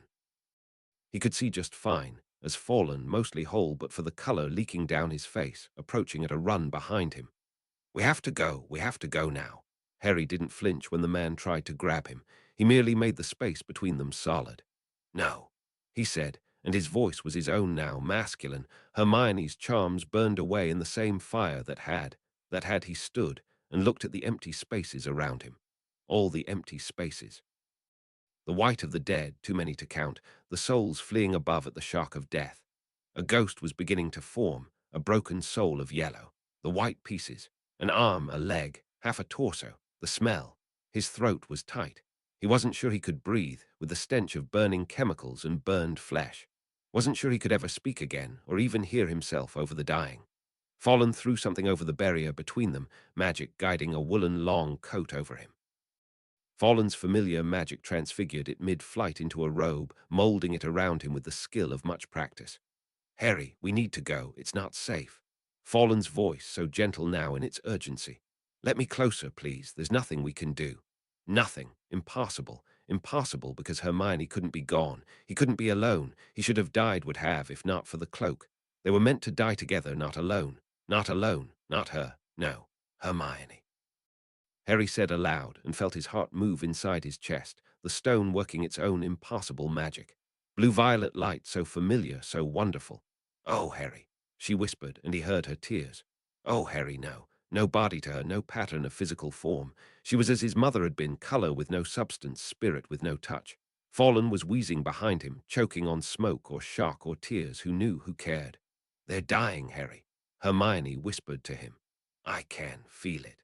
He could see just fine, as Fallen, mostly whole but for the color leaking down his face, approaching at a run behind him. We have to go now. Harry didn't flinch when the man tried to grab him. He merely made the space between them solid. No, he said, and his voice was his own now, masculine. Hermione's charms burned away in the same fire that had he stood and looked at the empty spaces around him. All the empty spaces. The white of the dead, too many to count, the souls fleeing above at the shock of death. A ghost was beginning to form, a broken soul of yellow. The white pieces, an arm, a leg, half a torso, the smell. His throat was tight. He wasn't sure he could breathe, with the stench of burning chemicals and burned flesh. Wasn't sure he could ever speak again, or even hear himself over the dying. Fallen threw something over the barrier between them, magic guiding a woolen long coat over him. Fallen's familiar magic transfigured it mid-flight into a robe, molding it around him with the skill of much practice. Harry, we need to go. It's not safe. Fallen's voice, so gentle now in its urgency. Let me closer, please. There's nothing we can do. Nothing. Impossible. Impossible because Hermione couldn't be gone. He couldn't be alone. He should have died, would have, if not for the cloak. They were meant to die together, not alone. Not alone. Not her. No. Hermione. Harry said aloud and felt his heart move inside his chest, the stone working its own impossible magic. Blue-violet light, so familiar, so wonderful. Oh, Harry, she whispered, and he heard her tears. Oh, Harry, no. No body to her, no pattern of physical form. She was as his mother had been, color with no substance, spirit with no touch. Fallen was wheezing behind him, choking on smoke or shock or tears. Who knew, who cared? They're dying, Harry. Hermione whispered to him. I can feel it.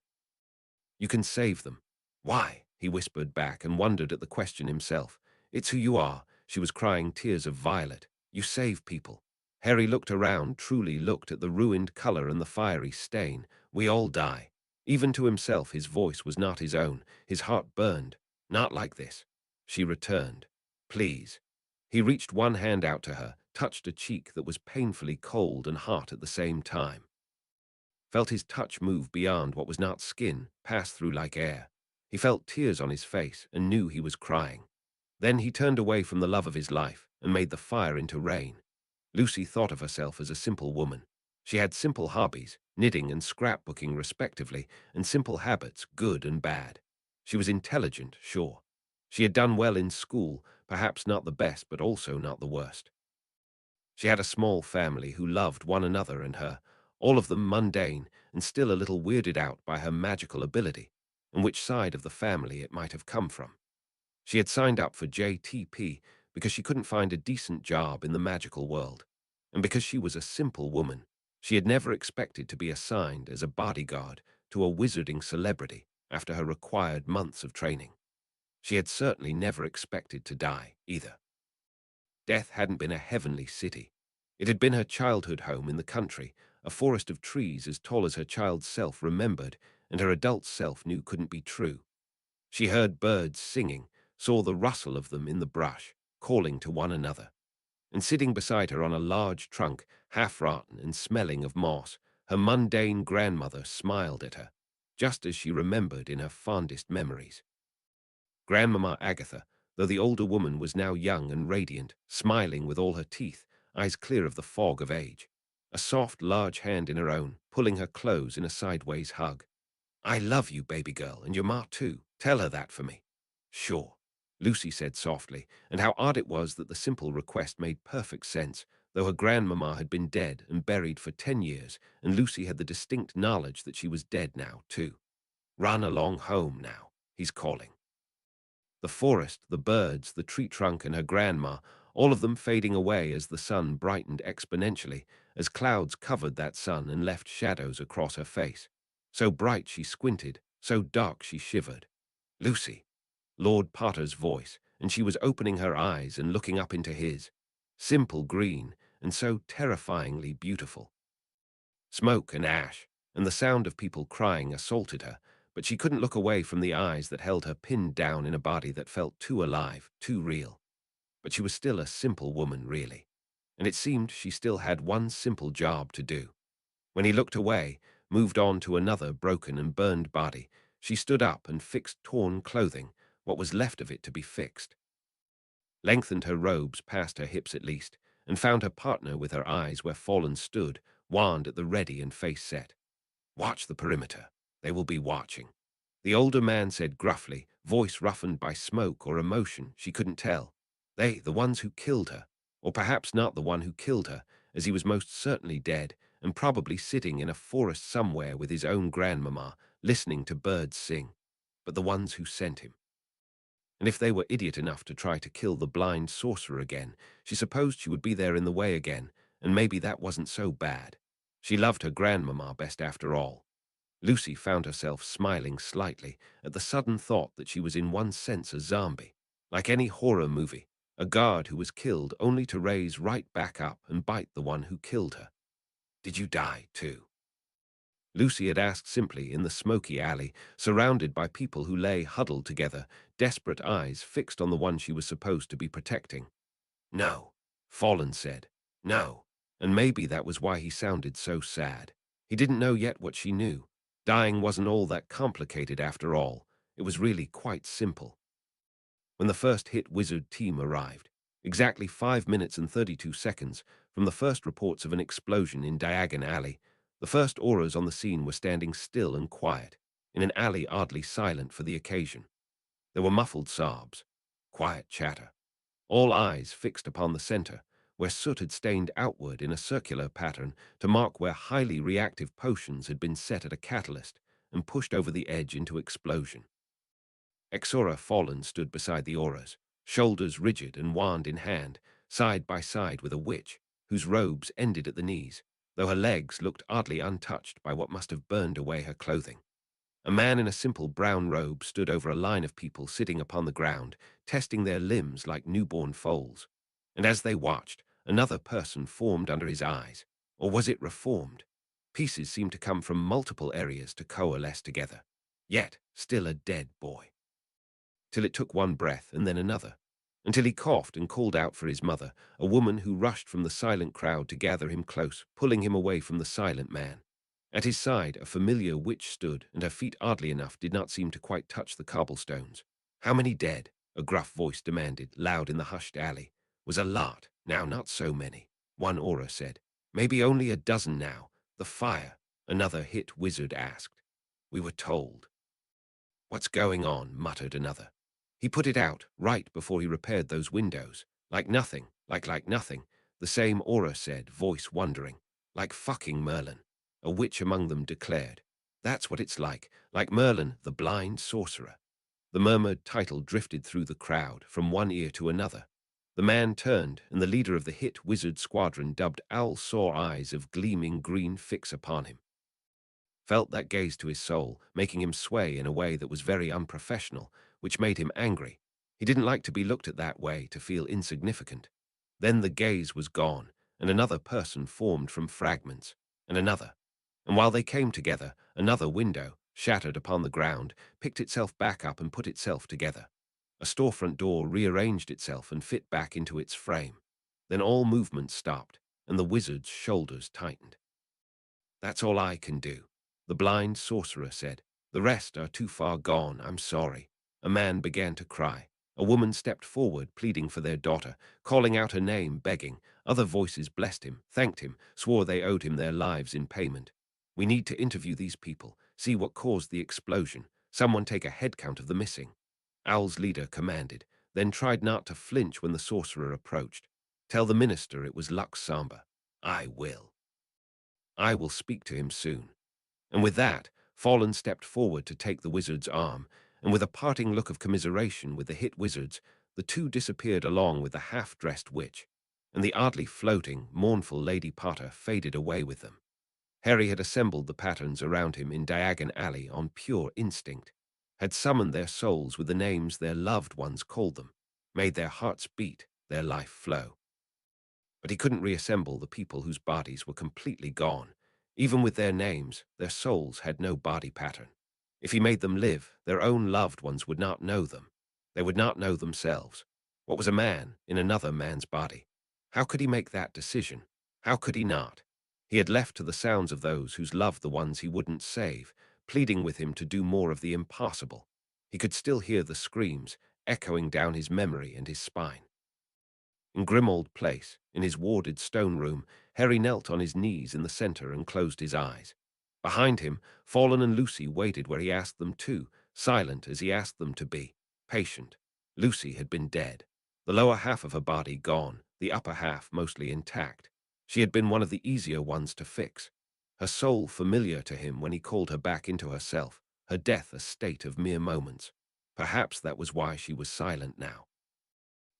You can save them. Why? He whispered back and wondered at the question himself. It's who you are. She was crying tears of violet. You save people. Harry looked around, truly looked at the ruined color and the fiery stain. We all die. Even to himself his voice was not his own. His heart burned. Not like this. She returned. Please. He reached one hand out to her, touched a cheek that was painfully cold and hot at the same time. Felt his touch move beyond what was not skin, pass through like air. He felt tears on his face and knew he was crying. Then he turned away from the love of his life and made the fire into rain. Lucy thought of herself as a simple woman. She had simple hobbies, knitting and scrapbooking respectively, and simple habits, good and bad. She was intelligent, sure. She had done well in school, perhaps not the best but also not the worst. She had a small family who loved one another and her, all of them mundane and still a little weirded out by her magical ability, and which side of the family it might have come from. She had signed up for JTP because she couldn't find a decent job in the magical world, and because she was a simple woman. She had never expected to be assigned as a bodyguard to a wizarding celebrity after her required months of training. She had certainly never expected to die, either. Death hadn't been a heavenly city. It had been her childhood home in the country, a forest of trees as tall as her child's self remembered, and her adult self knew couldn't be true. She heard birds singing, saw the rustle of them in the brush, calling to one another. And sitting beside her on a large trunk, half-rotten and smelling of moss, her mundane grandmother smiled at her, just as she remembered in her fondest memories. Grandmama Agatha, though the older woman was now young and radiant, smiling with all her teeth, eyes clear of the fog of age. A soft, large hand in her own, pulling her close in a sideways hug. I love you, baby girl, and your ma too. Tell her that for me. Sure, Lucy said softly, and how odd it was that the simple request made perfect sense, though her grandmama had been dead and buried for 10 years, and Lucy had the distinct knowledge that she was dead now, too. Run along home now, he's calling. The forest, the birds, the tree trunk, and her grandma, all of them fading away as the sun brightened exponentially, as clouds covered that sun and left shadows across her face. So bright she squinted, so dark she shivered. Lucy, Lord Potter's voice, and she was opening her eyes and looking up into his. Simple green, and so terrifyingly beautiful. Smoke and ash, and the sound of people crying assaulted her, but she couldn't look away from the eyes that held her pinned down in a body that felt too alive, too real. But she was still a simple woman, really, and it seemed she still had one simple job to do. When he looked away, moved on to another broken and burned body, she stood up and fixed torn clothing, what was left of it to be fixed. Lengthened her robes past her hips at least, and found her partner with her eyes where Fallen stood, wand at the ready and face set. Watch the perimeter. They will be watching. The older man said gruffly, voice roughened by smoke or emotion, she couldn't tell. They, the ones who killed her, or perhaps not the one who killed her, as he was most certainly dead, and probably sitting in a forest somewhere with his own grandmama, listening to birds sing. But the ones who sent him. And if they were idiot enough to try to kill the blind sorcerer again, she supposed she would be there in the way again, and maybe that wasn't so bad. She loved her grandmama best after all. Lucy found herself smiling slightly at the sudden thought that she was in one sense a zombie, like any horror movie, a guard who was killed only to raise right back up and bite the one who killed her. Did you die, too? Lucy had asked simply in the smoky alley, surrounded by people who lay huddled together, desperate eyes fixed on the one she was supposed to be protecting. No, Fallen said. No, and maybe that was why he sounded so sad. He didn't know yet what she knew. Dying wasn't all that complicated after all. It was really quite simple. When the first hit wizard team arrived, exactly 5 minutes and 32 seconds from the first reports of an explosion in Diagon Alley, the first auras on the scene were standing still and quiet, in an alley oddly silent for the occasion. There were muffled sobs, quiet chatter, all eyes fixed upon the center, where soot had stained outward in a circular pattern to mark where highly reactive potions had been set at a catalyst and pushed over the edge into explosion. Exora Fallen stood beside the auras, shoulders rigid and wand in hand, side by side with a witch, whose robes ended at the knees, though her legs looked oddly untouched by what must have burned away her clothing. A man in a simple brown robe stood over a line of people sitting upon the ground, testing their limbs like newborn foals. And as they watched, another person formed under his eyes. Or was it reformed? Pieces seemed to come from multiple areas to coalesce together. Yet, still a dead boy. Till it took one breath and then another, until he coughed and called out for his mother, a woman who rushed from the silent crowd to gather him close, pulling him away from the silent man. At his side, a familiar witch stood, and her feet, oddly enough, did not seem to quite touch the cobblestones. How many dead? A gruff voice demanded, loud in the hushed alley. Was a lot. Now, not so many. One aura said. Maybe only a dozen now. The fire, another hit wizard asked. We were told. What's going on? Muttered another. He put it out, right before he repaired those windows. Like nothing, like nothing. The same aura said, voice wondering. Like fucking Merlin. A witch among them declared. That's what it's like Merlin, the blind sorcerer. The murmured title drifted through the crowd, from one ear to another. The man turned, and the leader of the hit wizard squadron, dubbed Owl, saw eyes of gleaming green fix upon him. Felt that gaze to his soul, making him sway in a way that was very unprofessional, which made him angry. He didn't like to be looked at that way, to feel insignificant. Then the gaze was gone, and another person formed from fragments, and another. And while they came together, another window, shattered upon the ground, picked itself back up and put itself together. A storefront door rearranged itself and fit back into its frame. Then all movement stopped, and the wizard's shoulders tightened. That's all I can do, the blind sorcerer said. The rest are too far gone, I'm sorry. A man began to cry. A woman stepped forward, pleading for their daughter, calling out her name, begging. Other voices blessed him, thanked him, swore they owed him their lives in payment. We need to interview these people, see what caused the explosion. Someone take a head count of the missing. Owl's leader commanded, then tried not to flinch when the sorcerer approached. Tell the minister it was Lux Samba. I will. I will speak to him soon. And with that, Fallen stepped forward to take the wizard's arm, and with a parting look of commiseration with the hit wizards, the two disappeared along with the half-dressed witch, and the oddly floating, mournful Lady Potter faded away with them. Harry had assembled the patterns around him in Diagon Alley on pure instinct, had summoned their souls with the names their loved ones called them. made their hearts beat, their life flow. But he couldn't reassemble the people whose bodies were completely gone. Even with their names, their souls had no body pattern. If he made them live, their own loved ones would not know them. They would not know themselves. What was a man in another man's body? How could he make that decision? How could he not? He had left to the sounds of those whose loved the ones he wouldn't save, pleading with him to do more of the impossible. He could still hear the screams echoing down his memory and his spine. In Grimold Place, in his warded stone room, Harry knelt on his knees in the center and closed his eyes. Behind him, Fallen and Lucy waited where he asked them to, silent as he asked them to be, patient. Lucy had been dead, the lower half of her body gone, the upper half mostly intact. She had been one of the easier ones to fix. Her soul familiar to him when he called her back into herself, her death a state of mere moments. Perhaps that was why she was silent now.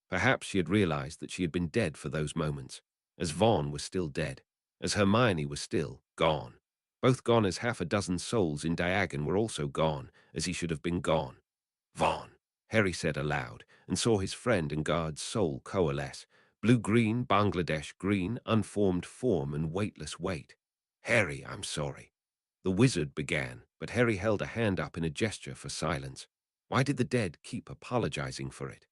Perhaps she had realized that she had been dead for those moments, as Vaughn was still dead, as Hermione was still gone. Both gone as half a dozen souls in Diagon were also gone, as he should have been gone. Vaughn, Harry said aloud, and saw his friend and guard's soul coalesce, blue-green, Bangladesh green, unformed form and weightless weight. Harry, I'm sorry. The wizard began, but Harry held a hand up in a gesture for silence. Why did the dead keep apologizing for it?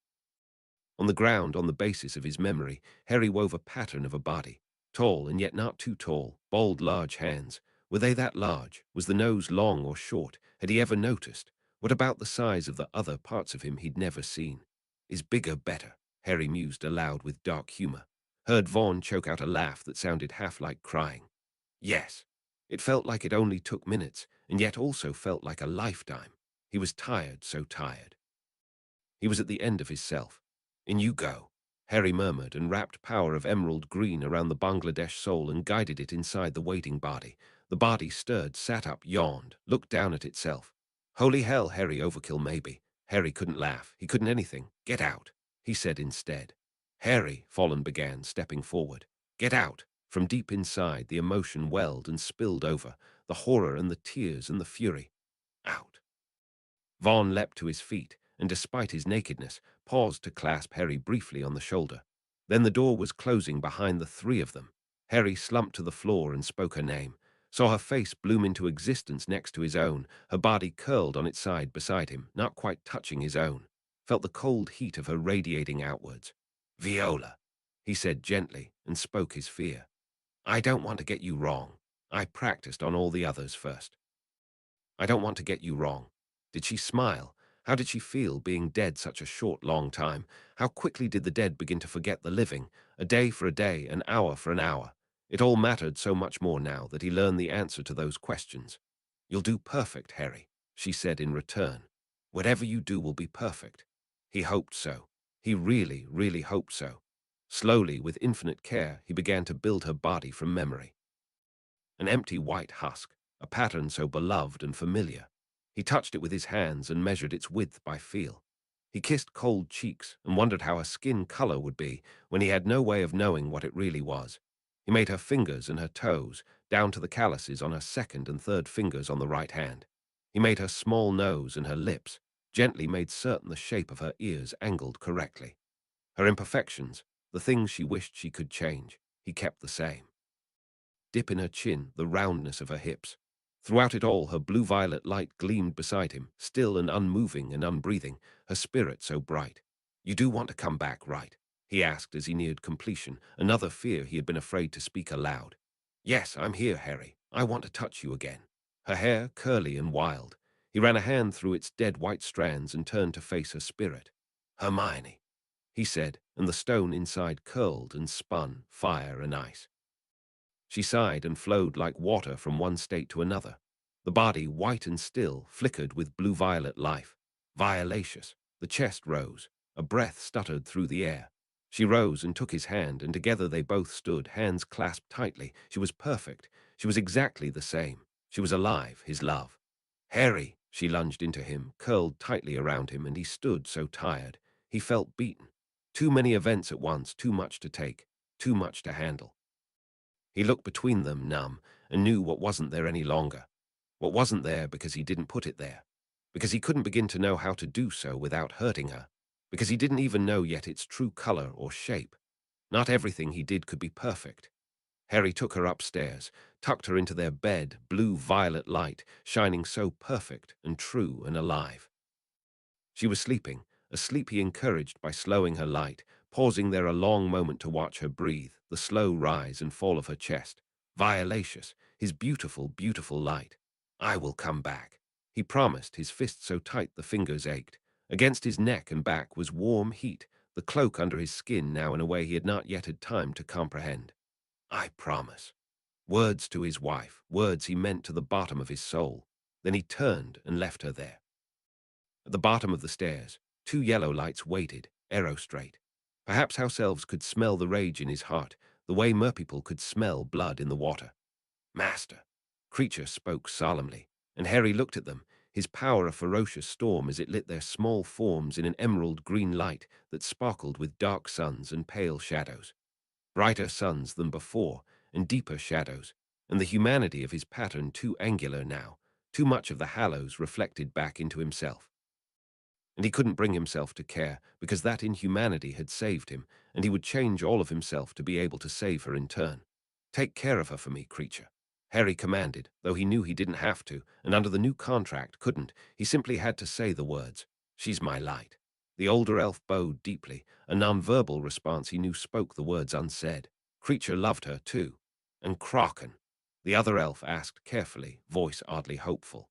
On the ground, on the basis of his memory, Harry wove a pattern of a body. Tall and yet not too tall, bold, large hands. Were they that large? Was the nose long or short? Had he ever noticed? What about the size of the other parts of him he'd never seen? Is bigger better? Harry mused aloud with dark humor. Heard Vaughn choke out a laugh that sounded half like crying. Yes. It felt like it only took minutes, and yet also felt like a lifetime. He was tired, so tired. He was at the end of his self. In you go, Harry murmured and wrapped power of emerald green around the Bangladesh soul and guided it inside the waiting body. The body stirred, sat up, yawned, looked down at itself. Holy hell, Harry, overkill maybe. Harry couldn't laugh. He couldn't anything. Get out, he said instead. Harry, Fallen began, stepping forward. Get out. From deep inside, the emotion welled and spilled over, the horror and the tears and the fury. Out. Vaughn leapt to his feet, and despite his nakedness, paused to clasp Harry briefly on the shoulder. Then the door was closing behind the three of them. Harry slumped to the floor and spoke her name, saw her face bloom into existence next to his own, her body curled on its side beside him, not quite touching his own. Felt the cold heat of her radiating outwards. Viola, he said gently, and spoke his fear. I don't want to get you wrong. I practiced on all the others first. I don't want to get you wrong. Did she smile? How did she feel being dead such a short, long time? How quickly did the dead begin to forget the living? A day for a day, an hour for an hour. It all mattered so much more now that he learned the answer to those questions. You'll do perfect, Harry, she said in return. Whatever you do will be perfect. He hoped so. He really, really hoped so. Slowly, with infinite care, he began to build her body from memory. An empty white husk, a pattern so beloved and familiar. He touched it with his hands and measured its width by feel. He kissed cold cheeks and wondered how her skin color would be when he had no way of knowing what it really was. He made her fingers and her toes, down to the calluses on her second and third fingers on the right hand. He made her small nose and her lips, gently made certain the shape of her ears angled correctly. Her imperfections, the things she wished she could change, he kept the same. Dip in her chin, the roundness of her hips. Throughout it all, her blue-violet light gleamed beside him, still and unmoving and unbreathing, her spirit so bright. You do want to come back, right? He asked as he neared completion, another fear he had been afraid to speak aloud. Yes, I'm here, Harry. I want to touch you again. Her hair, curly and wild. He ran a hand through its dead white strands and turned to face her spirit. Hermione, he said, and the stone inside curled and spun, fire and ice. She sighed and flowed like water from one state to another. The body, white and still, flickered with blue-violet life. Violacious. The chest rose. A breath stuttered through the air. She rose and took his hand, and together they both stood, hands clasped tightly. She was perfect. She was exactly the same. She was alive, his love. Harry, she lunged into him, curled tightly around him, and he stood so tired. He felt beaten. Too many events at once, too much to take, too much to handle. He looked between them, numb, and knew what wasn't there any longer. What wasn't there because he didn't put it there. Because he couldn't begin to know how to do so without hurting her. because he didn't even know yet its true color or shape. Not everything he did could be perfect. Harry took her upstairs, tucked her into their bed, blue-violet light, shining so perfect and true and alive. She was sleeping, a sleep he encouraged by slowing her light, pausing there a long moment to watch her breathe, the slow rise and fall of her chest. Violacious, his beautiful, beautiful light. I will come back, he promised, his fist so tight the fingers ached. Against his neck and back was warm heat, the cloak under his skin now in a way he had not yet had time to comprehend. I promise. Words to his wife, words he meant to the bottom of his soul. Then he turned and left her there. At the bottom of the stairs, two yellow lights waited, arrow straight. Perhaps house elves could smell the rage in his heart, the way merpeople could smell blood in the water. Master, creature spoke solemnly, and Harry looked at them, his power a ferocious storm as it lit their small forms in an emerald green light that sparkled with dark suns and pale shadows. Brighter suns than before, and deeper shadows, and the humanity of his pattern too angular now, too much of the hallows reflected back into himself. And he couldn't bring himself to care, because that inhumanity had saved him, and he would change all of himself to be able to save her in turn. Take care of her for me, creature, Harry commanded, though he knew he didn't have to, and under the new contract couldn't. He simply had to say the words. She's my light. The older elf bowed deeply, a non-verbal response he knew spoke the words unsaid. Creature loved her, too. And Kraken? The other elf asked carefully, voice oddly hopeful.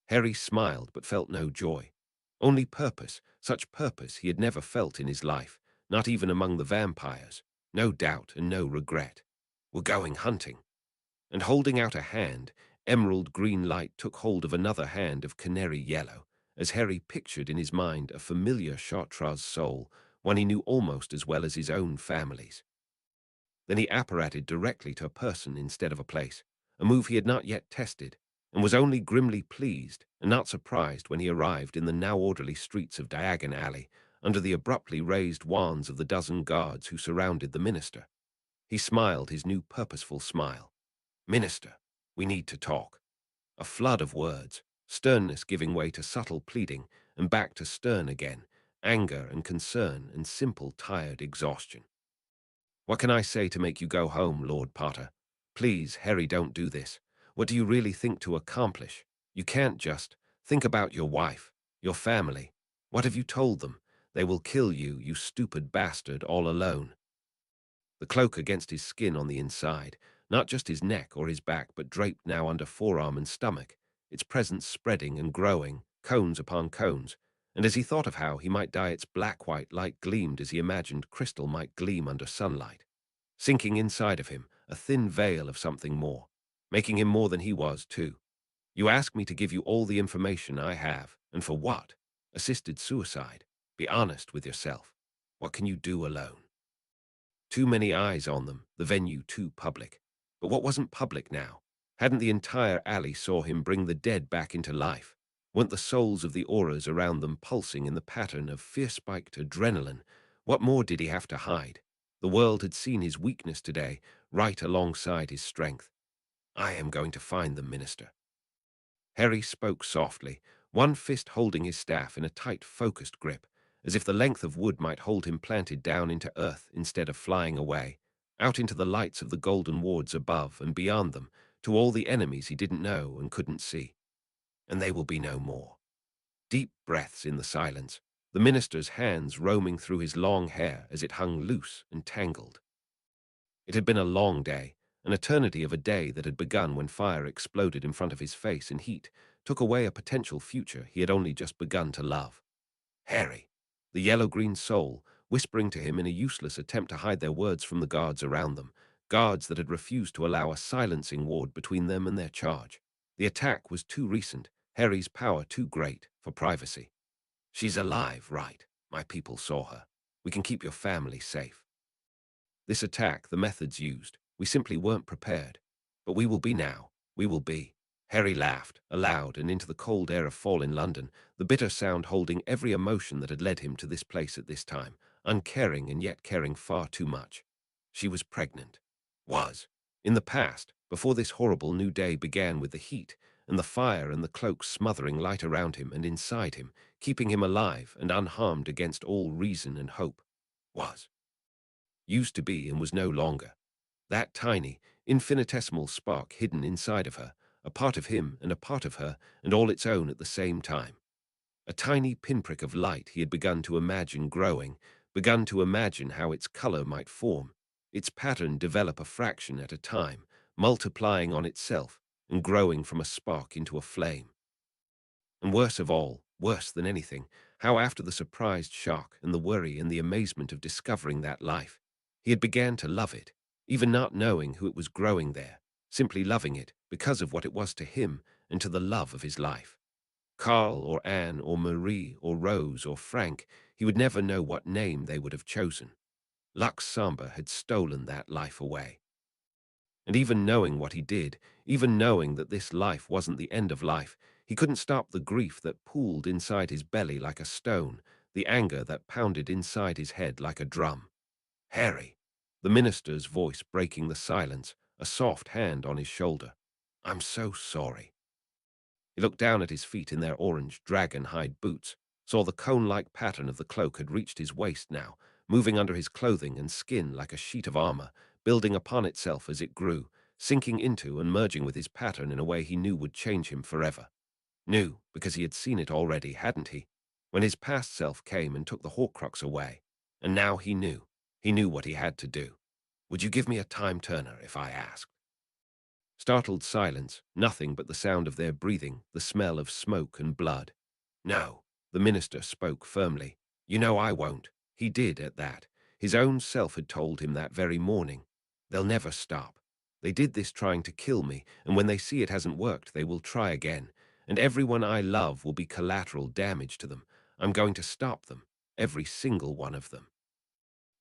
Harry smiled but felt no joy. Only purpose, such purpose he had never felt in his life, not even among the vampires. No doubt and no regret. We're going hunting. And holding out a hand, emerald green light took hold of another hand of canary yellow, as Harry pictured in his mind a familiar Chartreuse soul, one he knew almost as well as his own family's. Then he apparated directly to a person instead of a place, a move he had not yet tested, and was only grimly pleased and not surprised when he arrived in the now orderly streets of Diagon Alley, under the abruptly raised wands of the dozen guards who surrounded the minister. He smiled his new purposeful smile. Minister, we need to talk. A flood of words, sternness giving way to subtle pleading, and back to stern again, anger and concern and simple tired exhaustion. What can I say to make you go home, Lord Potter? Please, Harry, don't do this. What do you really think to accomplish? You can't just think about your wife, your family. What have you told them? They will kill you, you stupid bastard, all alone. The cloak against his skin on the inside, not just his neck or his back, but draped now under forearm and stomach, its presence spreading and growing, cones upon cones, and as he thought of how he might dye its black-white light gleamed as he imagined crystal might gleam under sunlight, sinking inside of him, a thin veil of something more, making him more than he was, too. You ask me to give you all the information I have, and for what? Assisted suicide. Be honest with yourself. What can you do alone? Too many eyes on them, the venue too public. But what wasn't public now? Hadn't the entire alley saw him bring the dead back into life? Weren't the souls of the auras around them pulsing in the pattern of fear-spiked adrenaline? What more did he have to hide? The world had seen his weakness today, right alongside his strength. I am going to find them, Minister. Harry spoke softly, one fist holding his staff in a tight, focused grip, as if the length of wood might hold him planted down into earth instead of flying away, out into the lights of the golden wards above and beyond them, to all the enemies he didn't know and couldn't see. And they will be no more. Deep breaths in the silence, the minister's hands roaming through his long hair as it hung loose and tangled. It had been a long day, an eternity of a day that had begun when fire exploded in front of his face and heat took away a potential future he had only just begun to love. Harry, the yellow-green soul, whispering to him in a useless attempt to hide their words from the guards around them, guards that had refused to allow a silencing ward between them and their charge. The attack was too recent, Harry's power too great for privacy. She's alive, right? My people saw her. We can keep your family safe. This attack, the methods used, we simply weren't prepared. But we will be now. We will be. Harry laughed, aloud, and into the cold air of fall in London, the bitter sound holding every emotion that had led him to this place at this time, uncaring and yet caring far too much. She was pregnant. Was. In the past, before this horrible new day began with the heat, and the fire and the cloak smothering light around him and inside him, keeping him alive and unharmed against all reason and hope, was, used to be and was no longer. That tiny, infinitesimal spark hidden inside of her, a part of him and a part of her, and all its own at the same time. A tiny pinprick of light he had begun to imagine growing, begun to imagine how its color might form, its pattern develop a fraction at a time, multiplying on itself and growing from a spark into a flame. And worse of all, worse than anything, how after the surprised shock and the worry and the amazement of discovering that life, he had began to love it, even not knowing who it was growing there, simply loving it because of what it was to him and to the love of his life. Carl or Anne or Marie or Rose or Frank, he would never know what name they would have chosen. Lux Samba had stolen that life away. And even knowing what he did, even knowing that this life wasn't the end of life, he couldn't stop the grief that pooled inside his belly like a stone, the anger that pounded inside his head like a drum. Harry, the minister's voice breaking the silence, a soft hand on his shoulder. I'm so sorry. He looked down at his feet in their orange dragon-hide boots, saw the cone-like pattern of the cloak had reached his waist now, moving under his clothing and skin like a sheet of armor, building upon itself as it grew, sinking into and merging with his pattern in a way he knew would change him forever. Knew, because he had seen it already, hadn't he? When his past self came and took the Horcrux away. And now he knew. He knew what he had to do. Would you give me a time-turner if I asked? Startled silence, nothing but the sound of their breathing, the smell of smoke and blood. No, the minister spoke firmly. You know I won't. He did at that. His own self had told him that very morning. They'll never stop. They did this trying to kill me, and when they see it hasn't worked, they will try again. And everyone I love will be collateral damage to them. I'm going to stop them, every single one of them.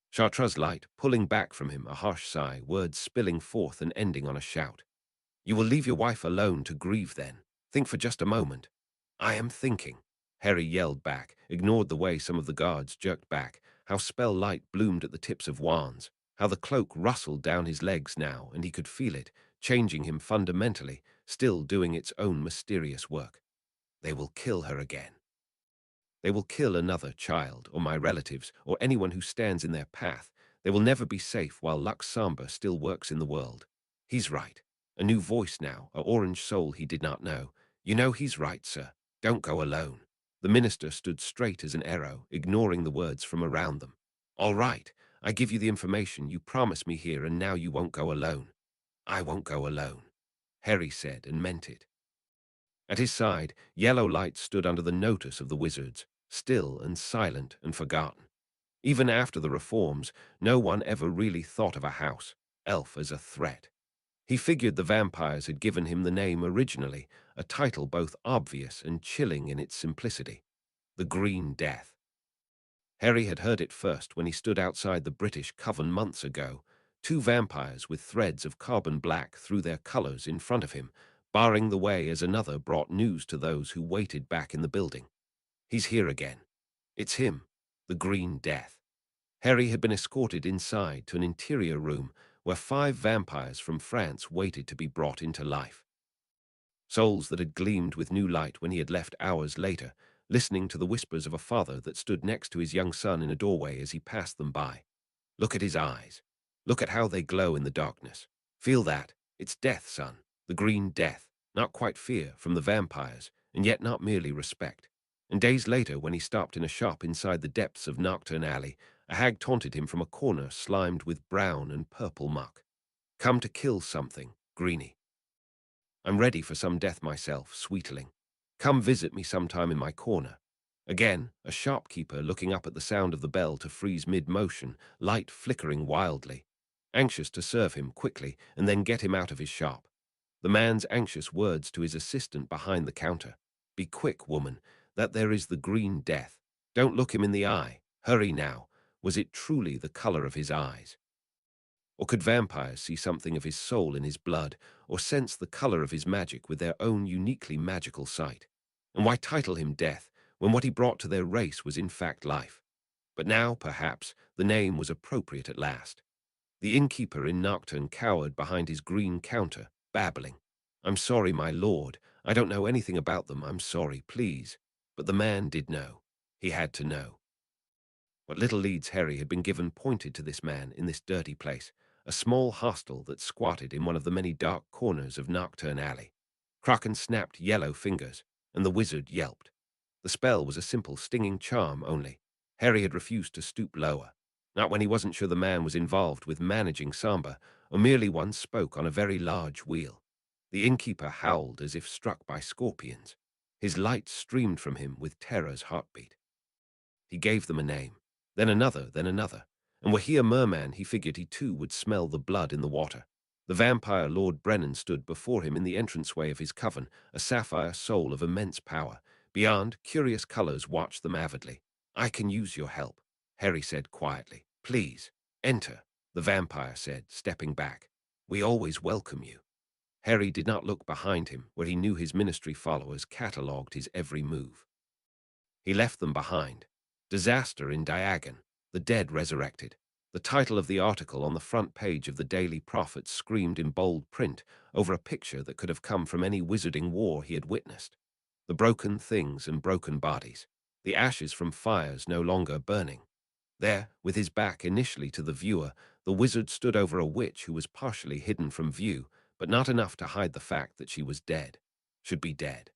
Chartreuse light, pulling back from him, a harsh sigh, words spilling forth and ending on a shout. You will leave your wife alone to grieve then. Think for just a moment. I am thinking. Harry yelled back, ignored the way some of the guards jerked back, how spell light bloomed at the tips of wands, how the cloak rustled down his legs now, and he could feel it, changing him fundamentally, still doing its own mysterious work. They will kill her again. They will kill another child, or my relatives, or anyone who stands in their path. They will never be safe while Lux Samba still works in the world. He's right. A new voice now, a orange soul he did not know. You know he's right, sir. Don't go alone. The minister stood straight as an arrow, ignoring the words from around them. All right, I give you the information. You promised me here, and now you won't go alone. I won't go alone, Harry said, and meant it. At his side, yellow light stood under the notice of the wizards, still and silent and forgotten. Even after the reforms, no one ever really thought of a house, elf, as a threat. He figured the vampires had given him the name originally, a title both obvious and chilling in its simplicity. The Green Death. Harry had heard it first when he stood outside the British Coven months ago, two vampires with threads of carbon black through their colors in front of him, barring the way as another brought news to those who waited back in the building. He's here again. It's him, the Green Death. Harry had been escorted inside to an interior room where 5 vampires from France waited to be brought into life. Souls that had gleamed with new light when he had left hours later, listening to the whispers of a father that stood next to his young son in a doorway as he passed them by. Look at his eyes. Look at how they glow in the darkness. Feel that. It's death, son. The Green Death. Not quite fear from the vampires, and yet not merely respect. And days later, when he stopped in a shop inside the depths of Nocturne Alley, a hag taunted him from a corner slimed with brown and purple muck. Come to kill something, Greenie. I'm ready for some death myself, sweetling. Come visit me sometime in my corner. Again, a shopkeeper looking up at the sound of the bell to freeze mid-motion, light flickering wildly, anxious to serve him quickly and then get him out of his shop. The man's anxious words to his assistant behind the counter. Be quick, woman, that there is the Green Death. Don't look him in the eye. Hurry now. Was it truly the color of his eyes? Or could vampires see something of his soul in his blood, or sense the color of his magic with their own uniquely magical sight? And why title him Death, when what he brought to their race was in fact life? But now, perhaps, the name was appropriate at last. The innkeeper in Nocturne cowered behind his green counter, babbling. I'm sorry, my lord. I don't know anything about them, I'm sorry, please. But the man did know. He had to know. What little leads Harry had been given pointed to this man in this dirty place, a small hostel that squatted in one of the many dark corners of Nocturne Alley. Kraken snapped yellow fingers, and the wizard yelped. The spell was a simple stinging charm only. Harry had refused to stoop lower, not when he wasn't sure the man was involved with managing Samba, or merely once spoke on a very large wheel. The innkeeper howled as if struck by scorpions. His light streamed from him with terror's heartbeat. He gave them a name, then another, and were he a merman, he figured he too would smell the blood in the water. The vampire Lord Brennan stood before him in the entranceway of his coven, a sapphire soul of immense power. Beyond, curious colors watched them avidly. I can use your help, Harry said quietly. Please, enter, the vampire said, stepping back. We always welcome you. Harry did not look behind him, where he knew his ministry followers catalogued his every move. He left them behind. Disaster in Diagon, the dead resurrected. The title of the article on the front page of the Daily Prophet screamed in bold print over a picture that could have come from any wizarding war he had witnessed. The broken things and broken bodies, the ashes from fires no longer burning. There, with his back initially to the viewer, the wizard stood over a witch who was partially hidden from view, but not enough to hide the fact that she was dead, should be dead.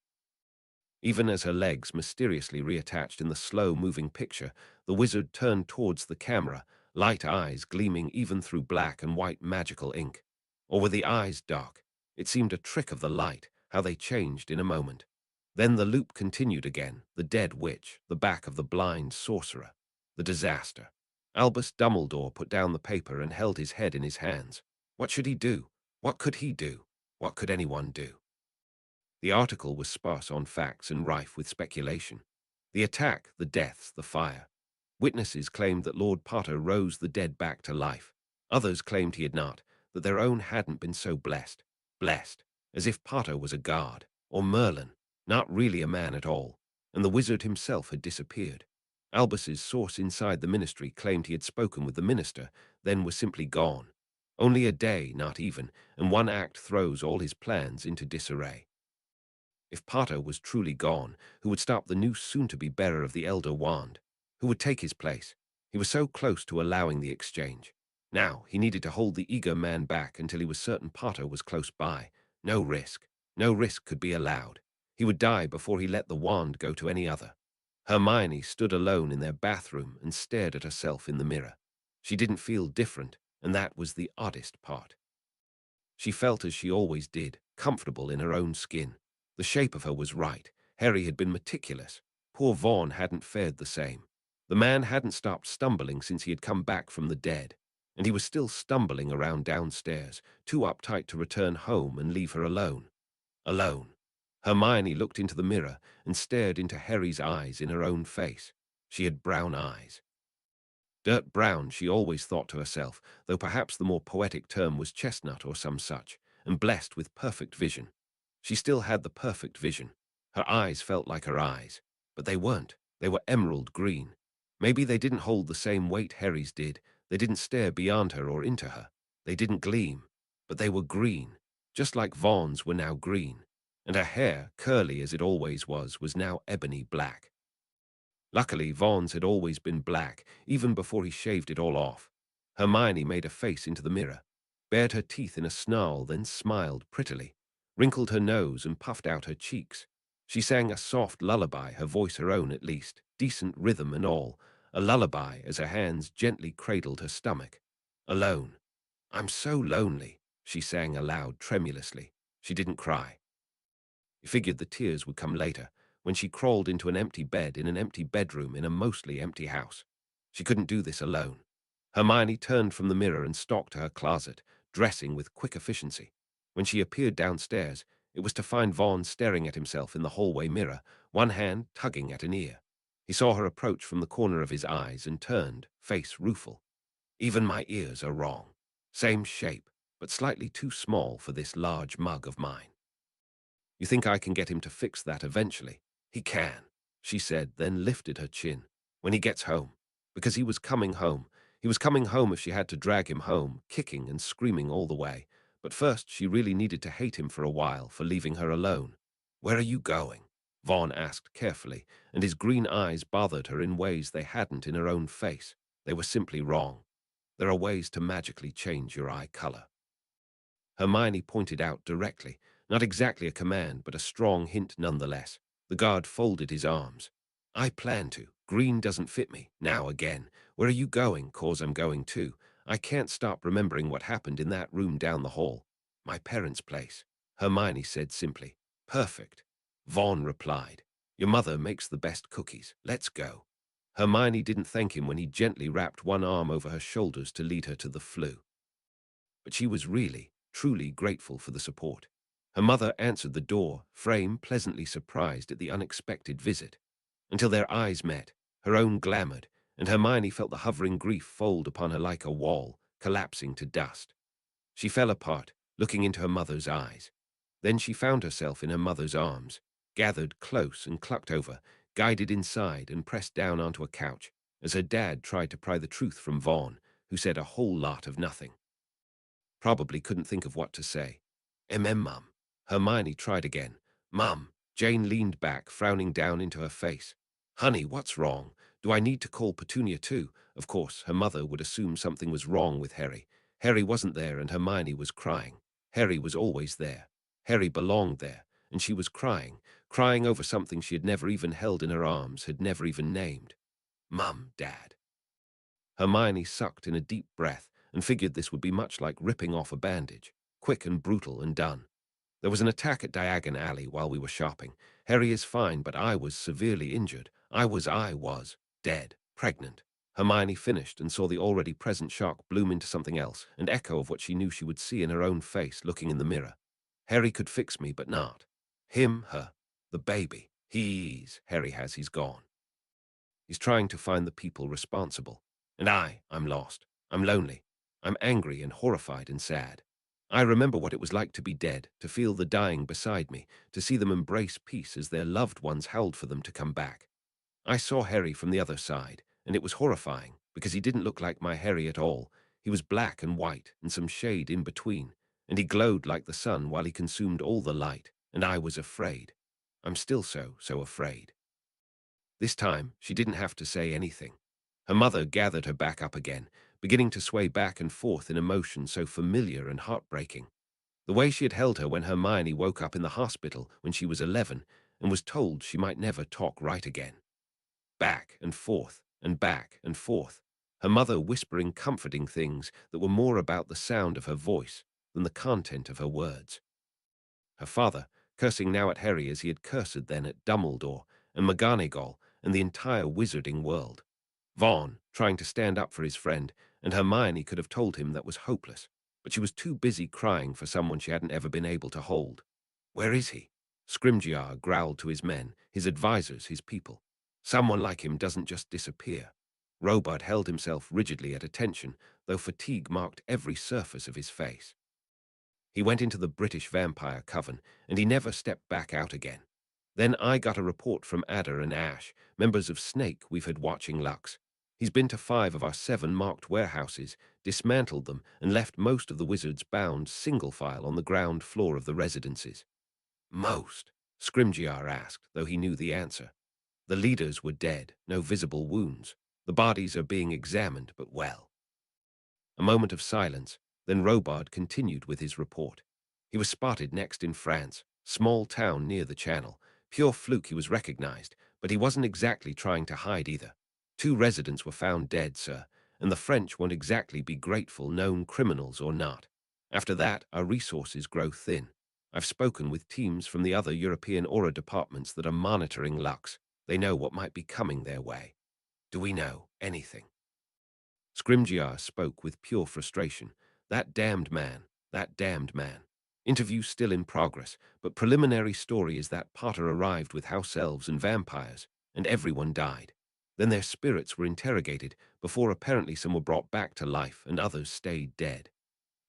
Even as her legs mysteriously reattached in the slow-moving picture, the wizard turned towards the camera, light eyes gleaming even through black and white magical ink. Or were the eyes dark? It seemed a trick of the light, how they changed in a moment. Then the loop continued again, the dead witch, the back of the blind sorcerer, the disaster. Albus Dumbledore put down the paper and held his head in his hands. What should he do? What could he do? What could anyone do? The article was sparse on facts and rife with speculation. The attack, the deaths, the fire. Witnesses claimed that Lord Potter rose the dead back to life. Others claimed he had not, that their own hadn't been so blessed. Blessed, as if Potter was a guard, or Merlin, not really a man at all, and the wizard himself had disappeared. Albus's source inside the ministry claimed he had spoken with the minister, then was simply gone. Only a day, not even, and one act throws all his plans into disarray. If Potter was truly gone, who would stop the new soon-to-be bearer of the Elder Wand? Who would take his place? He was so close to allowing the exchange. Now he needed to hold the eager man back until he was certain Potter was close by. No risk. No risk could be allowed. He would die before he let the wand go to any other. Hermione stood alone in their bathroom and stared at herself in the mirror. She didn't feel different, and that was the oddest part. She felt as she always did, comfortable in her own skin. The shape of her was right. Harry had been meticulous. Poor Vaughn hadn't fared the same. The man hadn't stopped stumbling since he had come back from the dead, and he was still stumbling around downstairs, too uptight to return home and leave her alone. Alone. Hermione looked into the mirror and stared into Harry's eyes in her own face. She had brown eyes. Dirt brown, she always thought to herself, though perhaps the more poetic term was chestnut or some such, and blessed with perfect vision. She still had the perfect vision. Her eyes felt like her eyes, but they weren't. They were emerald green. Maybe they didn't hold the same weight Harry's did. They didn't stare beyond her or into her. They didn't gleam, but they were green, just like Vaughn's were now green. And her hair, curly as it always was now ebony black. Luckily, Vaughn's had always been black, even before he shaved it all off. Hermione made a face into the mirror, bared her teeth in a snarl, then smiled prettily, wrinkled her nose and puffed out her cheeks. She sang a soft lullaby, her voice her own at least, decent rhythm and all, a lullaby as her hands gently cradled her stomach. Alone. I'm so lonely, she sang aloud tremulously. She didn't cry. He figured the tears would come later, when she crawled into an empty bed in an empty bedroom in a mostly empty house. She couldn't do this alone. Hermione turned from the mirror and stalked to her closet, dressing with quick efficiency. When she appeared downstairs, it was to find Vaughn staring at himself in the hallway mirror, one hand tugging at an ear. He saw her approach from the corner of his eyes and turned, face rueful. Even my ears are wrong. Same shape, but slightly too small for this large mug of mine. You think I can get him to fix that eventually? He can, she said, then lifted her chin. When he gets home. Because he was coming home. He was coming home if she had to drag him home, kicking and screaming all the way. But first she really needed to hate him for a while for leaving her alone. Where are you going? Vaughn asked carefully, and his green eyes bothered her in ways they hadn't in her own face. They were simply wrong. There are ways to magically change your eye color. Hermione pointed out directly, not exactly a command, but a strong hint nonetheless. The guard folded his arms. I plan to. Green doesn't fit me. Now again. Where are you going? 'Cause I'm going too. I can't stop remembering what happened in that room down the hall. My parents' place. Hermione said simply. Perfect. Vaughn replied. Your mother makes the best cookies. Let's go. Hermione didn't thank him when he gently wrapped one arm over her shoulders to lead her to the flue. But she was really, truly grateful for the support. Her mother answered the door, Frame pleasantly surprised at the unexpected visit. Until their eyes met, her own glamoured, and Hermione felt the hovering grief fold upon her like a wall, collapsing to dust. She fell apart, looking into her mother's eyes. Then she found herself in her mother's arms, gathered close and clucked over, guided inside and pressed down onto a couch, as her dad tried to pry the truth from Vaughn, who said a whole lot of nothing. Probably couldn't think of what to say. Mum. Hermione tried again. Mum. Jane leaned back, frowning down into her face. Honey, what's wrong? Do I need to call Petunia too? Of course, her mother would assume something was wrong with Harry. Harry wasn't there and Hermione was crying. Harry was always there. Harry belonged there, and she was crying, crying over something she had never even held in her arms, had never even named. Mum, Dad. Hermione sucked in a deep breath and figured this would be much like ripping off a bandage, quick and brutal and done. There was an attack at Diagon Alley while we were shopping. Harry is fine, but I was severely injured. I was dead, pregnant. Hermione finished and saw the already present shock bloom into something else, an echo of what she knew she would see in her own face looking in the mirror. Harry could fix me, but not. Him, her, the baby. He's gone. He's trying to find the people responsible. And I'm lost. I'm lonely. I'm angry and horrified and sad. I remember what it was like to be dead, to feel the dying beside me, to see them embrace peace as their loved ones howled for them to come back. I saw Harry from the other side, and it was horrifying, because he didn't look like my Harry at all. He was black and white, and some shade in between, and he glowed like the sun while he consumed all the light, and I was afraid. I'm still so afraid. This time, she didn't have to say anything. Her mother gathered her back up again, beginning to sway back and forth in emotion so familiar and heartbreaking. The way she had held her when Hermione woke up in the hospital when she was 11 and was told she might never talk right again. Back and forth and back and forth, her mother whispering comforting things that were more about the sound of her voice than the content of her words. Her father, cursing now at Harry as he had cursed then at Dumbledore and McGonagall and the entire wizarding world. Vaughn, trying to stand up for his friend, and Hermione could have told him that was hopeless, but she was too busy crying for someone she hadn't ever been able to hold. Where is he? Scrimgeour growled to his men, his advisors, his people. Someone like him doesn't just disappear. Robard held himself rigidly at attention, though fatigue marked every surface of his face. He went into the British Vampire Coven, and he never stepped back out again. Then I got a report from Adder and Ash, members of Snake we've had watching Lux. He's been to 5 of our 7 marked warehouses, dismantled them, and left most of the wizards bound single file on the ground floor of the residences. Most? Scrimgeour asked, though he knew the answer. The leaders were dead, no visible wounds. The bodies are being examined, but well. A moment of silence, then Robard continued with his report. He was spotted next in France, small town near the Channel. Pure fluke he was recognized, but he wasn't exactly trying to hide either. 2 residents were found dead, sir, and the French won't exactly be grateful, known criminals or not. After that, our resources grow thin. I've spoken with teams from the other European Aura departments that are monitoring Lux. They know what might be coming their way. Do we know anything? Scrimgeour spoke with pure frustration. That damned man, that damned man. Interview still in progress, but preliminary story is that Potter arrived with house elves and vampires, and everyone died. Then their spirits were interrogated, before apparently some were brought back to life and others stayed dead.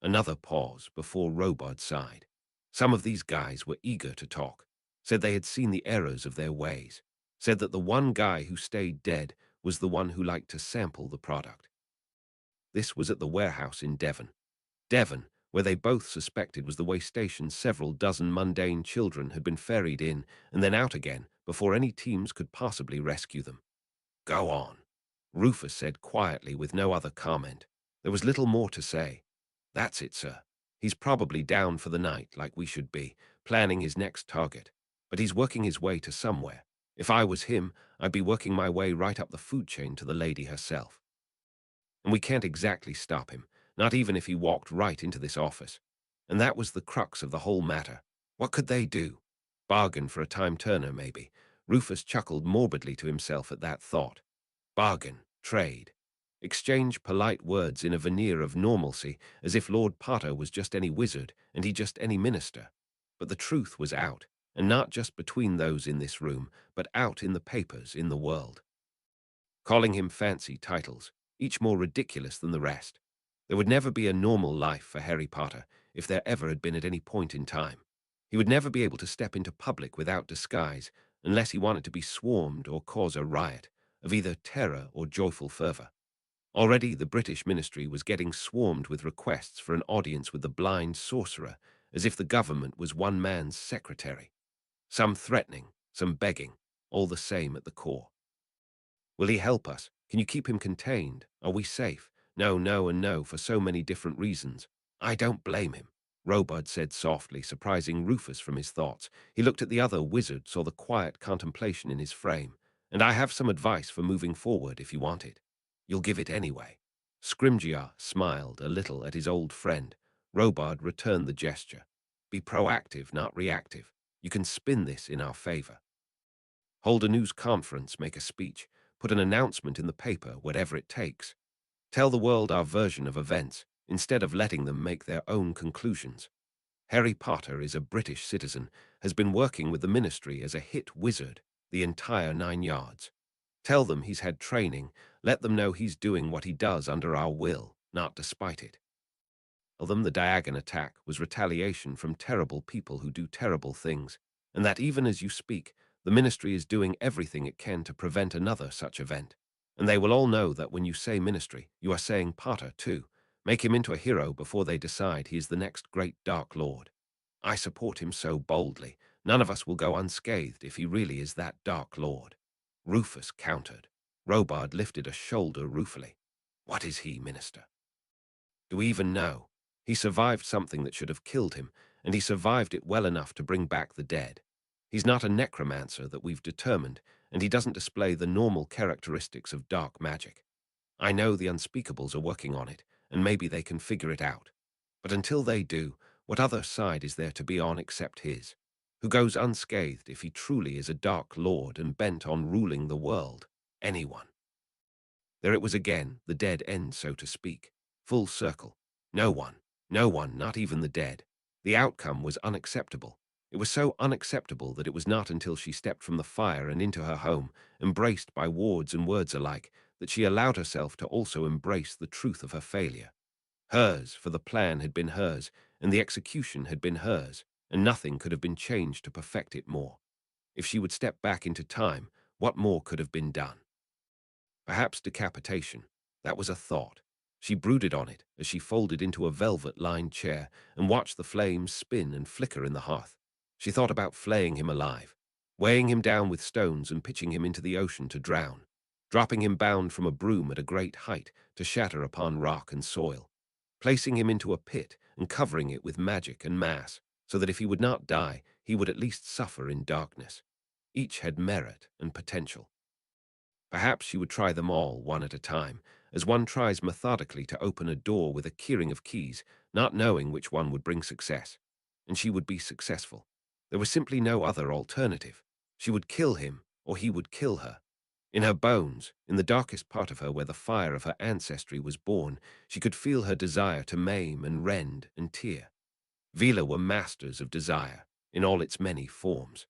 Another pause before Robard sighed. Some of these guys were eager to talk, said they had seen the errors of their ways, said that the one guy who stayed dead was the one who liked to sample the product. This was at the warehouse in Devon. Devon, where they both suspected was the way station several dozen mundane children had been ferried in and then out again before any teams could possibly rescue them. Go on, Rufus said quietly with no other comment. There was little more to say. That's it, sir. He's probably down for the night, like we should be, planning his next target. But he's working his way to somewhere. If I was him, I'd be working my way right up the food chain to the lady herself. And we can't exactly stop him, not even if he walked right into this office. And that was the crux of the whole matter. What could they do? Bargain for a time-turner, maybe. Rufus chuckled morbidly to himself at that thought. Bargain, trade. Exchange polite words in a veneer of normalcy, as if Lord Potter was just any wizard and he just any minister. But the truth was out, and not just between those in this room, but out in the papers, in the world. Calling him fancy titles, each more ridiculous than the rest. There would never be a normal life for Harry Potter, if there ever had been at any point in time. He would never be able to step into public without disguise, unless he wanted to be swarmed or cause a riot, of either terror or joyful fervor. Already the British ministry was getting swarmed with requests for an audience with the blind sorcerer, as if the government was one man's secretary. Some threatening, some begging, all the same at the core. Will he help us? Can you keep him contained? Are we safe? No, no, and no, for so many different reasons. I don't blame him, Robard said softly, surprising Rufus from his thoughts. He looked at the other wizard, saw the quiet contemplation in his frame. And I have some advice for moving forward if you want it. You'll give it anyway. Scrimgeour smiled a little at his old friend. Robard returned the gesture. Be proactive, not reactive. You can spin this in our favor. Hold a news conference, make a speech, put an announcement in the paper, whatever it takes. Tell the world our version of events, instead of letting them make their own conclusions. Harry Potter is a British citizen, has been working with the ministry as a hit wizard the entire 9 yards. Tell them he's had training, let them know he's doing what he does under our will, not despite it. Tell them the Diagon attack was retaliation from terrible people who do terrible things, and that even as you speak, the ministry is doing everything it can to prevent another such event. And they will all know that when you say ministry, you are saying Potter too. Make him into a hero before they decide he is the next great Dark Lord. I support him so boldly. None of us will go unscathed if he really is that Dark Lord. Rufus countered. Robard lifted a shoulder ruefully. What is he, Minister? Do we even know? He survived something that should have killed him, and he survived it well enough to bring back the dead. He's not a necromancer that we've determined, and he doesn't display the normal characteristics of dark magic. I know the Unspeakables are working on it, and maybe they can figure it out. But until they do, what other side is there to be on except his? Who goes unscathed if he truly is a Dark Lord and bent on ruling the world? Anyone. There it was again, the dead end, so to speak. Full circle. No one, not even the dead. The outcome was unacceptable. It was so unacceptable that it was not until she stepped from the fire and into her home, embraced by wards and words alike, that she allowed herself to also embrace the truth of her failure. Hers, for the plan had been hers, and the execution had been hers, and nothing could have been changed to perfect it more. If she would step back into time, what more could have been done? Perhaps decapitation. That was a thought. She brooded on it as she folded into a velvet-lined chair and watched the flames spin and flicker in the hearth. She thought about flaying him alive, weighing him down with stones and pitching him into the ocean to drown, dropping him bound from a broom at a great height to shatter upon rock and soil, placing him into a pit and covering it with magic and mass, so that if he would not die, he would at least suffer in darkness. Each had merit and potential. Perhaps she would try them all, one at a time, as one tries methodically to open a door with a keyring of keys, not knowing which one would bring success. And she would be successful. There was simply no other alternative. She would kill him, or he would kill her. In her bones, in the darkest part of her where the fire of her ancestry was born, she could feel her desire to maim and rend and tear. Vila were masters of desire, in all its many forms.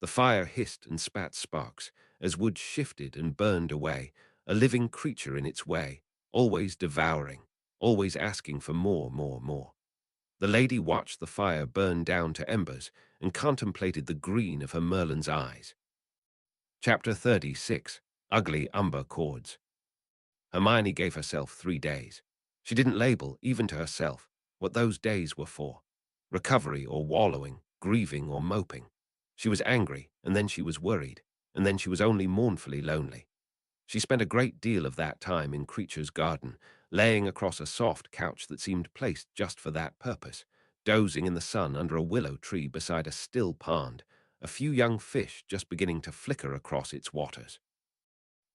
The fire hissed and spat sparks, as wood shifted and burned away, a living creature in its way, always devouring, always asking for more, more, more. The lady watched the fire burn down to embers and contemplated the green of her Merlin's eyes. Chapter 36. Ugly Umber Chords. Hermione gave herself 3 days. She didn't label, even to herself, what those days were for. Recovery or wallowing, grieving or moping. She was angry, and then she was worried, and then she was only mournfully lonely. She spent a great deal of that time in Creature's garden, laying across a soft couch that seemed placed just for that purpose, dozing in the sun under a willow tree beside a still pond, a few young fish just beginning to flicker across its waters.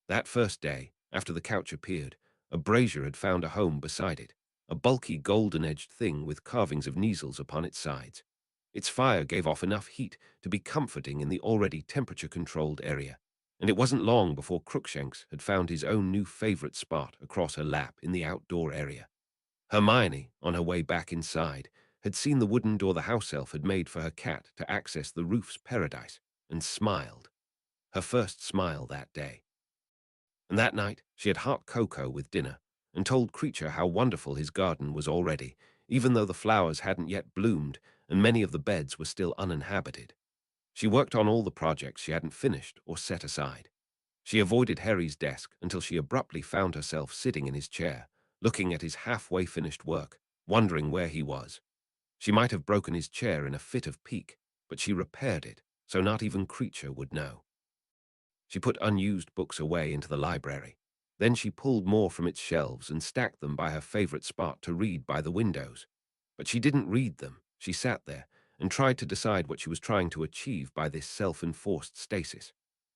That first day, after the couch appeared, a brazier had found a home beside it, a bulky golden-edged thing with carvings of measles upon its sides. Its fire gave off enough heat to be comforting in the already temperature-controlled area, and it wasn't long before Crookshanks had found his own new favorite spot across her lap in the outdoor area. Hermione, on her way back inside, had seen the wooden door the house elf had made for her cat to access the roof's paradise, and smiled. Her first smile that day. And that night she had hot cocoa with dinner, and told Creature how wonderful his garden was already, even though the flowers hadn't yet bloomed and many of the beds were still uninhabited. She worked on all the projects she hadn't finished or set aside. She avoided Harry's desk until she abruptly found herself sitting in his chair, looking at his halfway finished work, wondering where he was. She might have broken his chair in a fit of pique, but she repaired it, so not even Creature would know. She put unused books away into the library. Then she pulled more from its shelves and stacked them by her favorite spot to read by the windows. But she didn't read them. She sat there and tried to decide what she was trying to achieve by this self-enforced stasis.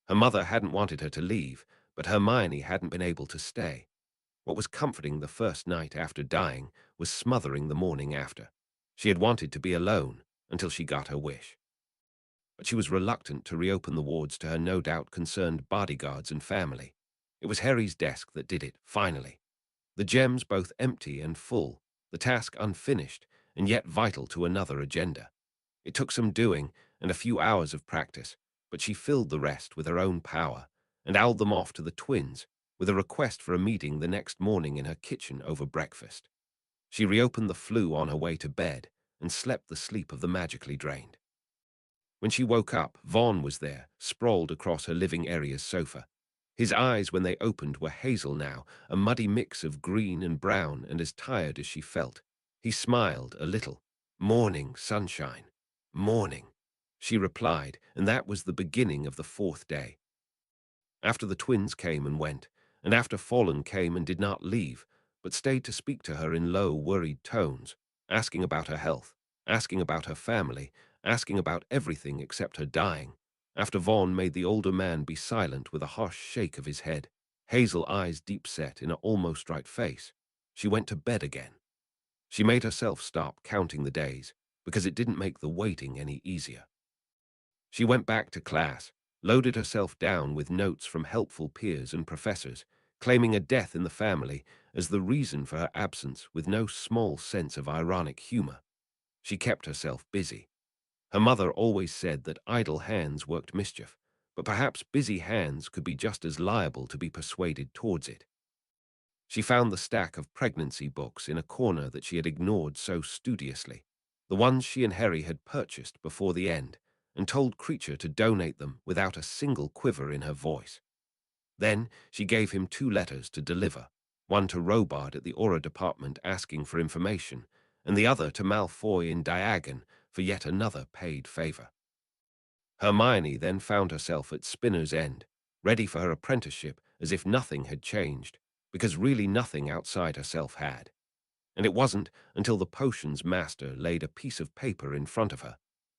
Her mother hadn't wanted her to leave, but Hermione hadn't been able to stay. What was comforting the first night after dying was smothering the morning after. She had wanted to be alone until she got her wish. But she was reluctant to reopen the wards to her no doubt concerned bodyguards and family. It was Harry's desk that did it, finally. The gems both empty and full, the task unfinished, and yet vital to another agenda. It took some doing and a few hours of practice, but she filled the rest with her own power and owled them off to the twins with a request for a meeting the next morning in her kitchen over breakfast. She reopened the flue on her way to bed and slept the sleep of the magically drained. When she woke up, Vaughn was there, sprawled across her living area's sofa. His eyes, when they opened, were hazel now, a muddy mix of green and brown, and as tired as she felt. He smiled a little. "Morning, sunshine. Morning," she replied, and that was the beginning of the fourth day. After the twins came and went, and after Fallen came and did not leave, but stayed to speak to her in low, worried tones, asking about her health, asking about her family, asking about everything except her dying. After Vaughn made the older man be silent with a harsh shake of his head, hazel eyes deep-set in an almost right face, she went to bed again. She made herself stop counting the days, because it didn't make the waiting any easier. She went back to class, loaded herself down with notes from helpful peers and professors, claiming a death in the family as the reason for her absence with no small sense of ironic humor. She kept herself busy. Her mother always said that idle hands worked mischief, but perhaps busy hands could be just as liable to be persuaded towards it. She found the stack of pregnancy books in a corner that she had ignored so studiously, the ones she and Harry had purchased before the end, and told Creature to donate them without a single quiver in her voice. Then she gave him 2 letters to deliver, one to Robard at the Aura department asking for information, and the other to Malfoy in Diagon for yet another paid favor. Hermione then found herself at Spinner's End, ready for her apprenticeship as if nothing had changed, because really nothing outside herself had. And it wasn't until the potions master laid a piece of paper in front of her,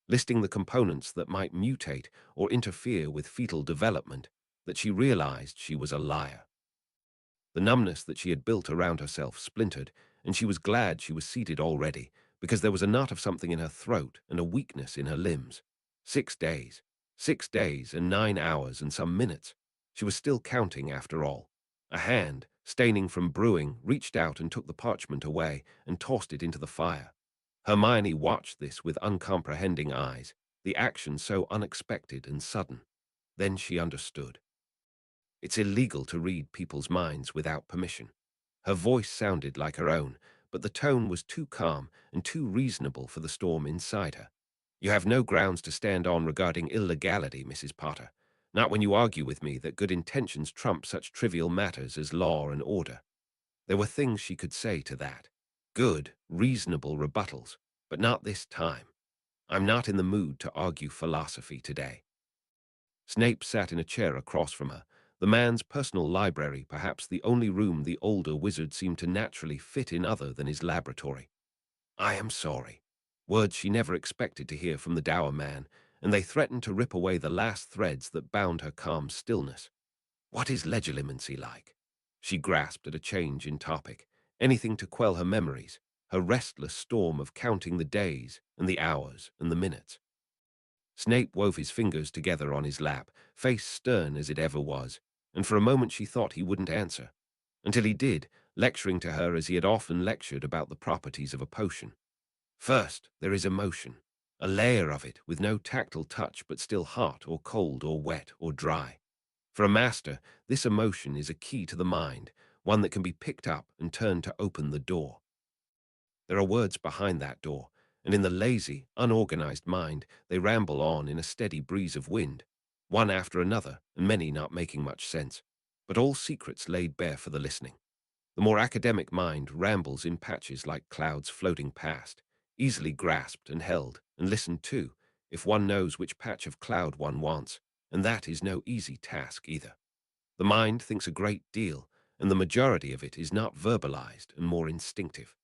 listing the components that might mutate or interfere with fetal development, that she realized she was a liar. The numbness that she had built around herself splintered, and she was glad she was seated already, because there was a knot of something in her throat and a weakness in her limbs. 6 days. 6 days and 9 hours and some minutes. She was still counting after all. A hand, staining from brewing, reached out and took the parchment away and tossed it into the fire. Hermione watched this with uncomprehending eyes, the action so unexpected and sudden. Then she understood. It's illegal to read people's minds without permission. Her voice sounded like her own, but the tone was too calm and too reasonable for the storm inside her. You have no grounds to stand on regarding illegality, Mrs. Potter. Not when you argue with me that good intentions trump such trivial matters as law and order. There were things she could say to that. Good, reasonable rebuttals, but not this time. I'm not in the mood to argue philosophy today. Snape sat in a chair across from her, the man's personal library, perhaps the only room the older wizard seemed to naturally fit in other than his laboratory. I am sorry. Words she never expected to hear from the dour man, and they threatened to rip away the last threads that bound her calm stillness. What is legilimency like? She grasped at a change in topic, anything to quell her memories, her restless storm of counting the days and the hours and the minutes. Snape wove his fingers together on his lap, face stern as it ever was, and for a moment she thought he wouldn't answer, until he did, lecturing to her as he had often lectured about the properties of a potion. First, there is emotion, a layer of it with no tactile touch but still hot or cold or wet or dry. For a master, this emotion is a key to the mind, one that can be picked up and turned to open the door. There are words behind that door, and in the lazy, unorganized mind, they ramble on in a steady breeze of wind, one after another, and many not making much sense, but all secrets laid bare for the listening. The more academic mind rambles in patches like clouds floating past, easily grasped and held, and listened to, if one knows which patch of cloud one wants, and that is no easy task either. The mind thinks a great deal, and the majority of it is not verbalized and more instinctive.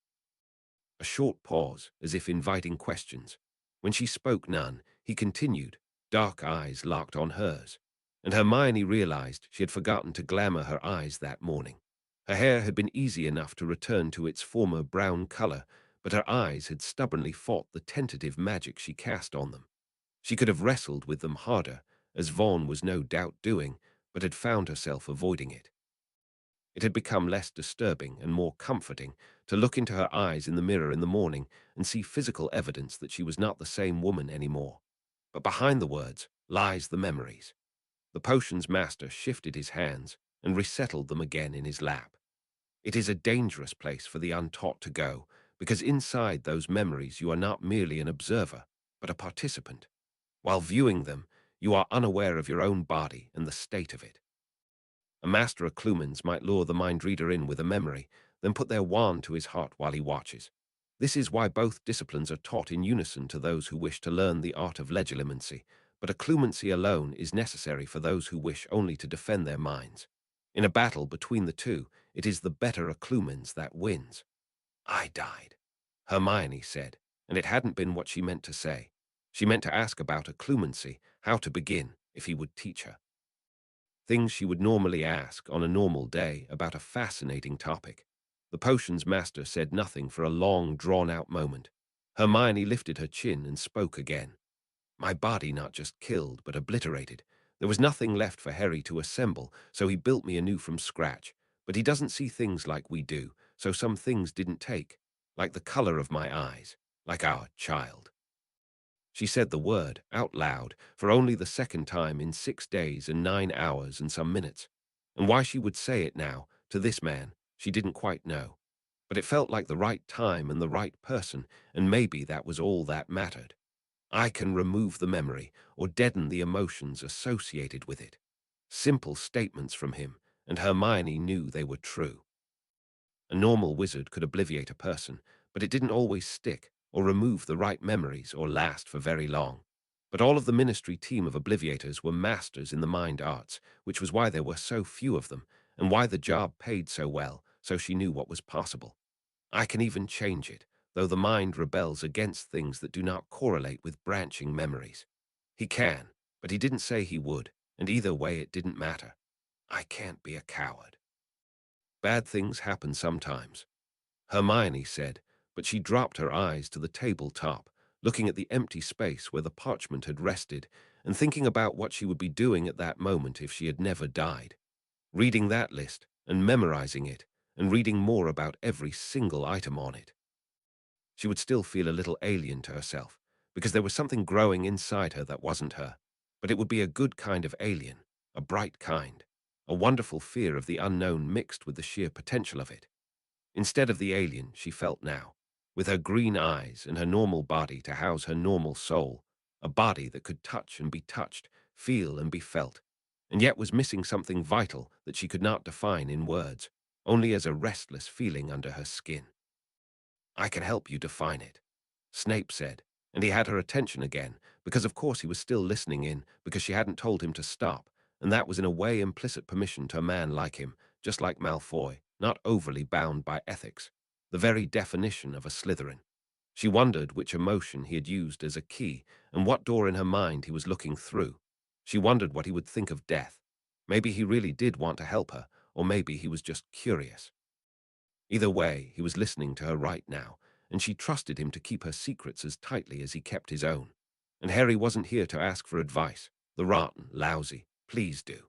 A short pause, as if inviting questions. When she spoke none, he continued, dark eyes locked on hers, and Hermione realized she had forgotten to glamour her eyes that morning. Her hair had been easy enough to return to its former brown color, but her eyes had stubbornly fought the tentative magic she cast on them. She could have wrestled with them harder, as Vaughan was no doubt doing, but had found herself avoiding it. It had become less disturbing and more comforting to look into her eyes in the mirror in the morning and see physical evidence that she was not the same woman anymore. But behind the words lies the memories. The potion's master shifted his hands and resettled them again in his lap. It is a dangerous place for the untaught to go, because inside those memories you are not merely an observer, but a participant. While viewing them, you are unaware of your own body and the state of it. A master of Clumens might lure the mind reader in with a memory, then put their wand to his heart while he watches. This is why both disciplines are taught in unison to those who wish to learn the art of legilimency, but occlumency alone is necessary for those who wish only to defend their minds. In a battle between the two, it is the better occlumens that wins. I died, Hermione said, and it hadn't been what she meant to say. She meant to ask about occlumency, how to begin, if he would teach her. Things she would normally ask on a normal day about a fascinating topic. The potion's master said nothing for a long, drawn-out moment. Hermione lifted her chin and spoke again. My body not just killed, but obliterated. There was nothing left for Harry to assemble, so he built me anew from scratch. But he doesn't see things like we do, so some things didn't take. Like the color of my eyes, like our child. She said the word, out loud, for only the second time in 6 days and 9 hours and some minutes. And why she would say it now, to this man, she didn't quite know. But it felt like the right time and the right person, and maybe that was all that mattered. I can remove the memory, or deaden the emotions associated with it. Simple statements from him, and Hermione knew they were true. A normal wizard could obliviate a person, but it didn't always stick, or remove the right memories, or last for very long. But all of the ministry team of obliviators were masters in the mind arts, which was why there were so few of them, and why the job paid so well, so she knew what was possible. I can even change it, though the mind rebels against things that do not correlate with branching memories. He can, but he didn't say he would, and either way it didn't matter. I can't be a coward. Bad things happen sometimes, Hermione said, but she dropped her eyes to the tabletop, looking at the empty space where the parchment had rested, and thinking about what she would be doing at that moment if she had never died. Reading that list, and memorizing it, and reading more about every single item on it. She would still feel a little alien to herself, because there was something growing inside her that wasn't her. But it would be a good kind of alien, a bright kind, a wonderful fear of the unknown mixed with the sheer potential of it. Instead of the alien she felt now, with her green eyes and her normal body to house her normal soul, a body that could touch and be touched, feel and be felt, and yet was missing something vital that she could not define in words, only as a restless feeling under her skin. I can help you define it, Snape said, and he had her attention again, because of course he was still listening in, because she hadn't told him to stop, and that was in a way implicit permission to a man like him, just like Malfoy, not overly bound by ethics, the very definition of a Slytherin. She wondered which emotion he had used as a key, and what door in her mind he was looking through. She wondered what he would think of death. Maybe he really did want to help her, or maybe he was just curious. Either way, he was listening to her right now, and she trusted him to keep her secrets as tightly as he kept his own. And Harry wasn't here to ask for advice. The rotten, lousy, please do.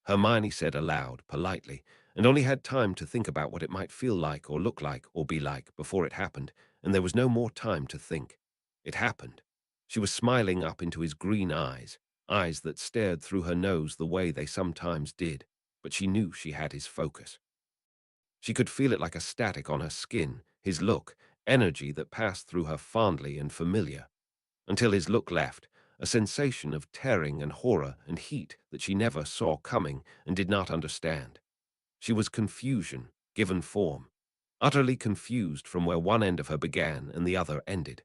Hermione said aloud, politely, and only had time to think about what it might feel like or look like or be like before it happened, and there was no more time to think. It happened. She was smiling up into his green eyes, eyes that stared through her nose the way they sometimes did, but she knew she had his focus. She could feel it like a static on her skin, his look, energy that passed through her fondly and familiar, until his look left, a sensation of tearing and horror and heat that she never saw coming and did not understand. She was confusion, given form, utterly confused from where one end of her began and the other ended.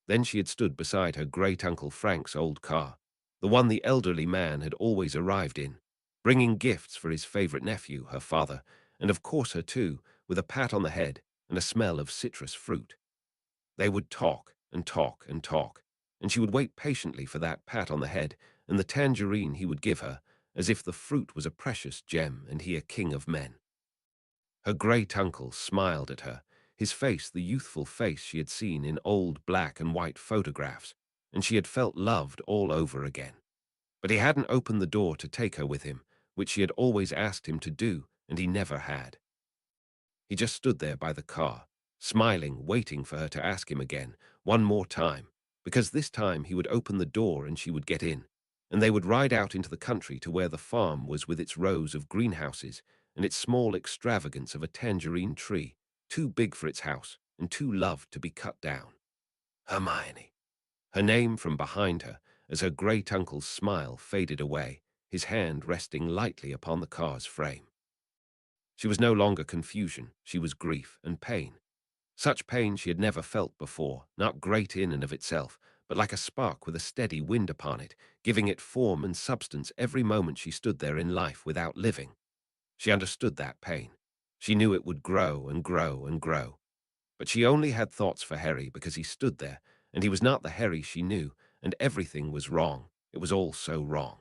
Then she had stood beside her great Uncle Frank's old car, the one the elderly man had always arrived in, bringing gifts for his favorite nephew, her father, and of course her too, with a pat on the head and a smell of citrus fruit. They would talk and talk and talk, and she would wait patiently for that pat on the head and the tangerine he would give her, as if the fruit was a precious gem and he a king of men. Her great uncle smiled at her, his face the youthful face she had seen in old black and white photographs, and she had felt loved all over again. But he hadn't opened the door to take her with him, which she had always asked him to do, and he never had. He just stood there by the car, smiling, waiting for her to ask him again, one more time, because this time he would open the door and she would get in, and they would ride out into the country to where the farm was with its rows of greenhouses and its small extravagance of a tangerine tree, too big for its house and too loved to be cut down. Hermione. Her name from behind her, as her great uncle's smile faded away, his hand resting lightly upon the car's frame. She was no longer confusion, she was grief and pain. Such pain she had never felt before, not great in and of itself, but like a spark with a steady wind upon it, giving it form and substance every moment she stood there in life without living. She understood that pain. She knew it would grow and grow and grow. But she only had thoughts for Harry because he stood there, and he was not the Harry she knew, and everything was wrong. It was all so wrong.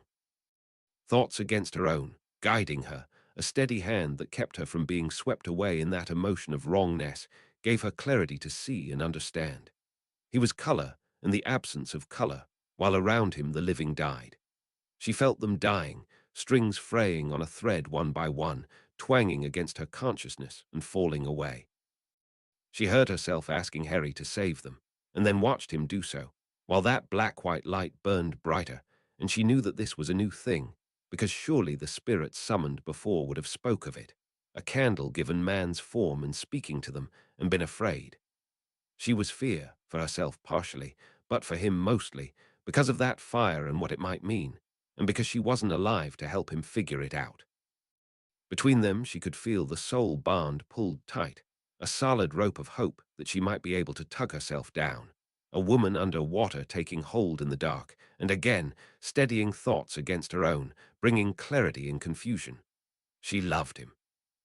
Thoughts against her own, guiding her, a steady hand that kept her from being swept away in that emotion of wrongness, gave her clarity to see and understand. He was color, and the absence of color, while around him the living died. She felt them dying, strings fraying on a thread one by one, twanging against her consciousness and falling away. She heard herself asking Harry to save them, and then watched him do so, while that black-white light burned brighter, and she knew that this was a new thing, because surely the spirits summoned before would have spoke of it, a candle given man's form and speaking to them, and been afraid. She was fear, for herself partially, but for him mostly, because of that fire and what it might mean, and because she wasn't alive to help him figure it out. Between them she could feel the soul bond pulled tight, a solid rope of hope that she might be able to tug herself down, a woman under water taking hold in the dark, and again steadying thoughts against her own, bringing clarity in confusion. She loved him.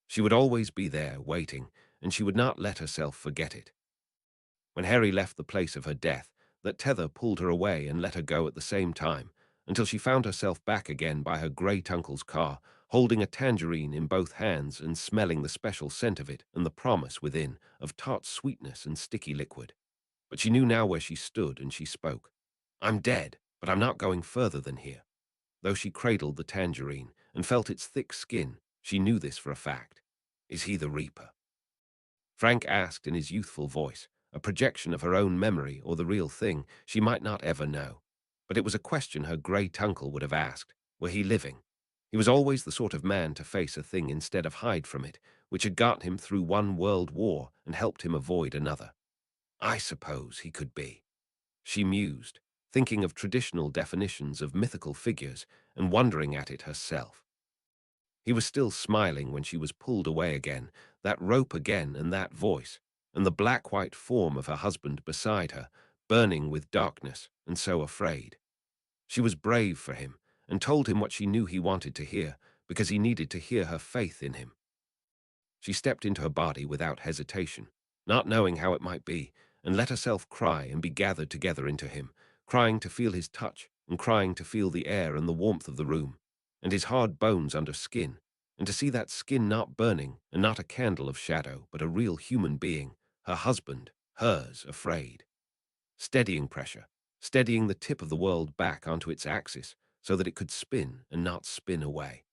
She would always be there, waiting, and she would not let herself forget it. When Harry left the place of her death, that tether pulled her away and let her go at the same time, until she found herself back again by her great uncle's car, holding a tangerine in both hands and smelling the special scent of it and the promise within of tart sweetness and sticky liquid. But she knew now where she stood, and she spoke. I'm dead, but I'm not going further than here. Though she cradled the tangerine and felt its thick skin, she knew this for a fact. Is he the Reaper? Frank asked in his youthful voice, a projection of her own memory or the real thing, she might not ever know. But it was a question her great uncle would have asked. Were he living? He was always the sort of man to face a thing instead of hide from it, which had got him through one world war and helped him avoid another. I suppose he could be. She mused, thinking of traditional definitions of mythical figures and wondering at it herself. He was still smiling when she was pulled away again, that rope again and that voice, and the black-white form of her husband beside her, burning with darkness and so afraid. She was brave for him and told him what she knew he wanted to hear because he needed to hear her faith in him. She stepped into her body without hesitation, not knowing how it might be, and let herself cry and be gathered together into him, crying to feel his touch and crying to feel the air and the warmth of the room, and his hard bones under skin, and to see that skin not burning and not a candle of shadow, but a real human being, her husband, hers, afraid. Steadying pressure, steadying the tip of the world back onto its axis so that it could spin and not spin away.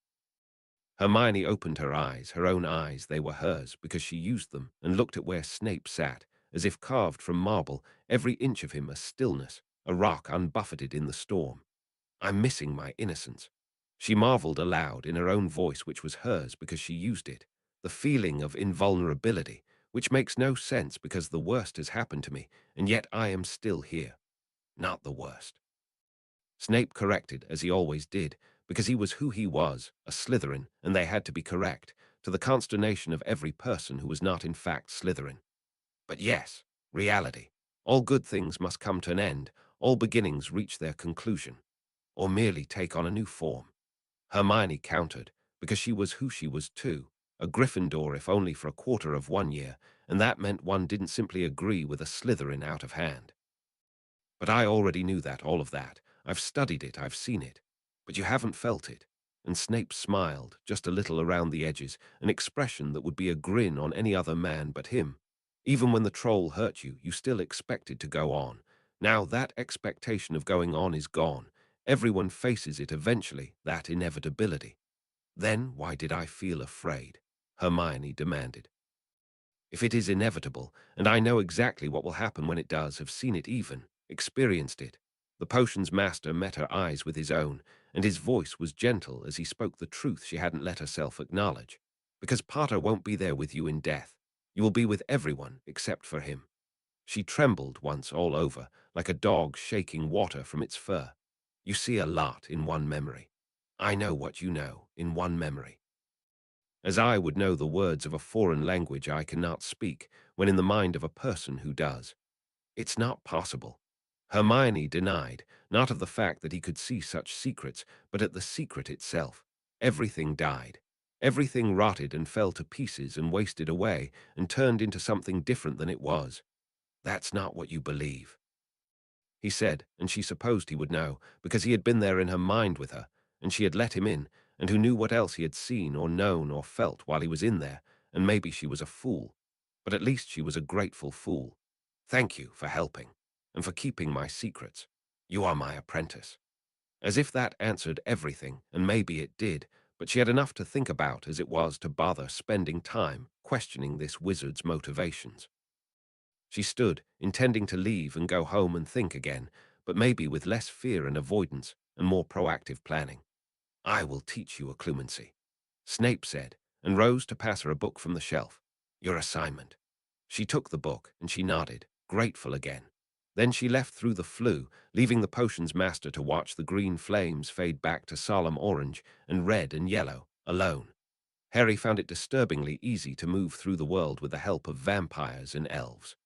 Hermione opened her eyes, her own eyes, they were hers, because she used them, and looked at where Snape sat, as if carved from marble, every inch of him a stillness, a rock unbuffeted in the storm. I'm missing my innocence. She marveled aloud in her own voice, which was hers because she used it, the feeling of invulnerability, which makes no sense because the worst has happened to me, and yet I am still here. Not the worst. Snape corrected, as he always did, because he was who he was, a Slytherin, and they had to be correct, to the consternation of every person who was not in fact Slytherin. But yes, reality. All good things must come to an end, all beginnings reach their conclusion, or merely take on a new form. Hermione countered, because she was who she was too, a Gryffindor if only for a quarter of 1 year, and that meant one didn't simply agree with a Slytherin out of hand. But I already knew that, all of that. I've studied it, I've seen it. But you haven't felt it. And Snape smiled, just a little around the edges, an expression that would be a grin on any other man but him. Even when the troll hurt you, you still expected to go on. Now that expectation of going on is gone. Everyone faces it eventually, that inevitability. Then why did I feel afraid? Hermione demanded. If it is inevitable, and I know exactly what will happen when it does, have seen it even, experienced it. The potion's master met her eyes with his own, and his voice was gentle as he spoke the truth she hadn't let herself acknowledge. Because Potter won't be there with you in death. You will be with everyone except for him. She trembled once all over, like a dog shaking water from its fur. You see a lot in one memory. I know what you know in one memory. As I would know the words of a foreign language I cannot speak, when in the mind of a person who does. It's not possible. Hermione denied, not of the fact that he could see such secrets, but at the secret itself. Everything died. Everything rotted and fell to pieces and wasted away and turned into something different than it was. That's not what you believe, he said, and she supposed he would know, because he had been there in her mind with her, and she had let him in, and who knew what else he had seen or known or felt while he was in there, and maybe she was a fool. But at least she was a grateful fool. Thank you for helping, and for keeping my secrets. You are my apprentice. As if that answered everything, and maybe it did, but she had enough to think about as it was to bother spending time questioning this wizard's motivations. She stood, intending to leave and go home and think again, but maybe with less fear and avoidance and more proactive planning. I will teach you occlumency, Snape said, and rose to pass her a book from the shelf. Your assignment. She took the book, and she nodded, grateful again. Then she left through the flue, leaving the potion's master to watch the green flames fade back to solemn orange and red and yellow, alone. Harry found it disturbingly easy to move through the world with the help of vampires and elves.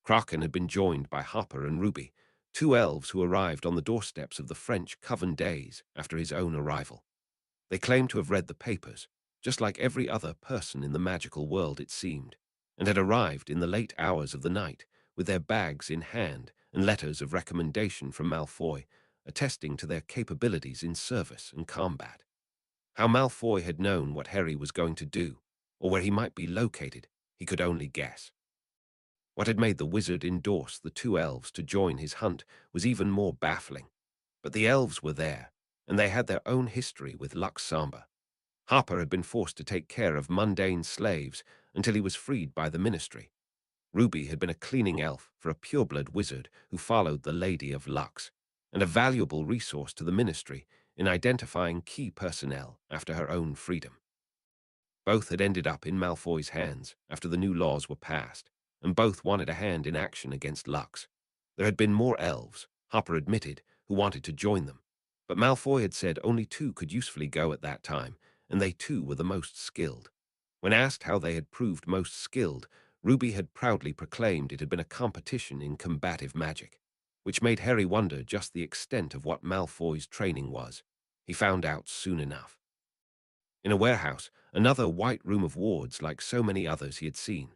Kraken had been joined by Hopper and Ruby, two elves who arrived on the doorsteps of the French Coven days after his own arrival. They claimed to have read the papers, just like every other person in the magical world it seemed, and had arrived in the late hours of the night, with their bags in hand and letters of recommendation from Malfoy, attesting to their capabilities in service and combat. How Malfoy had known what Harry was going to do, or where he might be located, he could only guess. What had made the wizard endorse the two elves to join his hunt was even more baffling. But the elves were there, and they had their own history with Lux Samba. Harper had been forced to take care of mundane slaves until he was freed by the ministry. Ruby had been a cleaning elf for a pureblood wizard who followed the Lady of Lux, and a valuable resource to the ministry in identifying key personnel after her own freedom. Both had ended up in Malfoy's hands after the new laws were passed, and both wanted a hand in action against Lux. There had been more elves, Hopper admitted, who wanted to join them, but Malfoy had said only two could usefully go at that time, and they too were the most skilled. When asked how they had proved most skilled, Ruby had proudly proclaimed it had been a competition in combative magic, which made Harry wonder just the extent of what Malfoy's training was. He found out soon enough. In a warehouse, another white room of wards like so many others he had seen.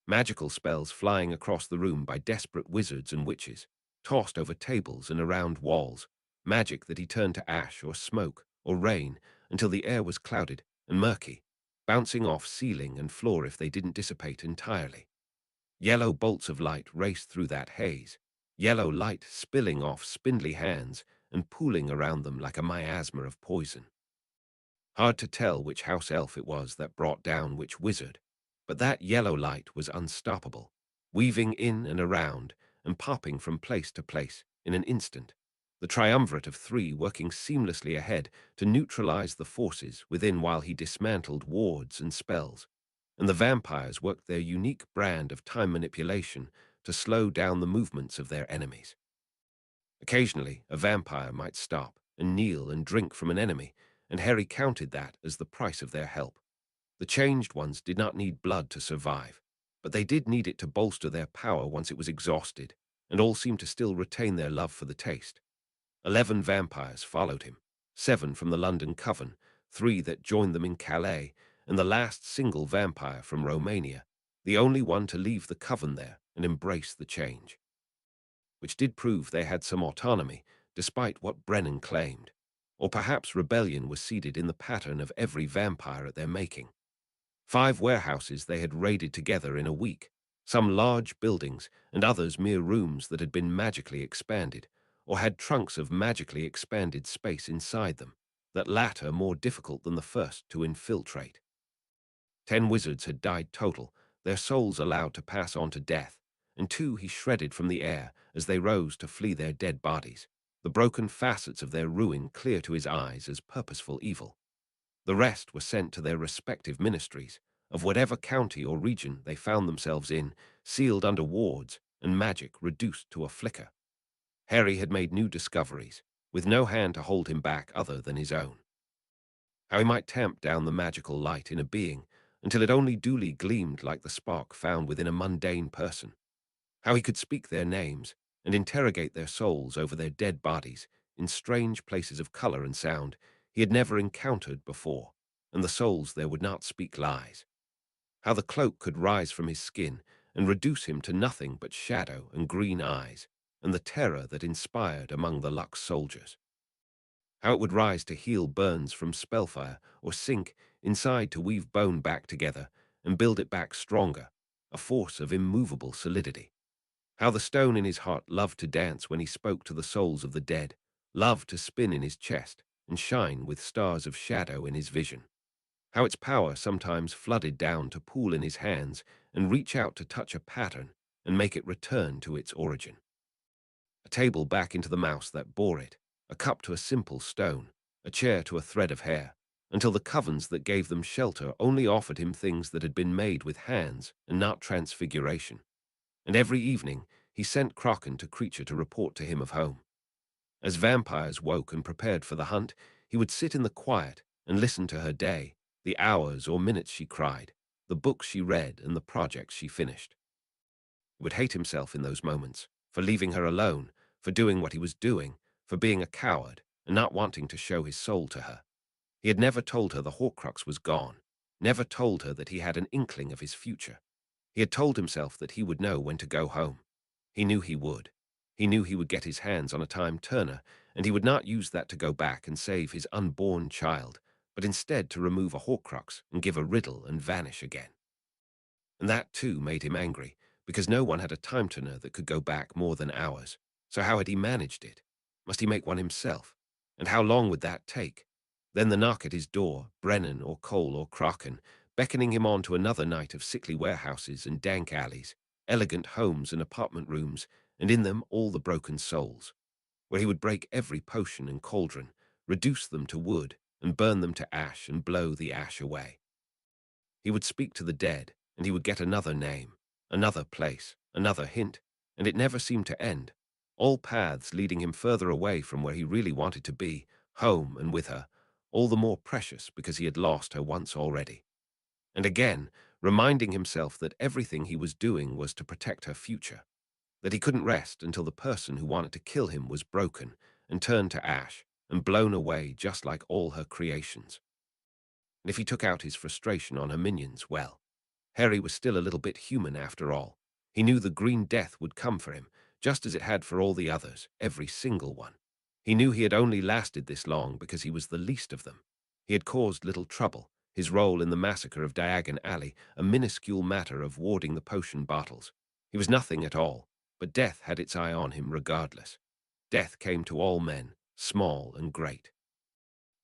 Magical spells flying across the room by desperate wizards and witches, tossed over tables and around walls, magic that he turned to ash or smoke or rain until the air was clouded and murky, bouncing off ceiling and floor if they didn't dissipate entirely. Yellow bolts of light raced through that haze, yellow light spilling off spindly hands and pooling around them like a miasma of poison. Hard to tell which house elf it was that brought down which wizard, but that yellow light was unstoppable, weaving in and around and popping from place to place in an instant, the triumvirate of three working seamlessly ahead to neutralize the forces within while he dismantled wards and spells, and the vampires worked their unique brand of time manipulation to slow down the movements of their enemies. Occasionally, a vampire might stop and kneel and drink from an enemy, and Harry counted that as the price of their help. The changed ones did not need blood to survive, but they did need it to bolster their power once it was exhausted, and all seemed to still retain their love for the taste. 11 vampires followed him, 7 from the London Coven, 3 that joined them in Calais, and the last single vampire from Romania, the only one to leave the Coven there and embrace the change. Which did prove they had some autonomy, despite what Brennan claimed. Or perhaps rebellion was seeded in the pattern of every vampire at their making. 5 warehouses they had raided together in a week, some large buildings and others mere rooms that had been magically expanded, or had trunks of magically expanded space inside them, that latter more difficult than the first to infiltrate. 10 wizards had died total, their souls allowed to pass on to death, and 2 he shredded from the air as they rose to flee their dead bodies, the broken facets of their ruin clear to his eyes as purposeful evil. The rest were sent to their respective ministries, of whatever county or region they found themselves in, sealed under wards and magic reduced to a flicker. Harry had made new discoveries, with no hand to hold him back other than his own. How he might tamp down the magical light in a being until it only duly gleamed like the spark found within a mundane person. How he could speak their names and interrogate their souls over their dead bodies in strange places of color and sound he had never encountered before, and the souls there would not speak lies. How the cloak could rise from his skin and reduce him to nothing but shadow and green eyes, and the terror that inspired among the Lux soldiers. How it would rise to heal burns from spellfire or sink inside to weave bone back together and build it back stronger, a force of immovable solidity. How the stone in his heart loved to dance when he spoke to the souls of the dead, loved to spin in his chest and shine with stars of shadow in his vision. How its power sometimes flooded down to pool in his hands and reach out to touch a pattern and make it return to its origin. A table back into the mouse that bore it, a cup to a simple stone, a chair to a thread of hair, until the covens that gave them shelter only offered him things that had been made with hands and not transfiguration. And every evening he sent Kraken to Creature to report to him of home. As vampires woke and prepared for the hunt, he would sit in the quiet and listen to her day, the hours or minutes she cried, the books she read and the projects she finished. He would hate himself in those moments, for leaving her alone, for doing what he was doing, for being a coward and not wanting to show his soul to her. He had never told her the Horcrux was gone, never told her that he had an inkling of his future. He had told himself that he would know when to go home. He knew he would. He knew he would get his hands on a time turner, and he would not use that to go back and save his unborn child, but instead to remove a Horcrux and give a riddle and vanish again. And that, too, made him angry, because no one had a time turner that could go back more than hours. So how had he managed it? Must he make one himself? And how long would that take? Then the knock at his door, Brennan or Cole or Kraken, beckoning him on to another night of sickly warehouses and dank alleys, elegant homes and apartment rooms, and in them all the broken souls, where he would break every potion and cauldron, reduce them to wood, and burn them to ash and blow the ash away. He would speak to the dead, and he would get another name, another place, another hint, and it never seemed to end, all paths leading him further away from where he really wanted to be, home and with her, all the more precious because he had lost her once already. And again, reminding himself that everything he was doing was to protect her future, that he couldn't rest until the person who wanted to kill him was broken and turned to ash and blown away just like all her creations. And if he took out his frustration on her minions, well, Harry was still a little bit human after all. He knew the green death would come for him, just as it had for all the others, every single one. He knew he had only lasted this long because he was the least of them. He had caused little trouble, his role in the massacre of Diagon Alley a minuscule matter of warding the potion bottles. He was nothing at all, but death had its eye on him regardless. Death came to all men, small and great.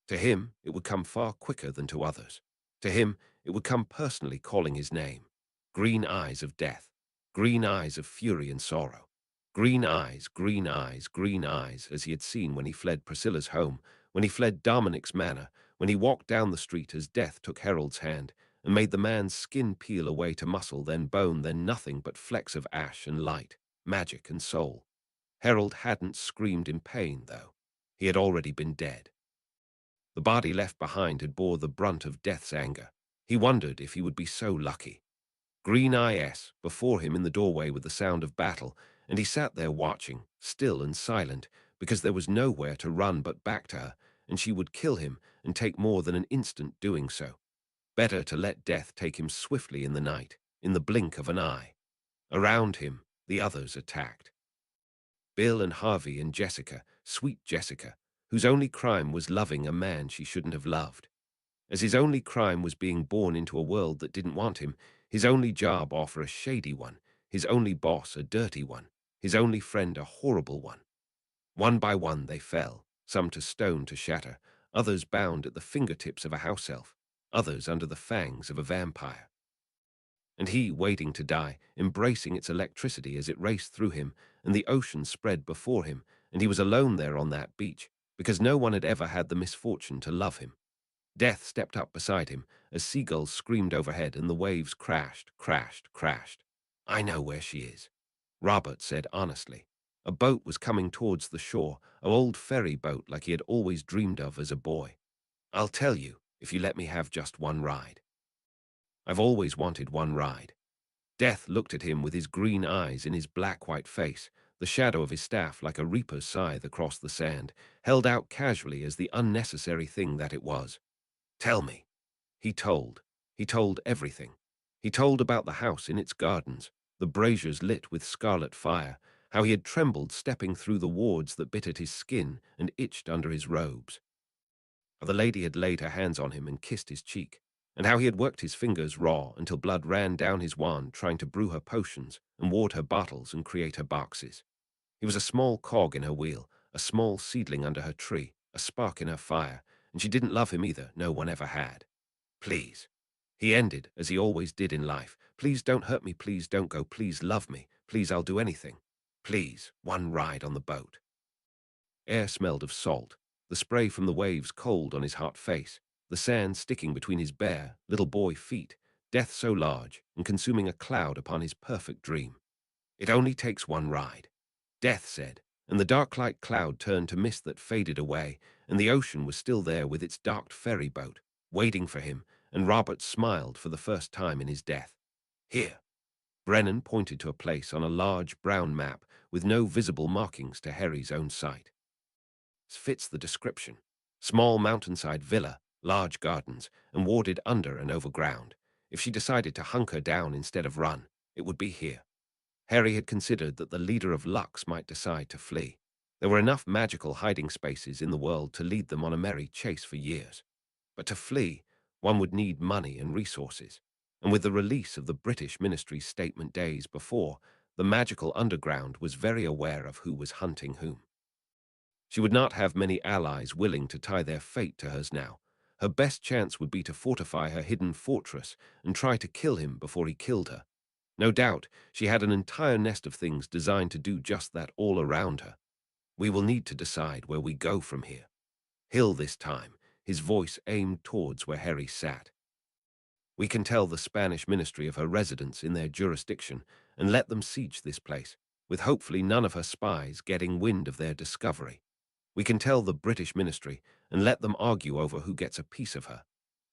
To him, it would come far quicker than to others. To him, it would come personally calling his name. Green eyes of death, green eyes of fury and sorrow. Green eyes, green eyes, green eyes, as he had seen when he fled Priscilla's home, when he fled Dominic's manor, when he walked down the street as death took Harold's hand and made the man's skin peel away to muscle, then bone, then nothing but flecks of ash and light, magic and soul. Harold hadn't screamed in pain, though. He had already been dead. The body left behind had bore the brunt of death's anger. He wondered if he would be so lucky. Green Eyes before him in the doorway with the sound of battle, and he sat there watching, still and silent, because there was nowhere to run but back to her, and she would kill him and take more than an instant doing so. Better to let death take him swiftly in the night, in the blink of an eye. Around him, the others attacked. Bill and Harvey and Jessica, sweet Jessica, whose only crime was loving a man she shouldn't have loved. As his only crime was being born into a world that didn't want him, his only job offer a shady one, his only boss a dirty one, his only friend a horrible one. One by one they fell, some to stone to shatter, others bound at the fingertips of a house elf, others under the fangs of a vampire. And he, waiting to die, embracing its electricity as it raced through him, and the ocean spread before him, and he was alone there on that beach, because no one had ever had the misfortune to love him. Death stepped up beside him as seagulls screamed overhead and the waves crashed, crashed, crashed. "I know where she is," Robert said honestly. A boat was coming towards the shore, an old ferry boat like he had always dreamed of as a boy. "I'll tell you, if you let me have just one ride. I've always wanted one ride." Death looked at him with his green eyes in his black-white face, the shadow of his staff like a reaper's scythe across the sand, held out casually as the unnecessary thing that it was. "Tell me." He told. He told everything. He told about the house in its gardens, the braziers lit with scarlet fire, how he had trembled stepping through the wards that bit at his skin and itched under his robes. How the lady had laid her hands on him and kissed his cheek, and how he had worked his fingers raw until blood ran down his wand trying to brew her potions and ward her bottles and create her boxes. He was a small cog in her wheel, a small seedling under her tree, a spark in her fire, and she didn't love him either, no one ever had. "Please." He ended, as he always did in life. "Please don't hurt me, please don't go, please love me, please I'll do anything. Please, one ride on the boat." Air smelled of salt, the spray from the waves cold on his hot face, the sand sticking between his bare, little boy feet, death so large and consuming a cloud upon his perfect dream. "It only takes one ride," Death said, and the dark light cloud turned to mist that faded away, and the ocean was still there with its docked ferry boat, waiting for him, and Robert smiled for the first time in his death. "Here." Brennan pointed to a place on a large brown map with no visible markings to Harry's own sight. "Fits the description. Small mountainside villa, large gardens, and warded under and overground. If she decided to hunker down instead of run, it would be here." Harry had considered that the leader of Lux might decide to flee. There were enough magical hiding spaces in the world to lead them on a merry chase for years. But to flee, one would need money and resources. And with the release of the British ministry's statement days before, the magical underground was very aware of who was hunting whom. She would not have many allies willing to tie their fate to hers now. Her best chance would be to fortify her hidden fortress and try to kill him before he killed her. No doubt, she had an entire nest of things designed to do just that all around her. "We will need to decide where we go from here." Hill this time, his voice aimed towards where Harry sat. "We can tell the Spanish ministry of her residence in their jurisdiction and let them siege this place, with hopefully none of her spies getting wind of their discovery. We can tell the British ministry and let them argue over who gets a piece of her.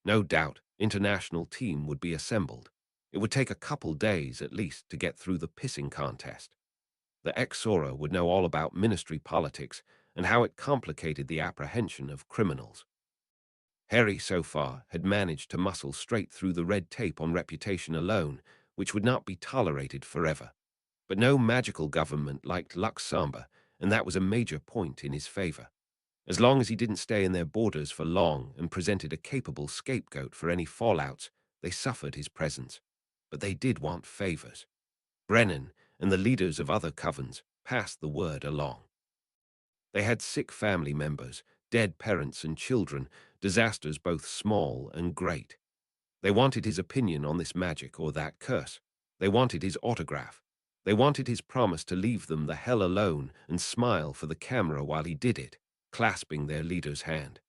No doubt, international team would be assembled. It would take a couple days at least to get through the pissing contest. The ex-Sora would know all about ministry politics and how it complicated the apprehension of criminals. Harry, so far, had managed to muscle straight through the red tape on reputation alone, which would not be tolerated forever. But no magical government liked Luxembourg, and that was a major point in his favor. As long as he didn't stay in their borders for long and presented a capable scapegoat for any fallouts, they suffered his presence. But they did want favors. Brennan and the leaders of other covens passed the word along. They had sick family members, dead parents and children, disasters both small and great. They wanted his opinion on this magic or that curse. They wanted his autograph. They wanted his promise to leave them the hell alone and smile for the camera while he did it, clasping their leader's hand.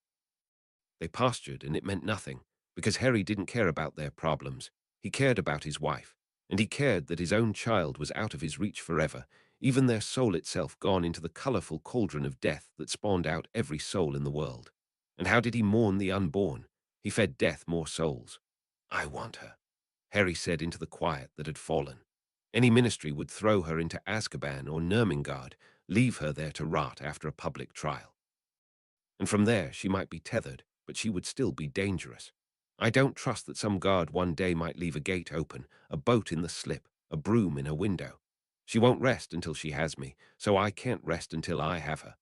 They postured, and it meant nothing, because Harry didn't care about their problems. He cared about his wife, and he cared that his own child was out of his reach forever, even their soul itself gone into the colorful cauldron of death that spawned out every soul in the world. And how did he mourn the unborn? He fed death more souls. I want her, Harry said into the quiet that had fallen. Any ministry would throw her into Azkaban or Nurmengard, leave her there to rot after a public trial. And from there she might be tethered, but she would still be dangerous. I don't trust that some guard one day might leave a gate open, a boat in the slip, a broom in her window. She won't rest until she has me, so I can't rest until I have her.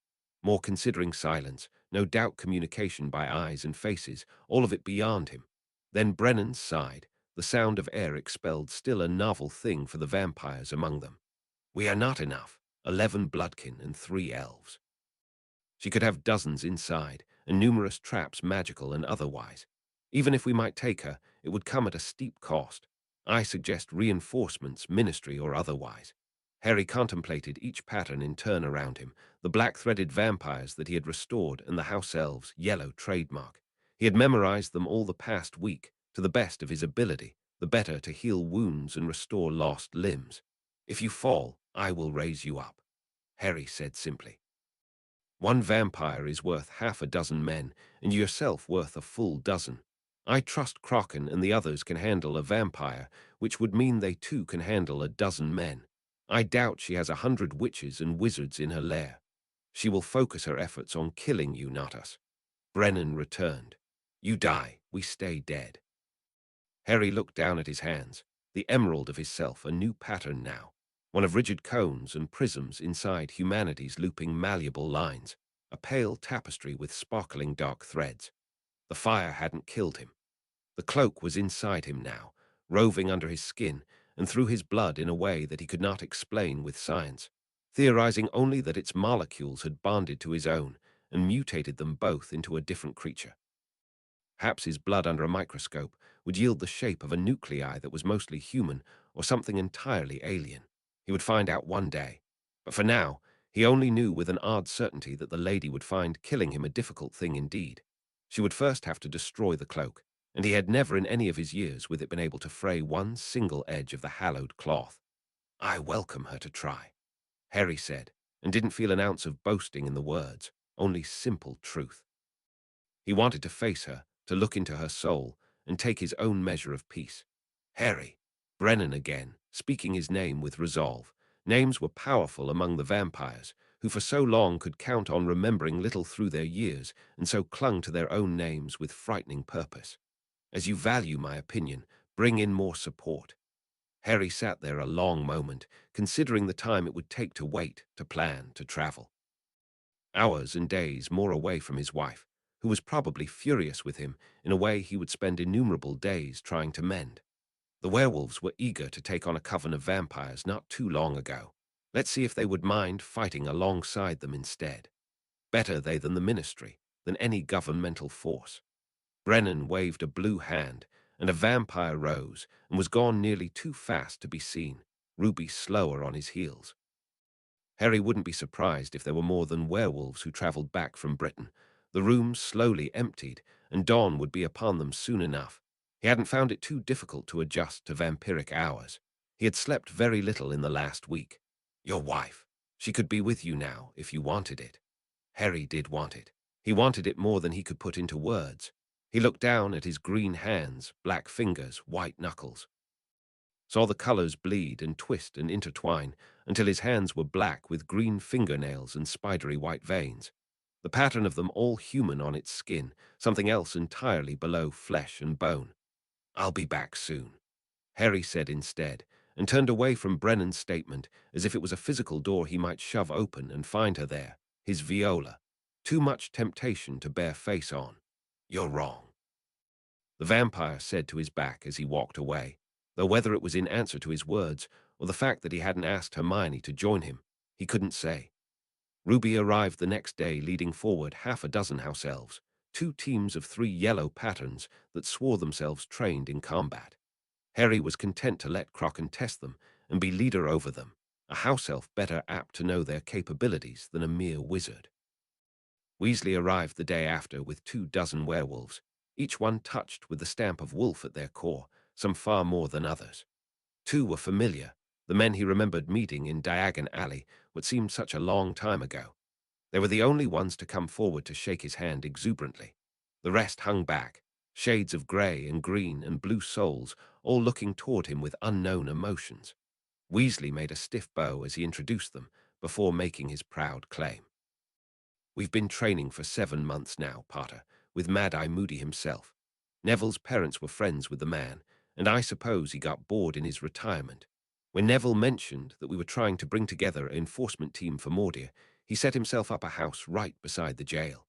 More considering silence, no doubt communication by eyes and faces, all of it beyond him. Then Brennan sighed, the sound of air expelled still a novel thing for the vampires among them. We are not enough, 11 bloodkin and 3 elves. She could have dozens inside, and numerous traps magical and otherwise. Even if we might take her, it would come at a steep cost. I suggest reinforcements, ministry or otherwise. Harry contemplated each pattern in turn around him, the black-threaded vampires that he had restored and the house elves' yellow trademark. He had memorized them all the past week, to the best of his ability, the better to heal wounds and restore lost limbs. If you fall, I will raise you up, Harry said simply. One vampire is worth half a dozen men, and yourself worth a full dozen. I trust Kraken and the others can handle a vampire, which would mean they too can handle a dozen men. I doubt she has 100 witches and wizards in her lair. She will focus her efforts on killing you, not us. Brennan returned. You die, we stay dead. Harry looked down at his hands, the emerald of his self, a new pattern now. One of rigid cones and prisms inside humanity's looping malleable lines, a pale tapestry with sparkling dark threads. The fire hadn't killed him. The cloak was inside him now, roving under his skin and through his blood in a way that he could not explain with science, theorizing only that its molecules had bonded to his own and mutated them both into a different creature. Perhaps his blood under a microscope would yield the shape of a nuclei that was mostly human or something entirely alien. He would find out one day. But for now, he only knew with an odd certainty that the lady would find killing him a difficult thing indeed. She would first have to destroy the cloak, and he had never in any of his years with it been able to fray one single edge of the hallowed cloth. I welcome her to try, Harry said, and didn't feel an ounce of boasting in the words, only simple truth. He wanted to face her, to look into her soul, and take his own measure of peace. Harry, Brennan again, speaking his name with resolve. Names were powerful among the vampires, who for so long could count on remembering little through their years, and so clung to their own names with frightening purpose. As you value my opinion, bring in more support. Harry sat there a long moment, considering the time it would take to wait, to plan, to travel. Hours and days more away from his wife, who was probably furious with him in a way he would spend innumerable days trying to mend. The werewolves were eager to take on a coven of vampires not too long ago. Let's see if they would mind fighting alongside them instead. Better they than the ministry, than any governmental force. Brennan waved a blue hand, and a vampire rose and was gone nearly too fast to be seen, Ruby slower on his heels. Harry wouldn't be surprised if there were more than werewolves who travelled back from Britain. The rooms slowly emptied, and dawn would be upon them soon enough. He hadn't found it too difficult to adjust to vampiric hours. He had slept very little in the last week. Your wife. She could be with you now if you wanted it. Harry did want it. He wanted it more than he could put into words. He looked down at his green hands, black fingers, white knuckles. saw the colors bleed and twist and intertwine until his hands were black with green fingernails and spidery white veins. The pattern of them all human on its skin, something else entirely below flesh and bone. "I'll be back soon," Harry said instead, and turned away from Brennan's statement as if it was a physical door he might shove open and find her there, his viola. Too much temptation to bare face on. "You're wrong," the vampire said to his back as he walked away, though whether it was in answer to his words or the fact that he hadn't asked Hermione to join him, he couldn't say. Ruby arrived the next day leading forward half a dozen house elves, 2 teams of 3 yellow patterns that swore themselves trained in combat. Harry was content to let Crocken test them and be leader over them, a house elf better apt to know their capabilities than a mere wizard. Weasley arrived the day after with 24 werewolves, each one touched with the stamp of wolf at their core, some far more than others. 2 were familiar, the men he remembered meeting in Diagon Alley, what seemed such a long time ago. They were the only ones to come forward to shake his hand exuberantly. The rest hung back, shades of grey and green and blue souls, all looking toward him with unknown emotions. Weasley made a stiff bow as he introduced them, before making his proud claim. "We've been training for 7 months now, Potter, with Mad-Eye Moody himself. Neville's parents were friends with the man, and I suppose he got bored in his retirement. When Neville mentioned that we were trying to bring together an enforcement team for Mordia, he set himself up a house right beside the jail.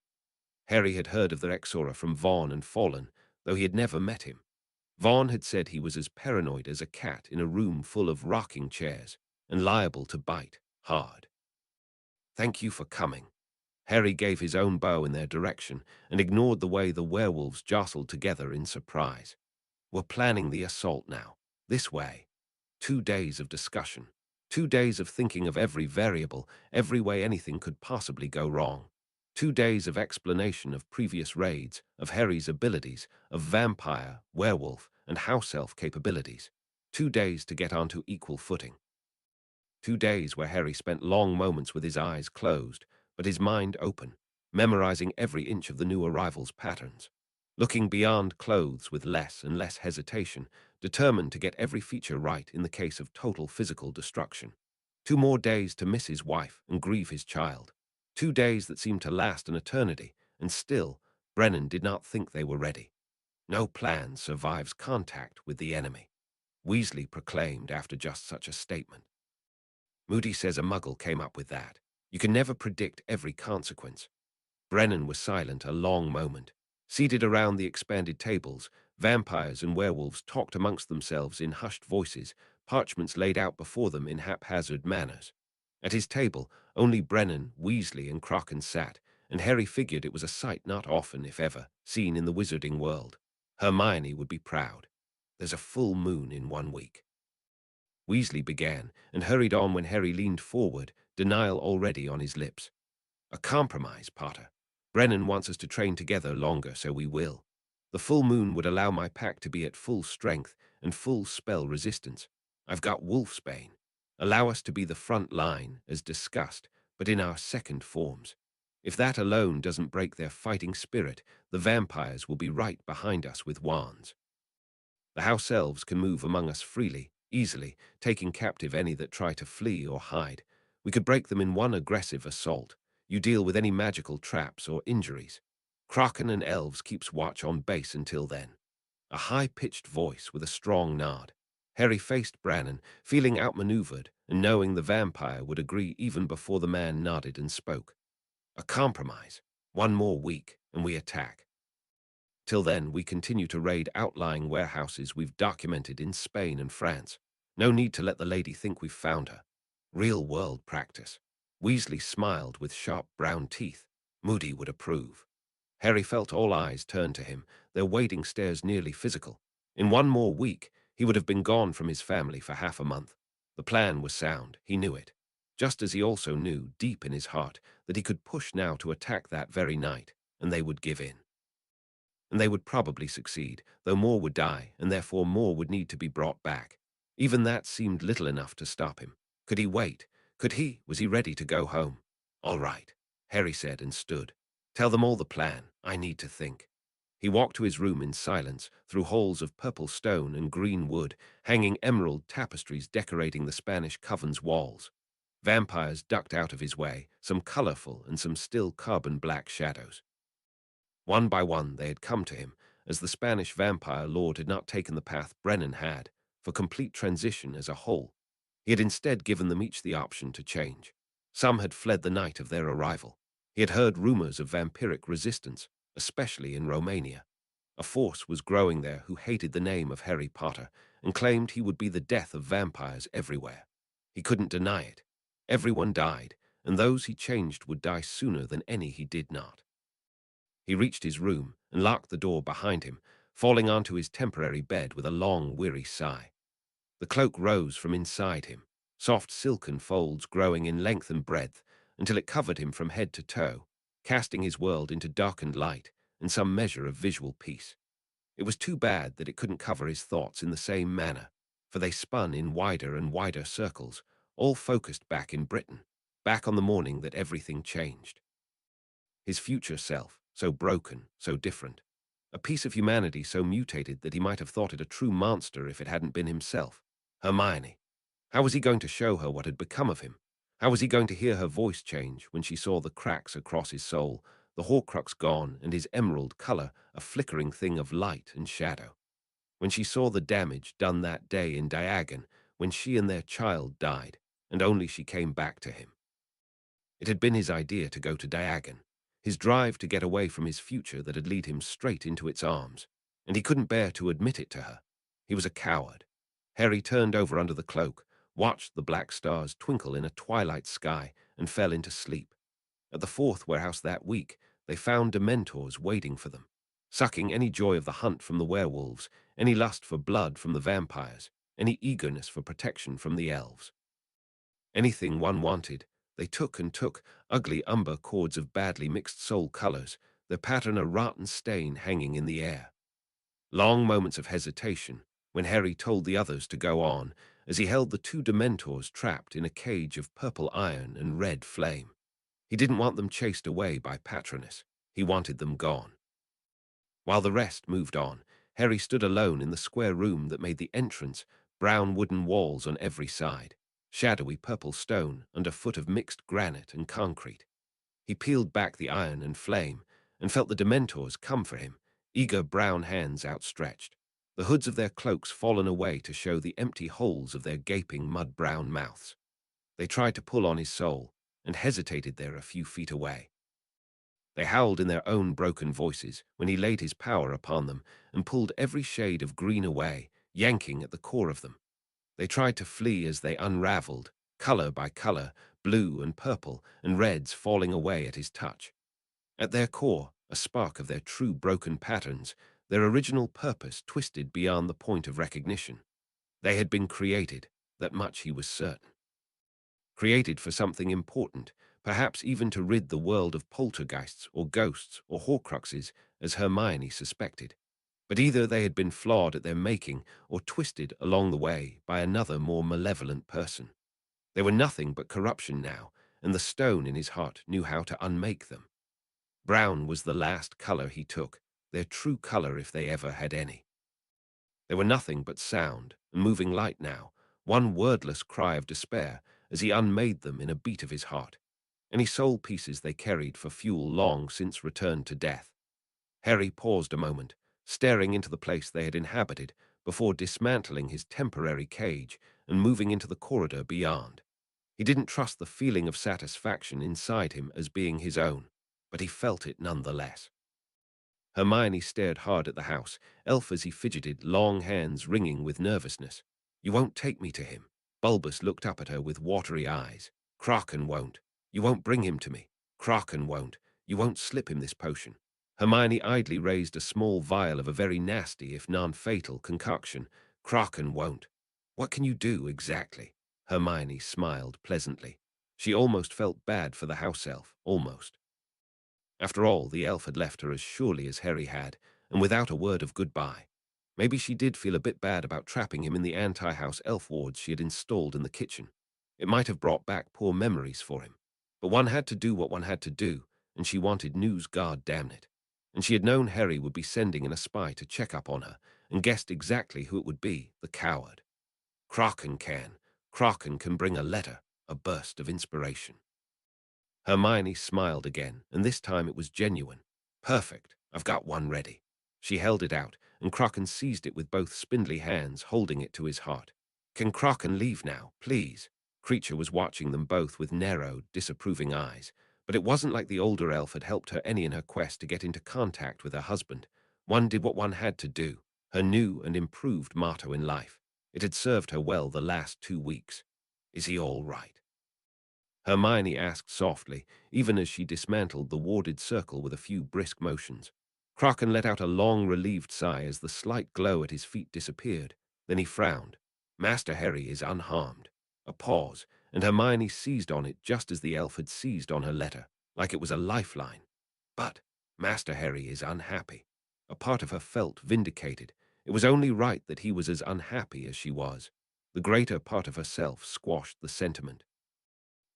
Harry had heard of the Exora from Vaughn and Fallen, though he had never met him. Vaughn had said he was as paranoid as a cat in a room full of rocking chairs, and liable to bite hard. "Thank you for coming." Harry gave his own bow in their direction and ignored the way the werewolves jostled together in surprise. "We're planning the assault now. This way." 2 days of discussion. 2 days of thinking of every variable, every way anything could possibly go wrong. 2 days of explanation of previous raids, of Harry's abilities, of vampire, werewolf, and house elf capabilities. 2 days to get onto equal footing. 2 days where Harry spent long moments with his eyes closed, but his mind open, memorizing every inch of the new arrival's patterns, looking beyond clothes with less and less hesitation, determined to get every feature right in the case of total physical destruction. 2 more days to miss his wife and grieve his child. 2 days that seemed to last an eternity, and still, Brennan did not think they were ready. "No plan survives contact with the enemy," Weasley proclaimed after just such a statement. "Moody says a muggle came up with that. You can never predict every consequence." Brennan was silent a long moment. Seated around the expanded tables, vampires and werewolves talked amongst themselves in hushed voices, parchments laid out before them in haphazard manners. At his table, only Brennan, Weasley, and Crocken sat, and Harry figured it was a sight not often, if ever, seen in the wizarding world. Hermione would be proud. "There's a full moon in 1 week." Weasley began, and hurried on when Harry leaned forward, denial already on his lips. "A compromise, Potter. Brennan wants us to train together longer, so we will. The full moon would allow my pack to be at full strength and full spell resistance. I've got Wolfsbane. Allow us to be the front line, as discussed, but in our second forms. If that alone doesn't break their fighting spirit, the vampires will be right behind us with wands. The house elves can move among us freely, easily, taking captive any that try to flee or hide. We could break them in one aggressive assault. You deal with any magical traps or injuries. Kraken and elves keeps watch on base until then." A high-pitched voice with a strong nod. Harry faced Brannan, feeling outmaneuvered and knowing the vampire would agree even before the man nodded and spoke. "A compromise. 1 more week, and we attack. Till then, we continue to raid outlying warehouses we've documented in Spain and France. No need to let the lady think we've found her. Real-world practice." Weasley smiled with sharp brown teeth. Moody would approve. Harry felt all eyes turn to him, their waiting stares nearly physical. In 1 more week, he would have been gone from his family for half a month. The plan was sound, he knew it. Just as he also knew, deep in his heart, that he could push now to attack that very night, and they would give in. And they would probably succeed, though more would die, and therefore more would need to be brought back. Even that seemed little enough to stop him. Could he wait? Was he ready to go home? "All right," Harry said and stood. "Tell them all the plan. I need to think." He walked to his room in silence, through halls of purple stone and green wood, hanging emerald tapestries decorating the Spanish coven's walls. Vampires ducked out of his way, some colorful and some still carbon-black shadows. One by one they had come to him, as the Spanish vampire lord had not taken the path Brennan had, for complete transition as a whole. He had instead given them each the option to change. Some had fled the night of their arrival. He had heard rumors of vampiric resistance, especially in Romania. A force was growing there who hated the name of Harry Potter and claimed he would be the death of vampires everywhere. He couldn't deny it. Everyone died, and those he changed would die sooner than any he did not. He reached his room and locked the door behind him, falling onto his temporary bed with a long, weary sigh. The cloak rose from inside him, soft silken folds growing in length and breadth until it covered him from head to toe, casting his world into darkened light and some measure of visual peace. It was too bad that it couldn't cover his thoughts in the same manner, for they spun in wider and wider circles, all focused back in Britain, back on the morning that everything changed. His future self, so broken, so different. A piece of humanity so mutated that he might have thought it a true monster if it hadn't been himself. Hermione. How was he going to show her what had become of him? How was he going to hear her voice change when she saw the cracks across his soul, the Horcrux gone and his emerald color a flickering thing of light and shadow? When she saw the damage done that day in Diagon, when she and their child died, and only she came back to him. It had been his idea to go to Diagon, his drive to get away from his future that had led him straight into its arms, and he couldn't bear to admit it to her. He was a coward. Harry turned over under the cloak, watched the black stars twinkle in a twilight sky, and fell into sleep. At the fourth warehouse that week, they found Dementors waiting for them, sucking any joy of the hunt from the werewolves, any lust for blood from the vampires, any eagerness for protection from the elves. Anything one wanted, they took and took, ugly umber cords of badly mixed soul colors, their pattern a rotten stain hanging in the air. Long moments of hesitation, when Harry told the others to go on, as he held the two Dementors trapped in a cage of purple iron and red flame. He didn't want them chased away by Patronus. He wanted them gone. While the rest moved on, Harry stood alone in the square room that made the entrance, brown wooden walls on every side, shadowy purple stone under foot of mixed granite and concrete. He peeled back the iron and flame and felt the Dementors come for him, eager brown hands outstretched, the hoods of their cloaks fallen away to show the empty holes of their gaping mud-brown mouths. They tried to pull on his soul and hesitated there a few feet away. They howled in their own broken voices when he laid his power upon them and pulled every shade of green away, yanking at the core of them. They tried to flee as they unraveled, color by color, blue and purple and reds falling away at his touch. At their core, a spark of their true broken patterns, their original purpose twisted beyond the point of recognition. They had been created, that much he was certain. Created for something important, perhaps even to rid the world of poltergeists or ghosts or Horcruxes, as Hermione suspected. But either they had been flawed at their making or twisted along the way by another more malevolent person. They were nothing but corruption now, and the stone in his heart knew how to unmake them. Brown was the last color he took, their true color if they ever had any. They were nothing but sound and moving light now, one wordless cry of despair as he unmade them in a beat of his heart. Any soul pieces they carried for fuel long since returned to death. Harry paused a moment, staring into the place they had inhabited before dismantling his temporary cage and moving into the corridor beyond. He didn't trust the feeling of satisfaction inside him as being his own, but he felt it nonetheless. Hermione stared hard at the house, elf as he fidgeted, long hands wringing with nervousness. "You won't take me to him." Bulbus looked up at her with watery eyes. "Kraken won't. You won't bring him to me. Kraken won't. You won't slip him this potion." Hermione idly raised a small vial of a very nasty, if non-fatal, concoction. "Kraken won't." "What can you do, exactly?" Hermione smiled pleasantly. She almost felt bad for the house elf, almost. After all, the elf had left her as surely as Harry had, and without a word of goodbye. Maybe she did feel a bit bad about trapping him in the anti-house elf wards she had installed in the kitchen. It might have brought back poor memories for him. But one had to do what one had to do, and she wanted news, God damn it. and she had known Harry would be sending in a spy to check up on her, and guessed exactly who it would be, the coward. Kraken can. Kraken can bring a letter, a burst of inspiration. Hermione smiled again, and this time it was genuine. Perfect, I've got one ready. She held it out, and Kraken seized it with both spindly hands, holding it to his heart. Can Kraken leave now, please? Creature was watching them both with narrowed, disapproving eyes, but it wasn't like the older elf had helped her any in her quest to get into contact with her husband. One did what one had to do, her new and improved motto in life. It had served her well the last 2 weeks. Is he all right? Hermione asked softly, even as she dismantled the warded circle with a few brisk motions. Kraken let out a long, relieved sigh as the slight glow at his feet disappeared. Then he frowned. Master Harry is unharmed. A pause, and Hermione seized on it just as the elf had seized on her letter, like it was a lifeline. But Master Harry is unhappy. A part of her felt vindicated. It was only right that he was as unhappy as she was. The greater part of herself squashed the sentiment.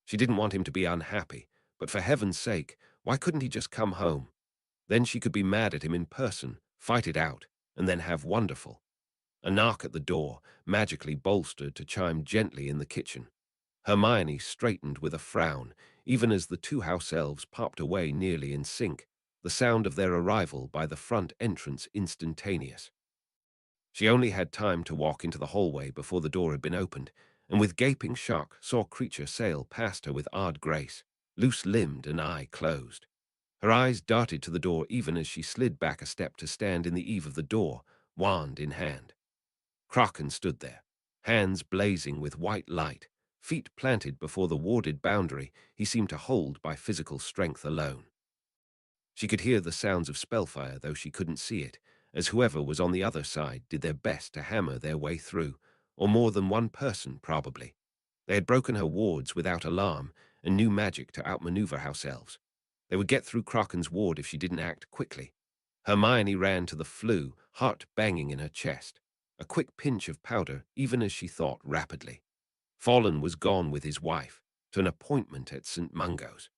She didn't want him to be unhappy, but for heaven's sake, why couldn't he just come home? Then she could be mad at him in person, fight it out, and then have wonderful. A knock at the door, magically bolstered to chime gently in the kitchen. Hermione straightened with a frown, even as the two house elves popped away nearly in sync, the sound of their arrival by the front entrance instantaneous. She only had time to walk into the hallway before the door had been opened, and with gaping shock saw Creature sail past her with odd grace, loose-limbed and eye closed. Her eyes darted to the door even as she slid back a step to stand in the eave of the door, wand in hand. Kraken stood there, hands blazing with white light, feet planted before the warded boundary he seemed to hold by physical strength alone. She could hear the sounds of spellfire, though she couldn't see it, as whoever was on the other side did their best to hammer their way through, or more than one person, probably. They had broken her wards without alarm and knew magic to outmaneuver house elves. They would get through Kraken's ward if she didn't act quickly. Hermione ran to the flue, heart banging in her chest. A quick pinch of powder, even as she thought rapidly. Fallen was gone with his wife, to an appointment at St. Mungo's.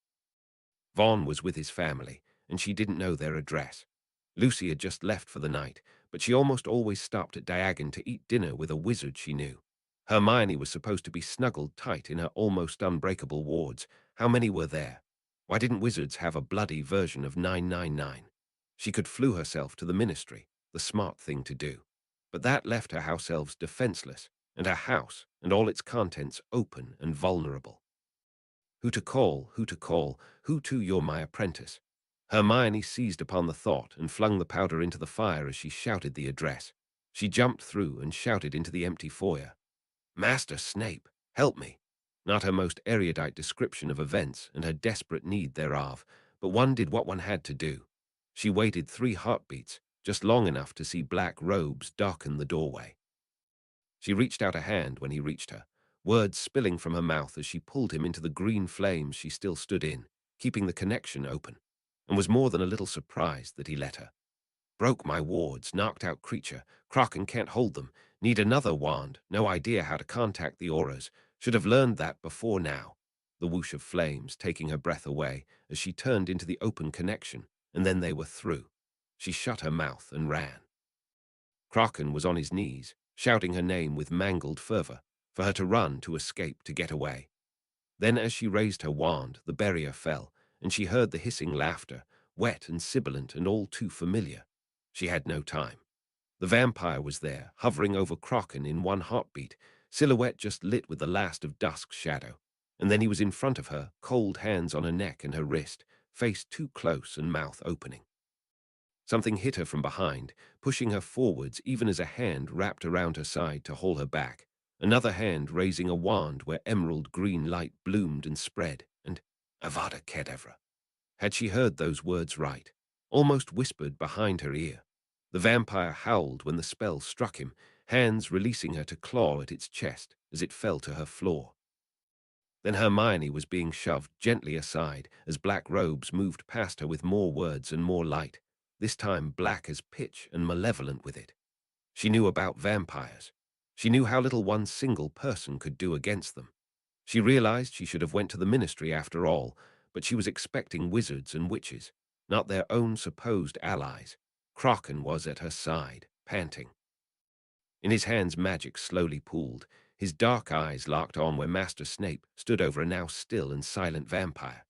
Vaughn was with his family, and she didn't know their address. Lucy had just left for the night, but she almost always stopped at Diagon to eat dinner with a wizard she knew. Hermione was supposed to be snuggled tight in her almost unbreakable wards. How many were there? Why didn't wizards have a bloody version of 999? She could flew herself to the ministry, the smart thing to do. But that left her house elves defenseless, and her house and all its contents open and vulnerable. Who to call, who to call, who to you're my apprentice? Hermione seized upon the thought and flung the powder into the fire as she shouted the address. She jumped through and shouted into the empty foyer. Master Snape, help me. Not her most erudite description of events and her desperate need thereof, but one did what one had to do. She waited 3 heartbeats, just long enough to see black robes darken the doorway. She reached out a hand when he reached her, words spilling from her mouth as she pulled him into the green flames she still stood in, keeping the connection open, and was more than a little surprised that he let her. Broke my wards, knocked out Creature. Kraken can't hold them. Need another wand. No idea how to contact the auras. Should have learned that before now. The whoosh of flames taking her breath away as she turned into the open connection, and then they were through. She shut her mouth and ran. Kraken was on his knees, shouting her name with mangled fervor, for her to run, to escape, to get away. Then as she raised her wand, the barrier fell, and she heard the hissing laughter, wet and sibilant and all too familiar. She had no time. The vampire was there, hovering over Kraken in one heartbeat, silhouette just lit with the last of dusk's shadow. And then he was in front of her, cold hands on her neck and her wrist, face too close and mouth opening. Something hit her from behind, pushing her forwards even as a hand wrapped around her side to haul her back, another hand raising a wand where emerald green light bloomed and spread, and Avada Kedavra. Had she heard those words right? Almost whispered behind her ear. The vampire howled when the spell struck him, hands releasing her to claw at its chest as it fell to her floor. Then Hermione was being shoved gently aside as black robes moved past her with more words and more light, this time black as pitch and malevolent with it. She knew about vampires. She knew how little one single person could do against them. She realized she should have went to the ministry after all, but she was expecting wizards and witches. not their own supposed allies. Kraken was at her side, panting. In his hands magic slowly pooled, his dark eyes locked on where Master Snape stood over a now still and silent vampire.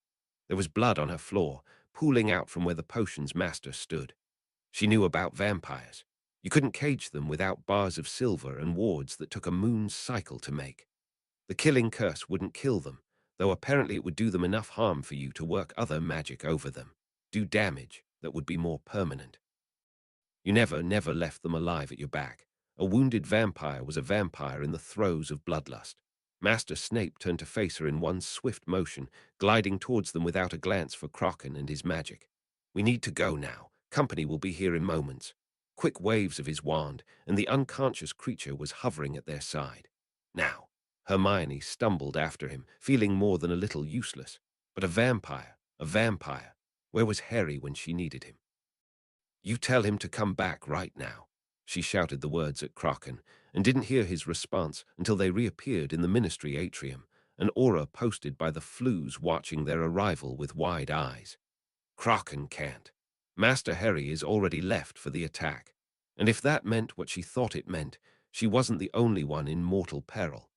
There was blood on her floor, pooling out from where the potion's master stood. She knew about vampires. You couldn't cage them without bars of silver and wards that took a moon's cycle to make. The killing curse wouldn't kill them, though apparently it would do them enough harm for you to work other magic over them, do damage that would be more permanent. You never left them alive at your back. A wounded vampire was a vampire in the throes of bloodlust. Master Snape turned to face her in one swift motion, gliding towards them without a glance for Kraken and his magic. We need to go now. Company will be here in moments. Quick waves of his wand, and the unconscious creature was hovering at their side. Now, Hermione stumbled after him, feeling more than a little useless. But a vampire, a vampire. Where was Harry when she needed him? You tell him to come back right now. She shouted the words at Kraken, and didn't hear his response until they reappeared in the ministry atrium, an aura posted by the flues watching their arrival with wide eyes. Kraken can't. Master Harry is already left for the attack. And if that meant what she thought it meant, she wasn't the only one in mortal peril.